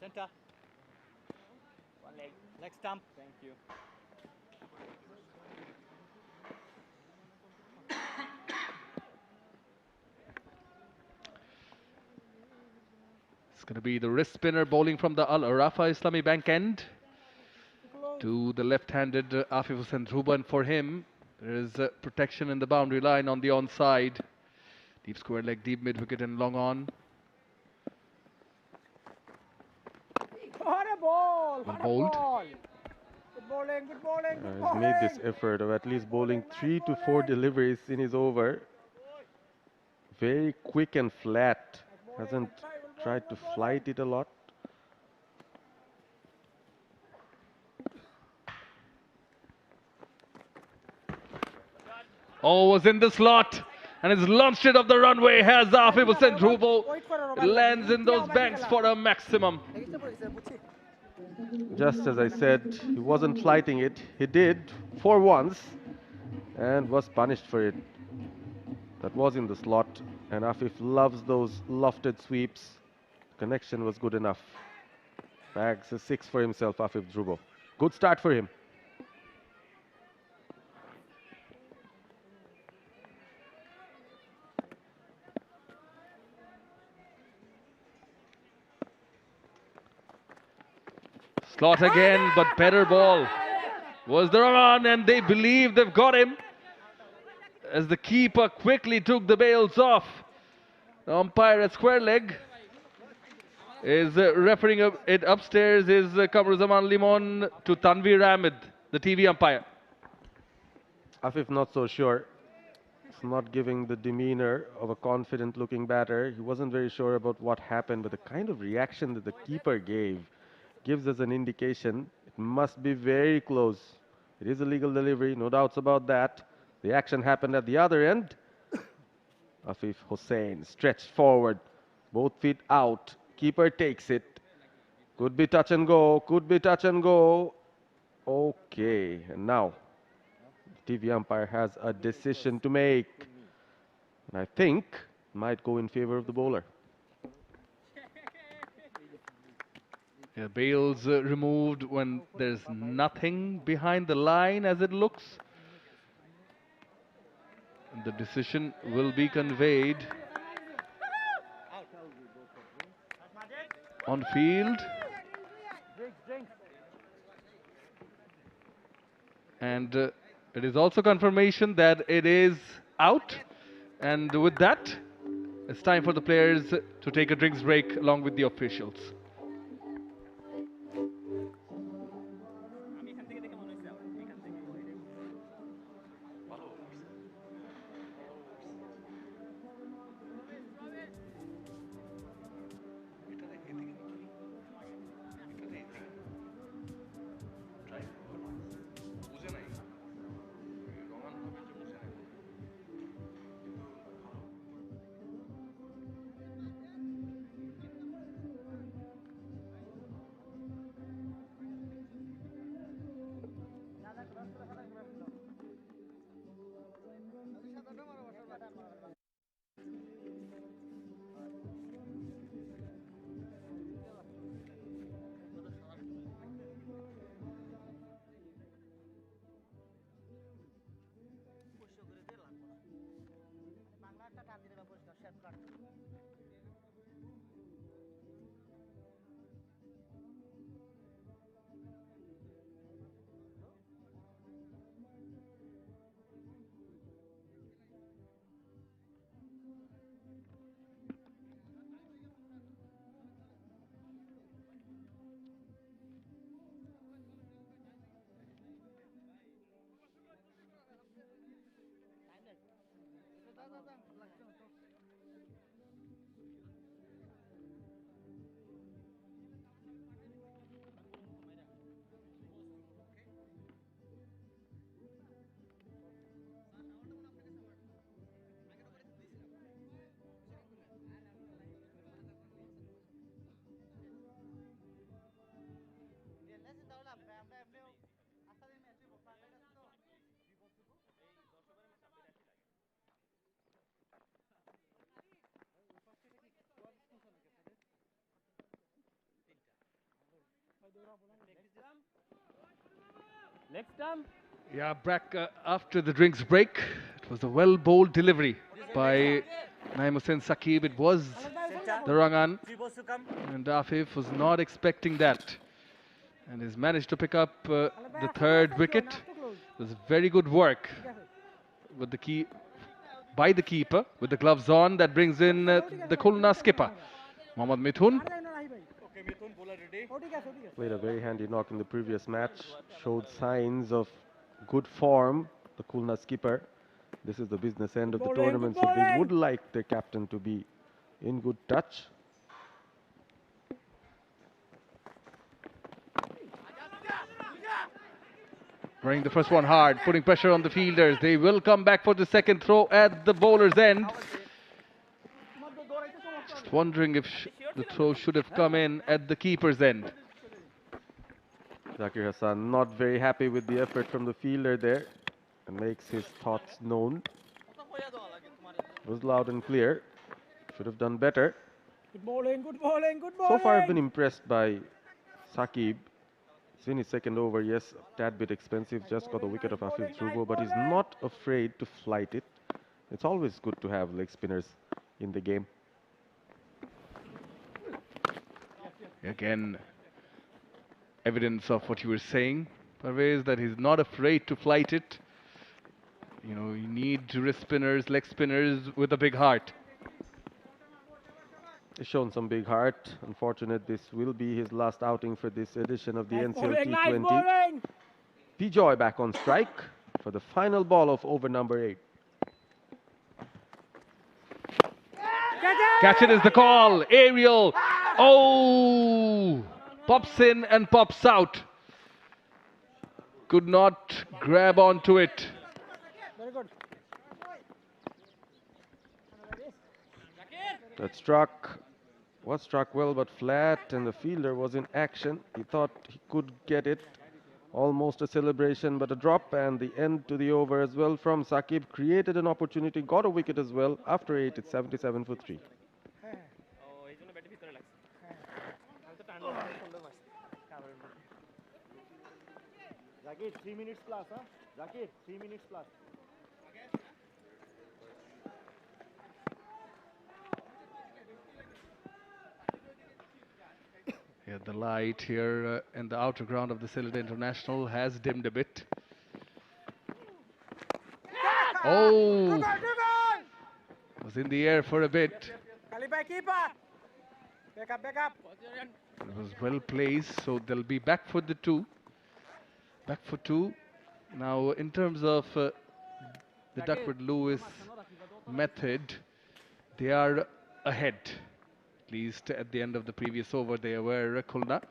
Center. One leg. Leg stump. Thank you. It's going to be the wrist spinner bowling from the Al-Arafa Islami Bank end to the left-handed Afif Hussain Dhruba, and for him there is protection in the boundary line on the onside. Deep square leg, deep mid wicket and long on. What a ball! Well What a bowled. ball! Good bowling, good bowling, good He's bowling. made this effort of at least bowling 3 to 4 deliveries in his over. Very quick and flat. Hasn't tried to flight it a lot. Oh, was in the slot and has launched it off the runway. Has Afif Hussain Dhruba. It lands in those banks for a maximum. Just as I said, he wasn't flighting it. He did for once and was punished for it. That was in the slot, and Afif loves those lofted sweeps. Connection was good enough. Bags a 6 for himself, Afif Dhruba. Good start for him. Slot again, but better ball. Was the run, and they believe they've got him. As the keeper quickly took the bails off. The umpire at square leg is referring it upstairs is Kamruzaman Limon to Tanveer Ahmed, the TV umpire. Afif not so sure. He's not giving the demeanor of a confident looking batter. He wasn't very sure about what happened, but the kind of reaction that the keeper gave gives us an indication it must be very close. It is a legal delivery, no doubts about that. The action happened at the other end. Afif Hussain stretched forward, both feet out. Keeper takes it. Could be touch and go, could be touch and go. Okay, and now the TV umpire has a decision to make. And I think might go in favor of the bowler. Yeah, bails removed when there's nothing behind the line as it looks. And the decision will be conveyed on field. And it is also confirmation that it is out. And with that, it's time for the players to take a drinks break along with the officials. Yeah, back after the drinks break, it was a well-bowled delivery by Naeem Hussain Saqib. It was the wrong one, and Afif was not expecting that, and has managed to pick up the third wicket. It was very good work with the by the keeper with the gloves on. That brings in the Khulna skipper, Mohammad Mithun. Played a very handy knock in the previous match, showed signs of good form, the Khulna skipper. This is the business end of the tournament, so they would like their captain to be in good touch. Running the first one hard, putting pressure on the fielders. They will come back for the second throw at the bowler's end. Just wondering if the throw should have come in at the keeper's end. Zakir Hassan not very happy with the effort from the fielder there and makes his thoughts known. It was loud and clear. Should have done better. Good bowling, good bowling, good bowling. So far I've been impressed by Saqib. It's in his second over, yes, a tad bit expensive, just got the wicket of Afif Dhruvo, but he's not afraid to flight it. It's always good to have leg spinners in the game. Again, evidence of what you were saying, Parvez, that he's not afraid to flight it. You know, you need wrist spinners, leg spinners with a big heart. He's shown some big heart. Unfortunate, this will be his last outing for this edition of the NCL T20. 𝗵𝗺𝗽 back on strike for the final ball of over number 8. Catch it is the call. Aerial. Oh! Pops in and pops out. Could not grab onto it. Very good. That was struck well but flat, and the fielder was in action. He thought he could get it. Almost a celebration, but a drop, and the end to the over as well from Saqib. Created an opportunity, got a wicket as well. After 8, it's 77 for 3. Zakir, 3 minutes plus, huh? Zakir, 3 minutes plus. Yeah, the light here in the outer ground of the Sylhet International has dimmed a bit. Oh! Was in the air for a bit. Back up. It was well placed, so they'll be back for the 2. Back for 2. Now, in terms of the Duckworth-Lewis method, they are ahead. At least at the end of the previous over, they were Khulna,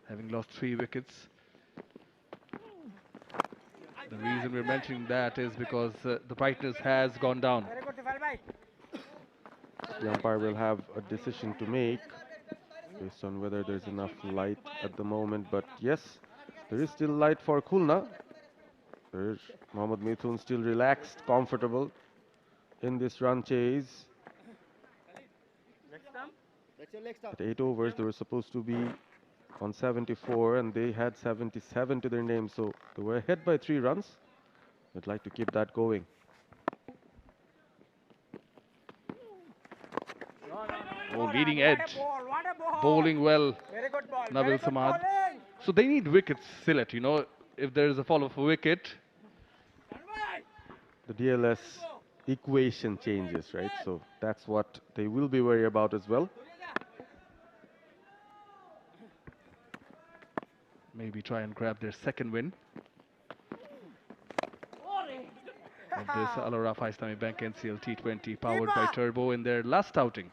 having lost 3 wickets. The reason we're mentioning that is because the brightness has gone down. The umpire will have a decision to make based on whether there's enough light at the moment, but yes, there is still light for Khulna. There's Mohammad Mithun still relaxed, comfortable in this run chase. At 8 overs, they were supposed to be on 74, and they had 77 to their name, so they were ahead by 3 runs. They'd like to keep that going. Oh, leading edge. Bowling well, Nabil Samad. So they need wickets, Sylhet, you know. If there is a fall of a wicket, the DLS equation changes, right? So that's what they will be worried about as well. Maybe try and grab their second win of this Al Arafa Islamic Bank NCL T20 powered by Turbo in their last outing.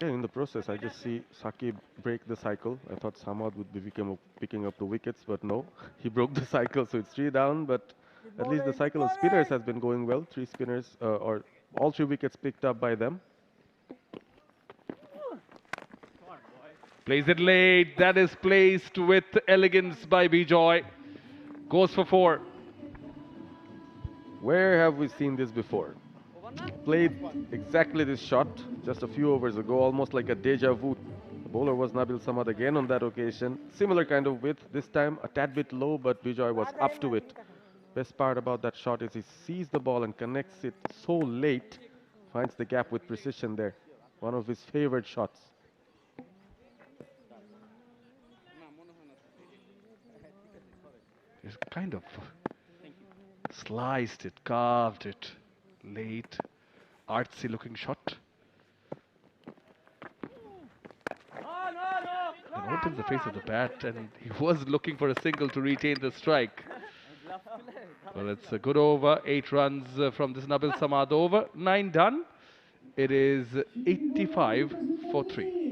Yeah, in the process, I just see Saqib break the cycle. I thought Samad would be picking up the wickets, but no. He broke the cycle, so it's 3 down, but at least the cycle of spinners has been going well. 3 spinners, or all 3 wickets picked up by them. Plays it late. That is placed with elegance by 𝗵𝗺𝗽. Goes for 4. Where have we seen this before? Played exactly this shot just a few overs ago, almost like a deja vu. A Bowler was Nabil Samad again on that occasion. Similar kind of width, this time a tad bit low, but Bijoy was up to it. Best part about that shot is he sees the ball and connects it so late, finds the gap with precision there. One of his favorite shots. He's kind of sliced it, carved it late. Artsy looking shot. And opens the face of the bat, and he was looking for a single to retain the strike. Well, it's a good over. 8 runs from this Nabil Samad over. 9 done. It is 85 for 3.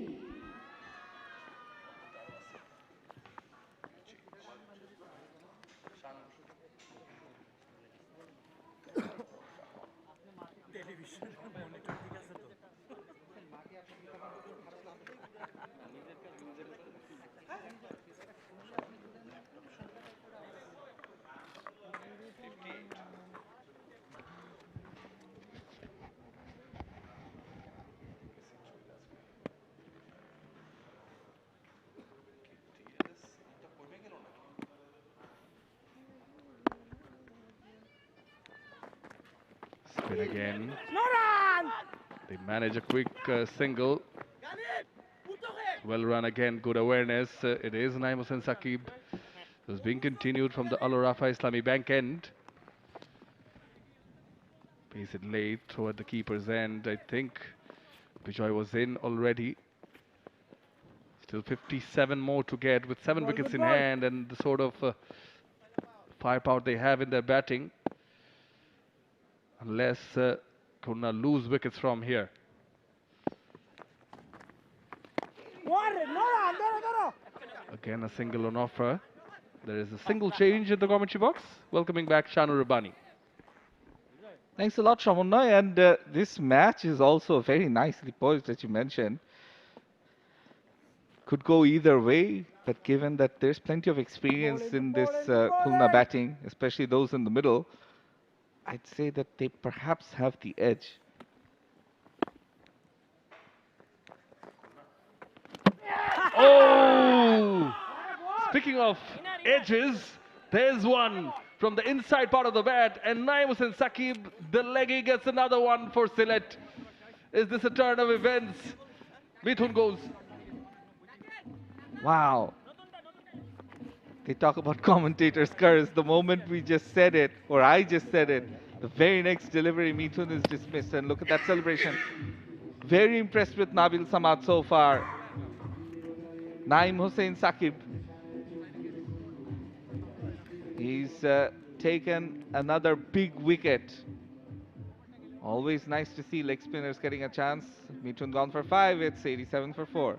Spin again. They manage a quick single. Well run again, good awareness. It is Naeem Hossain Saqib. It was being continued from the Al-Rafa Islami Bank end. Pace it late, throw at the keeper's end. I think Bijoy was in already. Still 57 more to get with 7 wickets in hand and the sort of firepower they have in their batting. Unless Khulna lose wickets from here. Again a single on offer. There is a single change in the commentary box. Welcoming back Shanu Rabbani. Thanks a lot, Shamunna. And this match is also very nicely poised, as you mentioned. Could go either way, but given that there's plenty of experience in this Khulna batting, especially those in the middle, I'd say that they perhaps have the edge. Oh! Speaking of edges, there's one from the inside part of the bat, and Naeem Hossain Saqib, the leggy, gets another one for Sylhet. Is this a turn of events? Mithun goes. Wow. They talk about commentators' curse. The moment we just said it, or I just said it, the very next delivery, Mithun is dismissed. And look at that celebration. Very impressed with Nabil Samad so far. Naeem Hossain Saqib. He's taken another big wicket. Always nice to see leg spinners getting a chance. Mithun gone for 5. It's 87 for 4.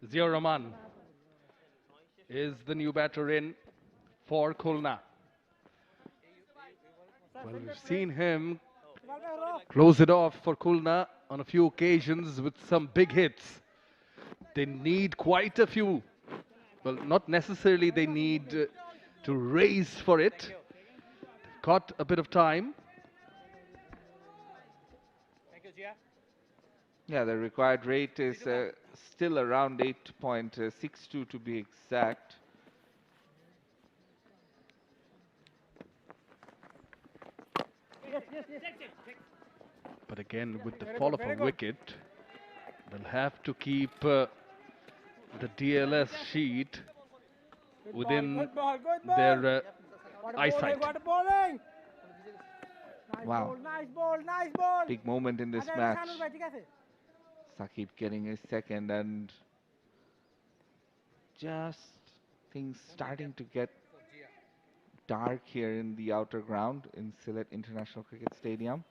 Ziaur Rahman is the new batter in for Khulna. Well, we've seen him close it off for Khulna on a few occasions with some big hits. They need quite a few. Well, not necessarily they need to race for it. They've got a bit of time. Yeah, the required rate is still around 8.62 to be exact. But again, with the fall of a wicket, they'll have to keep the DLS sheet within their eyesight. Wow. Big moment in this match. Saqib getting his second, and just things starting to get dark here in the outer ground in Sylhet International Cricket Stadium.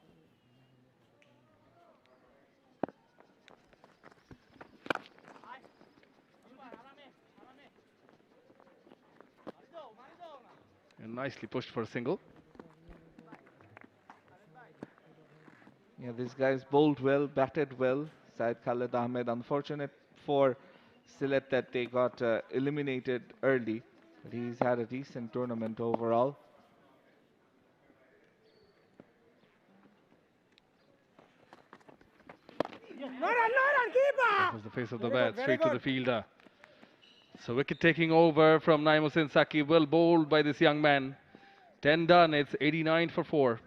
And nicely pushed for a single. Yeah, these guys bowled well, batted well. Syed Khalid Ahmed, unfortunate for Sylhet that they got eliminated early. But he's had a decent tournament overall. That was the face of the bat, straight to the fielder. So wicket taking over from Naeem Hussain Saqi, well bowled by this young man. 10 done, it's 89 for 4.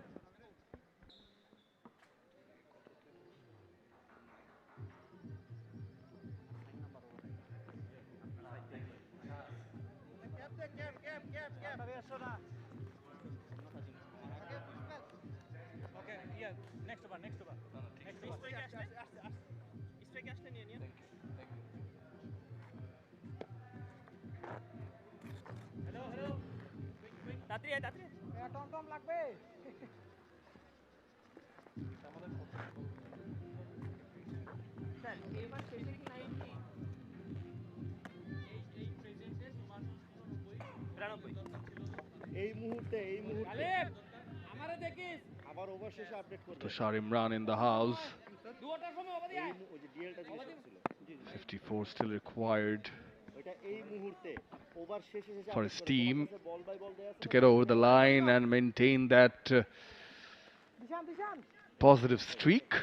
Tushar Imran in the house. 54 still required for his team to get over the line and maintain that positive streak.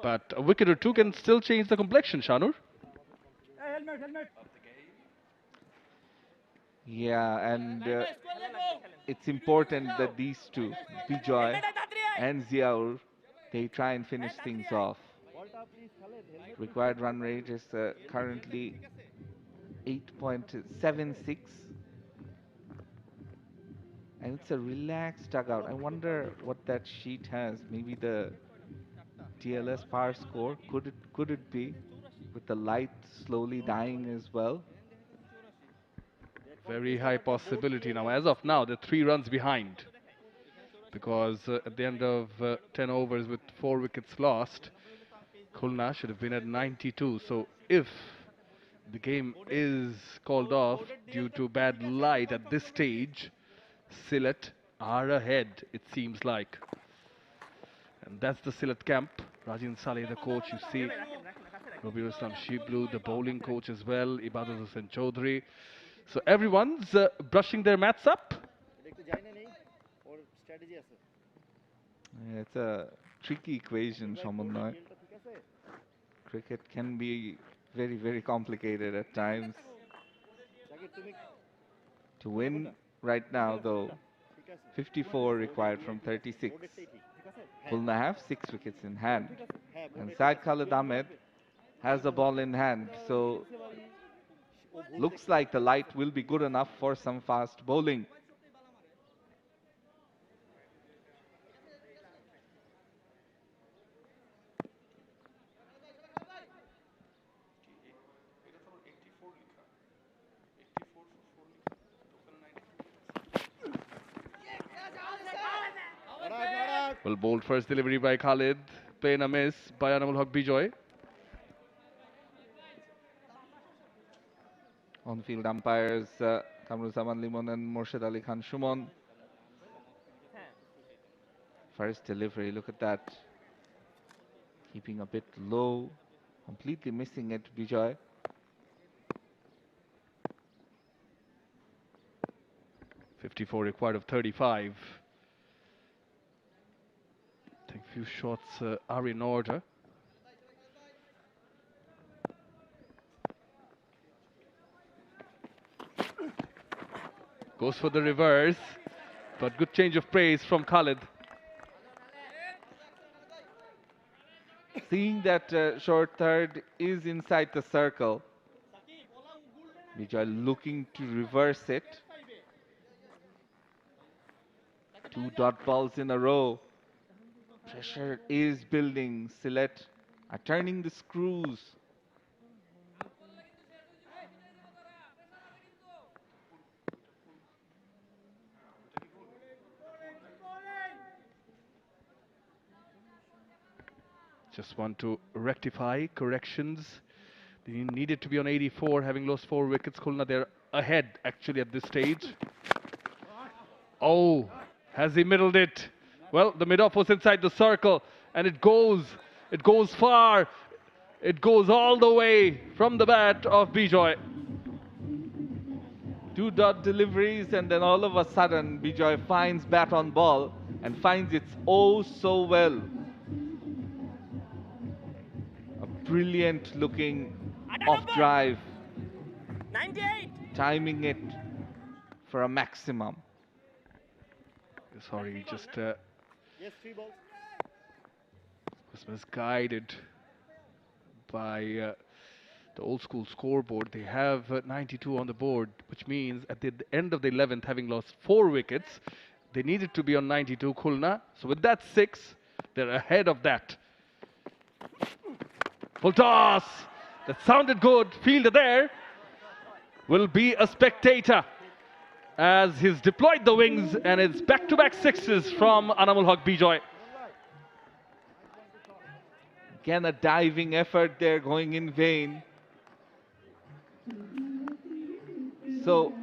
But a wicket or two can still change the complexion, Shanur. Yeah, and it's important that these two, Bijoy and Ziaur, they try and finish things off. Required run rate is currently 8.76. And it's a relaxed dugout. I wonder what that sheet has. Maybe the TLS power score. Could it be? With the light slowly dying as well. Very high possibility now. As of now, they're 3 runs behind. Because at the end of 10 overs with 4 wickets lost, Khulna should have been at 92. So if the game is called off due to bad light at this stage, Sylhet are ahead, it seems like. And that's the Sylhet camp. Rajin Saleh, the coach, you see. Rawbir Shiblu, the bowling coach as well. Ibadat Hussain Chaudhary. So everyone's brushing their mats up. Yeah, it's a tricky equation, Shamunnoy. Cricket can be very, very complicated at times. To win right now, though, 54 required from 36. Khulna have 6 wickets in hand. And Syed Khalid Ahmed has the ball in hand. So looks like the light will be good enough for some fast bowling. Well bowled first delivery by Khalid. Playing a miss by Anamul Haq Bijoy. On-field umpires Kamruzaman Limon and Morshid Ali Khan Shumon. First delivery, look at that. Keeping a bit low, completely missing it, Bijoy. .54 required of 35. I think few shots are in order. Goes for the reverse, but good change of pace from Khalid. Seeing that short third is inside the circle, Bijoy looking to reverse it. 2 dot balls in a row. Pressure is building. Sylhet are turning the screws. Just want to rectify corrections. They needed to be on 84, having lost 4 wickets. Khulna, they're ahead actually at this stage. Oh, has he middled it? Well, the mid-off was inside the circle, and it goes far. It goes all the way from the bat of 𝗵𝗁𝗽. 2 dot deliveries, and then all of a sudden 𝗵𝗁𝗽 finds bat on ball and finds it oh so well. A brilliant looking off drive, 98. timing it for a maximum. Sorry, just Yes, 3 balls. was misguided by the old school scoreboard. They have 92 on the board, which means at the end of the 11th, having lost 4 wickets, they needed to be on 92 Khulna. So with that 6, they're ahead of that. Full toss. That sounded good. Fielder there will be a spectator as he's deployed the wings, and it's back-to-back 6s from Anamul Haq 𝗵𝗁𝗽. Again, a diving effort there going in vain. So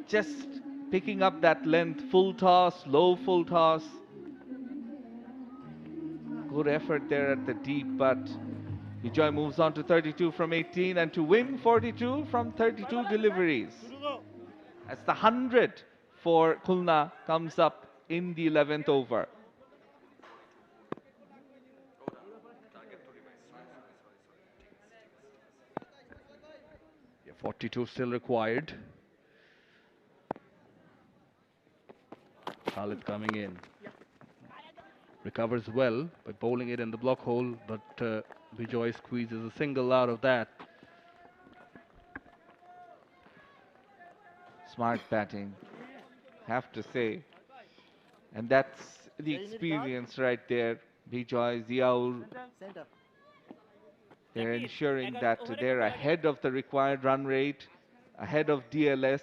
just picking up that length, full toss, low full toss. Good effort there at the deep, but 𝗵𝗁𝗽 moves on to 32 from 18 and to win 42 from 32 deliveries. As the 100 for Khulna comes up in the 11th over. Yeah, 42 still required. Khalid coming in. Recovers well by bowling it in the block hole, but 𝗵𝗁𝗽 squeezes a single out of that. Smart batting, have to say. And that's the experience right there. 𝗵𝗁𝗽, Ziaul, they're ensuring that they're ahead of the required run rate, ahead of DLS,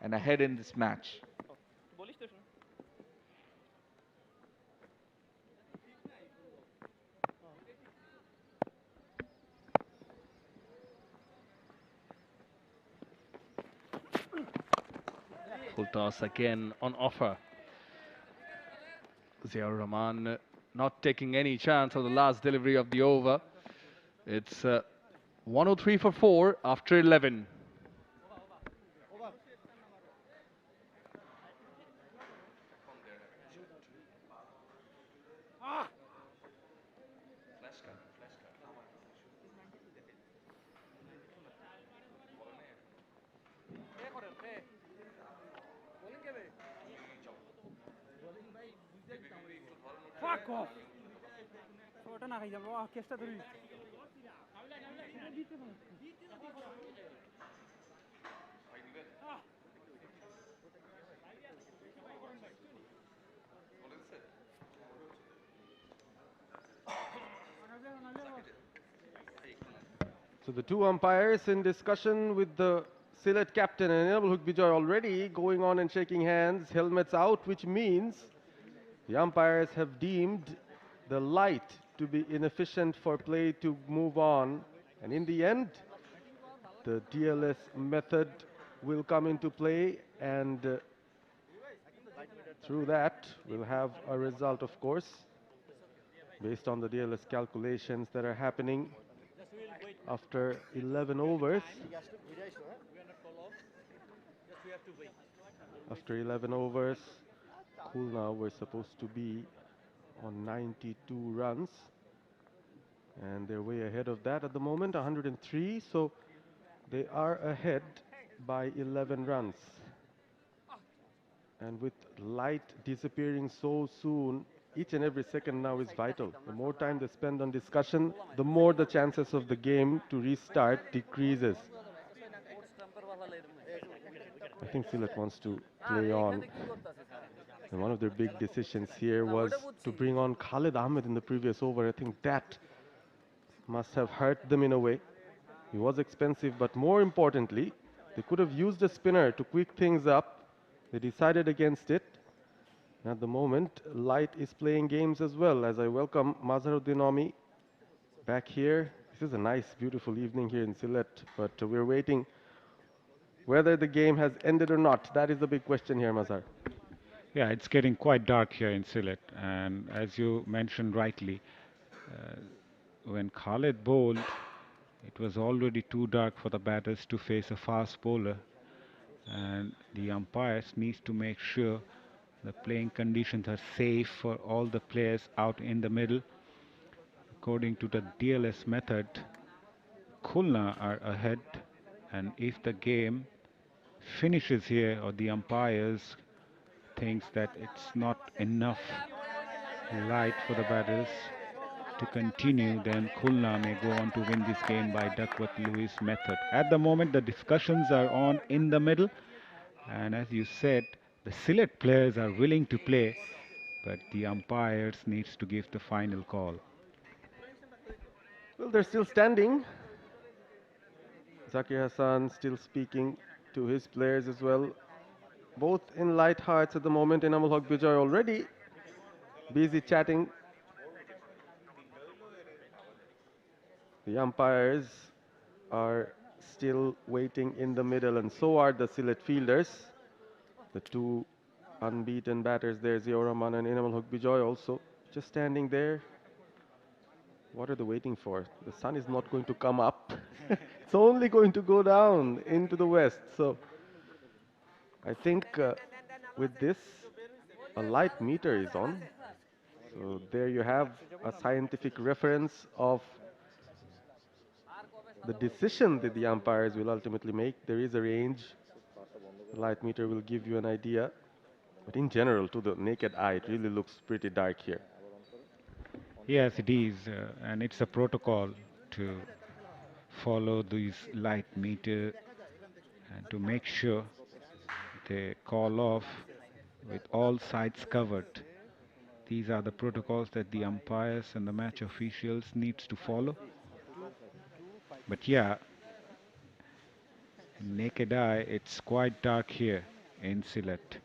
and ahead in this match. Full toss again on offer. Ziaur Rahman not taking any chance of the last delivery of the over. It's 103 for 4 after 11. Fuck off. ওটা না খাই যাবো কেসটা ধরি So the 2 umpires in discussion with the Sylhet captain and Anamul Haq 𝗵𝗁𝗽 already going on and shaking hands. Helmets out, which means the umpires have deemed the light to be inefficient for play to move on. And in the end, the DLS method will come into play, and through that, we'll have a result, of course, based on the DLS calculations that are happening after 11 overs. After 11 overs, Khulna were supposed to be on 92 runs, and they're way ahead of that at the moment, 103. So they are ahead by 11 runs. And with light disappearing so soon, each and every second now is vital. The more time they spend on discussion, the more the chances of the game to restart decreases. I think Sylhet wants to play on. And one of their big decisions here was to bring on Khalid Ahmed in the previous over. I think that must have hurt them in a way. He was expensive, but more importantly, they could have used a spinner to quick things up. They decided against it. And at the moment, light is playing games as well, as I welcome Mazharuddin Omi back here. This is a nice, beautiful evening here in Sylhet, but we're waiting whether the game has ended or not. That is the big question here, Mazhar. Yeah, it's getting quite dark here in Sylhet, and as you mentioned rightly, when Khalid bowled, it was already too dark for the batters to face a fast bowler, and the umpires needs to make sure the playing conditions are safe for all the players out in the middle. According to the DLS method, Khulna are ahead, and if the game finishes here or the umpires thinks that it's not enough light for the batters to continue, then Khulna may go on to win this game by Duckworth-Lewis method. At the moment, the discussions are on in the middle, and as you said, the Sylhet players are willing to play, but the umpires needs to give the final call. Well, they're still standing. Zakir Hassan still speaking to his players as well. Both in light hearts at the moment. 𝗚𝗛𝗃𝗄𝗧 already busy chatting. The umpires are still waiting in the middle, and so are the Sylhet fielders. The two unbeaten batters there, Ziaur Rahman and 𝗚𝗛𝗃𝗄𝗧 also just standing there. What are they waiting for? The sun is not going to come up. It's only going to go down into the west. So I think with this, a light meter is on. So there you have a scientific reference of the decision that the umpires will ultimately make. There is a range. The light meter will give you an idea. But in general, to the naked eye, it really looks pretty dark here. Yes, it is, and it's a protocol to follow these light meter and to make sure they call off with all sides covered. These are the protocols that the umpires and the match officials needs to follow. But yeah, naked eye, it's quite dark here in Sylhet,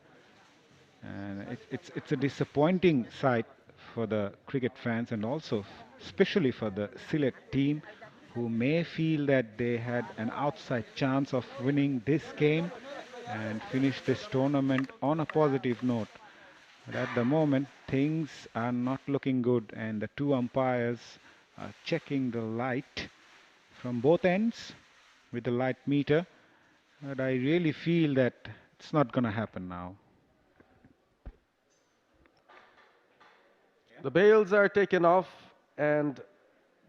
and it's a disappointing sight for the cricket fans, and also especially for the Sylhet team, who may feel that they had an outside chance of winning this game and finish this tournament on a positive note. But at the moment, things are not looking good, and the two umpires are checking the light from both ends with the light meter. But I really feel that it's not going to happen now. The bails are taken off and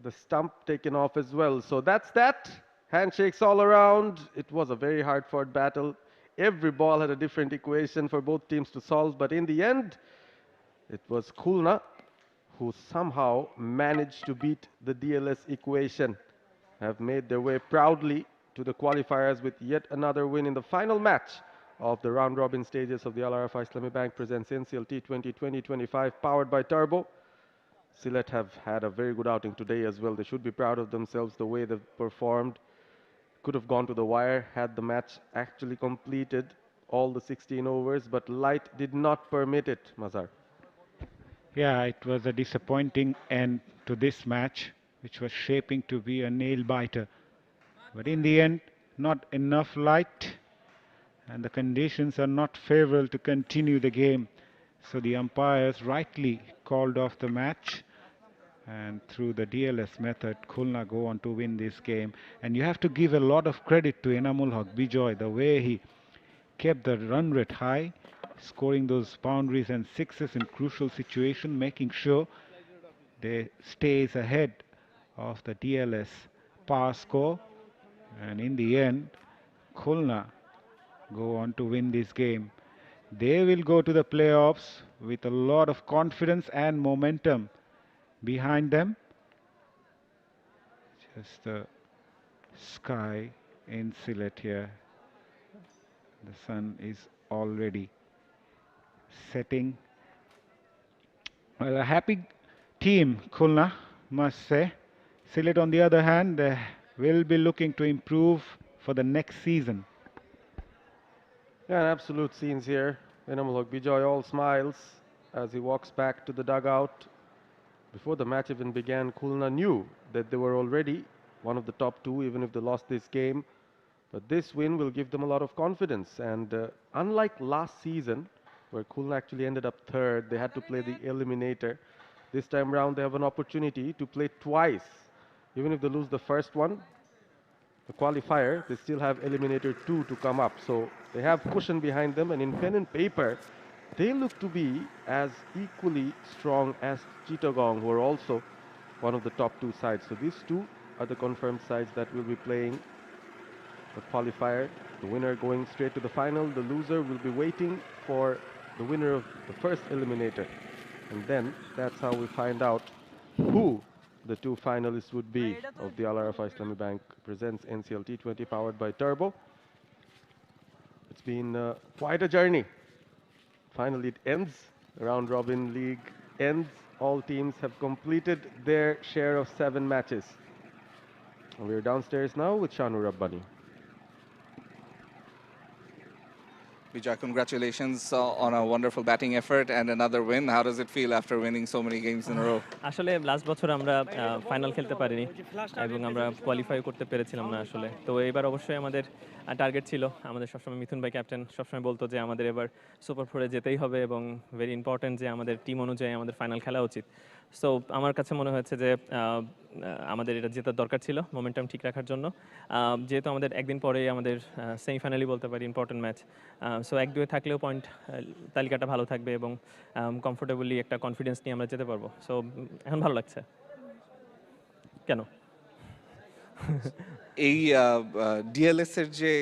the stump taken off as well. So that's that. Handshakes all around. It was a very hard-fought battle. Every ball had a different equation for both teams to solve, but in the end, it was Khulna who somehow managed to beat the DLS equation, have made their way proudly to the qualifiers with yet another win in the final match of the round-robin stages of the Al-Arafa Islami Bank presents NCL T20 2025 powered by Turbo. Sylhet have had a very good outing today as well. They should be proud of themselves, the way they've performed. Could have gone to the wire had the match actually completed all the 16 overs, but light did not permit it, Mazhar. Yeah, it was a disappointing end to this match, which was shaping to be a nail-biter. But in the end, not enough light, and the conditions are not favorable to continue the game. So the umpires rightly called off the match, and through the DLS method, Khulna go on to win this game. And you have to give a lot of credit to 𝗚𝗛𝗃𝗄𝗧, the way he kept the run rate high, scoring those boundaries and sixes in crucial situation, making sure they stays ahead of the DLS power score. And in the end, Khulna go on to win this game. They will go to the playoffs with a lot of confidence and momentum behind them. Just the sky in Sylhet here. The sun is already setting. Well, a happy team, Khulna, must say. Sylhet, on the other hand, will be looking to improve for the next season. Yeah, an absolute scenes here. 𝗚𝗛𝗃𝗄𝗧 all smiles as he walks back to the dugout. Before the match even began, Khulna knew that they were already one of the top two, even if they lost this game. But this win will give them a lot of confidence. And unlike last season, where Khulna actually ended up third. They had to play the eliminator. This time round, they have an opportunity to play twice. Even if they lose the first one, the qualifier, they still have eliminator 2 to come up. So they have cushion behind them, and in pen and paper, they look to be as equally strong as Chittagong, who are also one of the top 2 sides. So these two are the confirmed sides that will be playing the qualifier. The winner going straight to the final. The loser will be waiting for the winner of the first eliminator. And then that's how we find out who the 2 finalists would be of the Al-Arafah Islamic Bank presents NCL T20 powered by Turbo. It's been quite a journey. Finally it ends. The round robin league ends. All teams have completed their share of 7 matches. And we're downstairs now with Shanu Rabbani. Vijay, congratulations on a wonderful batting effort and another win. How does it feel after winning so many games in a row? আসলে last বছর আমরা final খেলতে পারিনি এবং আমরা qualify করতে পেরেছিলাম না আসলে। তো এবার অবশ্যই আমাদের টার্গেট ছিল। আমাদের সবসময় মিথুন ভাই ক্যাপ্টেন সবসময় বলতো যে আমাদের এবার সুপার ফোরে যেতেই হবে এবং ভেরি ইম্পর্টেন্ট যে আমাদের টিম অনুযায়ী আমাদের ফাইনাল খেলা উচিত। সো আমার কাছে মনে হয়েছে যে আমাদের এটা জেতার দরকার ছিল মোমেন্টাম ঠিক রাখার জন্য। যেহেতু আমাদের একদিন পরেই আমাদের সেমিফাইনালই বলতে পারি ইম্পর্টেন্ট ম্যাচ। সো 1-2 থাকলেও পয়েন্ট তালিকাটা ভালো থাকবে এবং কমফোর্টেবলি একটা কনফিডেন্স নিয়ে আমরা যেতে পারবো। সো এখন ভালো লাগছে। কেন? এই ডিএলএস এর যে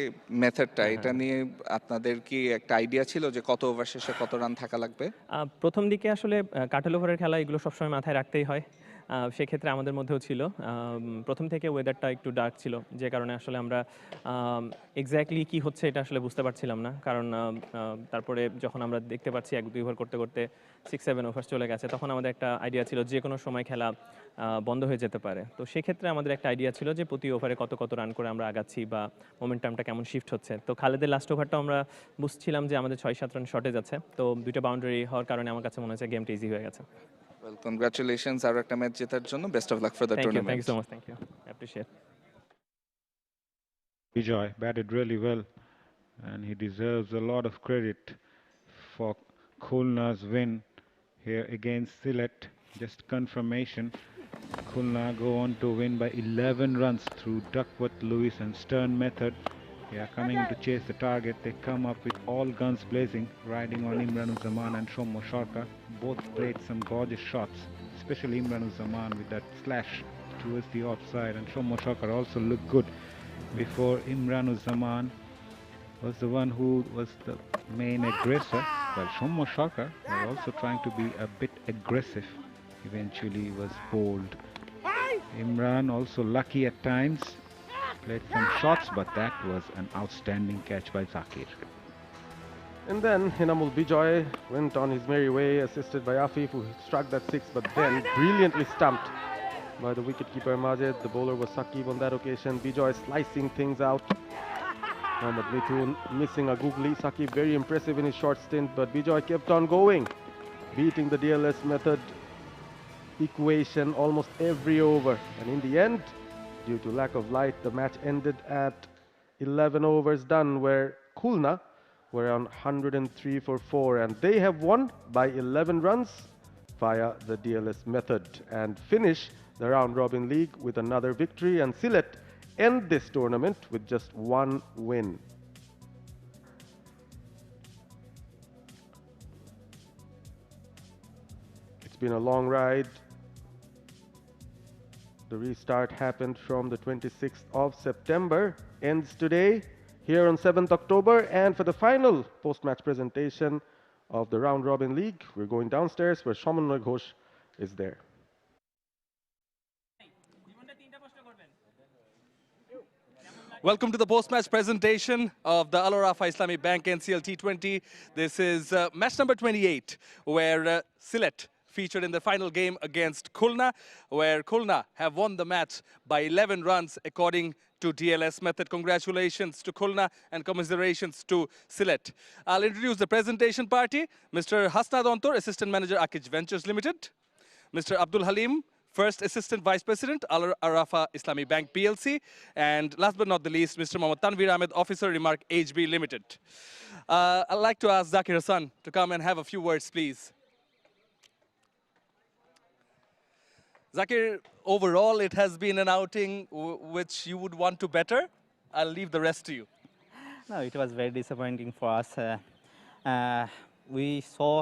মেথডটা এটা নিয়ে আপনাদের কি একটা আইডিয়া ছিল যে কত ওভার শেষে কত রান থাকা লাগবে? প্রথম দিকে আসলে কাটেল ওভারের খেলা এগুলো সবসময় মাথায় রাখতেই হয়। সেক্ষেত্রে আমাদের মধ্যেও ছিল। প্রথম থেকে ওয়েদারটা একটু ডার্ক ছিল, যে কারণে আসলে আমরা এক্স্যাক্টলি কী হচ্ছে এটা আসলে বুঝতে পারছিলাম না। কারণ তারপরে যখন আমরা দেখতে পাচ্ছি 1-2 ওভার করতে করতে 6-7 ওভার চলে গেছে, তখন আমাদের একটা আইডিয়া ছিল যে কোনো সময় খেলা বন্ধ হয়ে যেতে পারে। তো সেক্ষেত্রে আমাদের একটা আইডিয়া ছিল যে প্রতি ওভারে কত কত রান করে আমরা আগাচ্ছি বা মোমেন্টামটা কেমন শিফট হচ্ছে। তো খালেদের লাস্ট ওভারটা আমরা বুঝছিলাম যে আমাদের 6-7 রান শর্টে যাচ্ছে। তো 2টা বাউন্ডারি হওয়ার কারণে আমার কাছে মনে হচ্ছে গেমটা ইজি হয়ে গেছে। Well, congratulations আর একটা ম্যাচ জেতার জন্য। Best of luck for the tournament. Thank you so much. Thank you. I appreciate. Vijay batted really well, and he deserves a lot of credit for Khulna's win here against Sylhet. Just confirmation, Khulna go on to win by 11 runs through Duckworth, Lewis and Stern method. They are coming to chase the target. They come up with all guns blazing, riding on 𝗵𝗺𝗀 and Shomo Sharka. Both played some gorgeous shots, especially 𝗵𝗺𝗀 with that slash towards the offside, and Shomo Sharka also looked good before 𝗵𝗺𝗀 was the one who was the main aggressor, while Shomo Sharka was also trying to be a bit aggressive. Eventually was bowled. 𝗵𝗺𝗀 also lucky at times, played some shots, but that was an outstanding catch by Zakir. And then 𝗍𝗏𝗄𝐵𝗍𝗍 went on his merry way, assisted by Afif, who struck that 6, but then brilliantly stumped by the wicketkeeper Majid. The bowler was Saqib on that occasion. 𝗍𝗍 slicing things out. Mohammad Mithun missing a googly. Saqib very impressive in his short stint, but 𝗍𝗍 kept on going, beating the DLS method equation almost every over. And in the end, due to lack of light, the match ended at 11 overs done, where Khulna were on 103 for 4, and they have won by 11 runs via the DLS method and finish the round robin league with another victory, and Sylhet end this tournament with just 1 win. It's been a long ride. The restart happened from the 26th of September, ends today here on 7th October, and for the final post-match presentation of the round robin league, we're going downstairs where Somanoy Ghosh is there. Welcome to the post-match presentation of the Al-Arafah Islamic Bank NCL T20. This is match number 28, where Sylhet featured in the final game against Khulna, where Khulna have won the match by 11 runs according to DLS method. Congratulations to Khulna and commiserations to Sylhet. I'll introduce the presentation party. Mr. Hasnad Ontor, Assistant Manager, 𝗂𝗏𝗄𝗃 Ventures Limited. Mr. Abdul Halim, First Assistant Vice President, 𝗿𝗚 Islamic Bank PLC, and last but not the least, Mr. Mohammad Tanvir Ahmed, Officer, Remark HB Limited. I'd like to ask Zakir Hassan to come and have a few words, please. Zakir, overall, it has been an outing which you would want to better. I'll leave the rest to you. No, it was very disappointing for us. We saw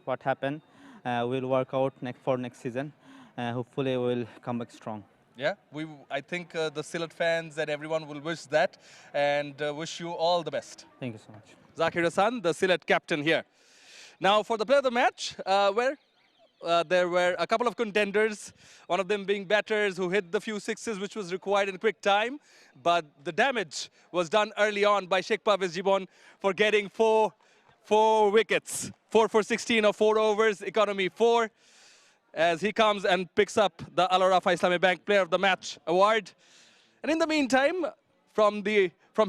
what happened. We'll work out for next season. Hopefully, we'll come back strong. Yeah, I think the Sylhet fans and everyone will wish that, and wish you all the best. Thank you so much. Zakir Hassan, the Sylhet captain here. Now, for the player of the match, there were a couple of contenders, one of them being batters who hit the few sixes which was required in quick time, but the damage was done early on by 𝗃𝗵𝗃𝗃 for getting four wickets. 4 for 16 of 4 overs, economy 4, as he comes and picks up the 𝗚 Islamic Bank Player of the Match award. And in the meantime, from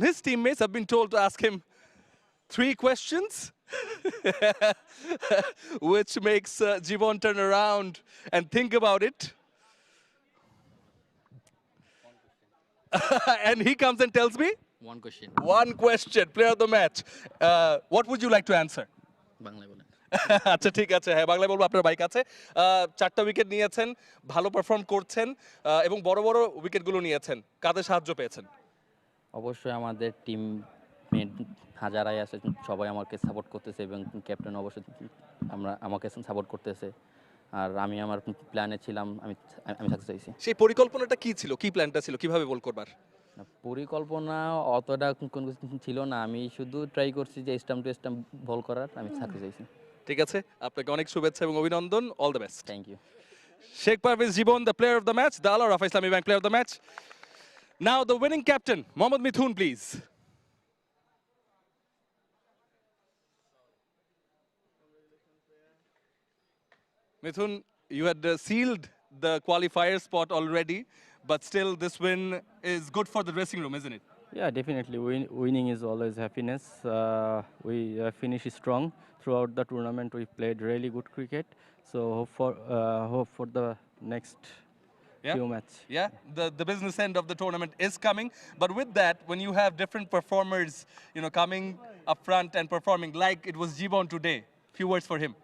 his teammates, I've been told to ask him 3 questions. Which makes Jibon turn around and think about it. And he comes and tells me? One question. One question, player of the match. What would you like to answer? আচ্ছা ঠিক আছে হ্যাঁ বাংলায় বলবো আপনার bike আছে 4টা wicket নিয়েছেন ভালো পারফর্ম করছেন এবং বড় বড় উইকেটগুলো নিয়েছেন কাদের সাহায্য পেয়েছেন অবশ্যই আমাদের টিম মেট হাজারাই আছে সবাই আমাকে সাপোর্ট করতেছে এবং ক্যাপ্টেন অবশ্যই আমাকে সাপোর্ট করতেছে আর আমি আমার প্ল্যানে ছিলাম আমি সাকসেস হয়েছি সেই পরিকল্পনাটা কি ছিল কি প্ল্যানটা ছিল কিভাবে বল করবার পরিকল্পনা অতটা কোনো ছিল না আমি শুধু ট্রাই করছি যে স্টাম্প টু স্টাম্প বল করার আমি সাকসেস হয়েছি ঠিক আছে আপনাকে অনেক শুভেচ্ছা এবং অভিনন্দন all the best thank you 𝗃𝗵𝗃𝗃 জীবন the player of the match the 𝗚 Islamic Bank player of the match now the winning captain Mohammad Mithun please Mithun, you had sealed the qualifier spot already, but still this win is good for the dressing room, isn't it? Yeah, definitely. Winning is always happiness. We finished strong throughout the tournament. We played really good cricket. So hope for the next few matches. Yeah, the business end of the tournament is coming. But with that, when you have different performers, coming up front and performing like it was Jibon today, few words for him.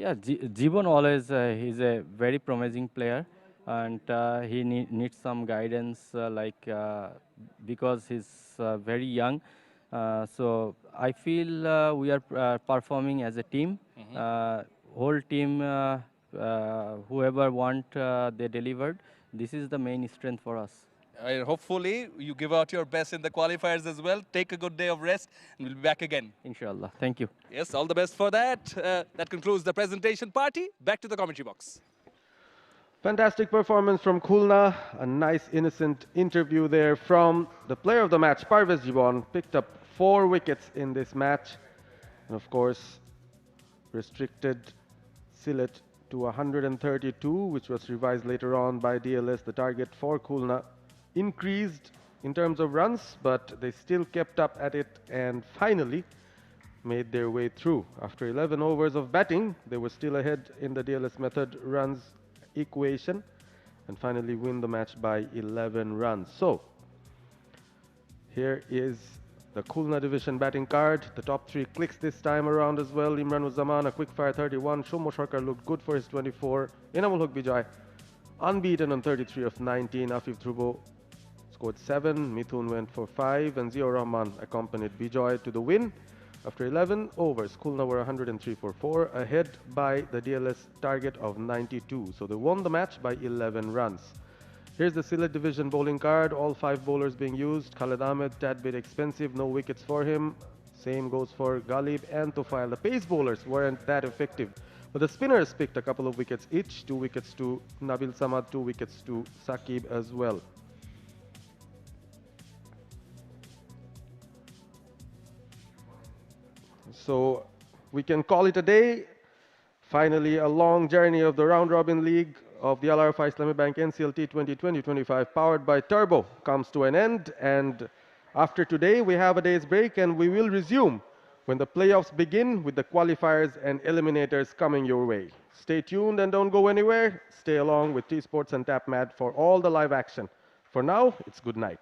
Yeah, Jibon always he's a very promising player, and he needs some guidance, because he's very young. So I feel we are performing as a team. Whole team, whoever they delivered. This is the main strength for us. Hopefully, you give out your best in the qualifiers as well. Take a good day of rest, and we'll be back again. Inshallah. Thank you. Yes, all the best for that. That concludes the presentation party. Back to the commentary box. Fantastic performance from Khulna. A nice, innocent interview there from the player of the match, 𝗃𝗵𝗃𝗃 Jibon. Picked up 4 wickets in this match. And of course, restricted Sylhet to 132, which was revised later on by DLS. The target for Khulna increased in terms of runs, but they still kept up at it and finally made their way through. After 11 overs of batting, they were still ahead in the DLS method runs equation and finally win the match by 11 runs. So here is the Khulna division batting card. The top 3 clicks this time around as well. Imran Uzzaman, a quick fire 31. Shomo Sharkar looked good for his 24. Enamul Haq Bijoy unbeaten on 33 of 19. Afif Dhruvo scored 7. Mithun went for 5. And Ziaur Rahman accompanied Bijoy to the win. After 11 overs, Khulna were 103 for 4, ahead by the DLS target of 92. So they won the match by 11 runs. Here's the Sylhet division bowling card. All 5 bowlers being used. Khalid Ahmed, tad bit expensive, no wickets for him. Same goes for Ghalib and Tufail. The pace bowlers weren't that effective. But the spinners picked a couple of wickets each. 2 wickets to Nabil Samad, 2 wickets to Saqib as well. So we can call it a day. Finally, a long journey of the round-robin league of the 𝗚 Islamic Bank NCL T20 2025 powered by Turbo comes to an end. And after today, we have a day's break and we will resume when the playoffs begin with the qualifiers and eliminators coming your way. Stay tuned and don't go anywhere. Stay along with T Sports and TapMad for all the live action. For now, it's good night.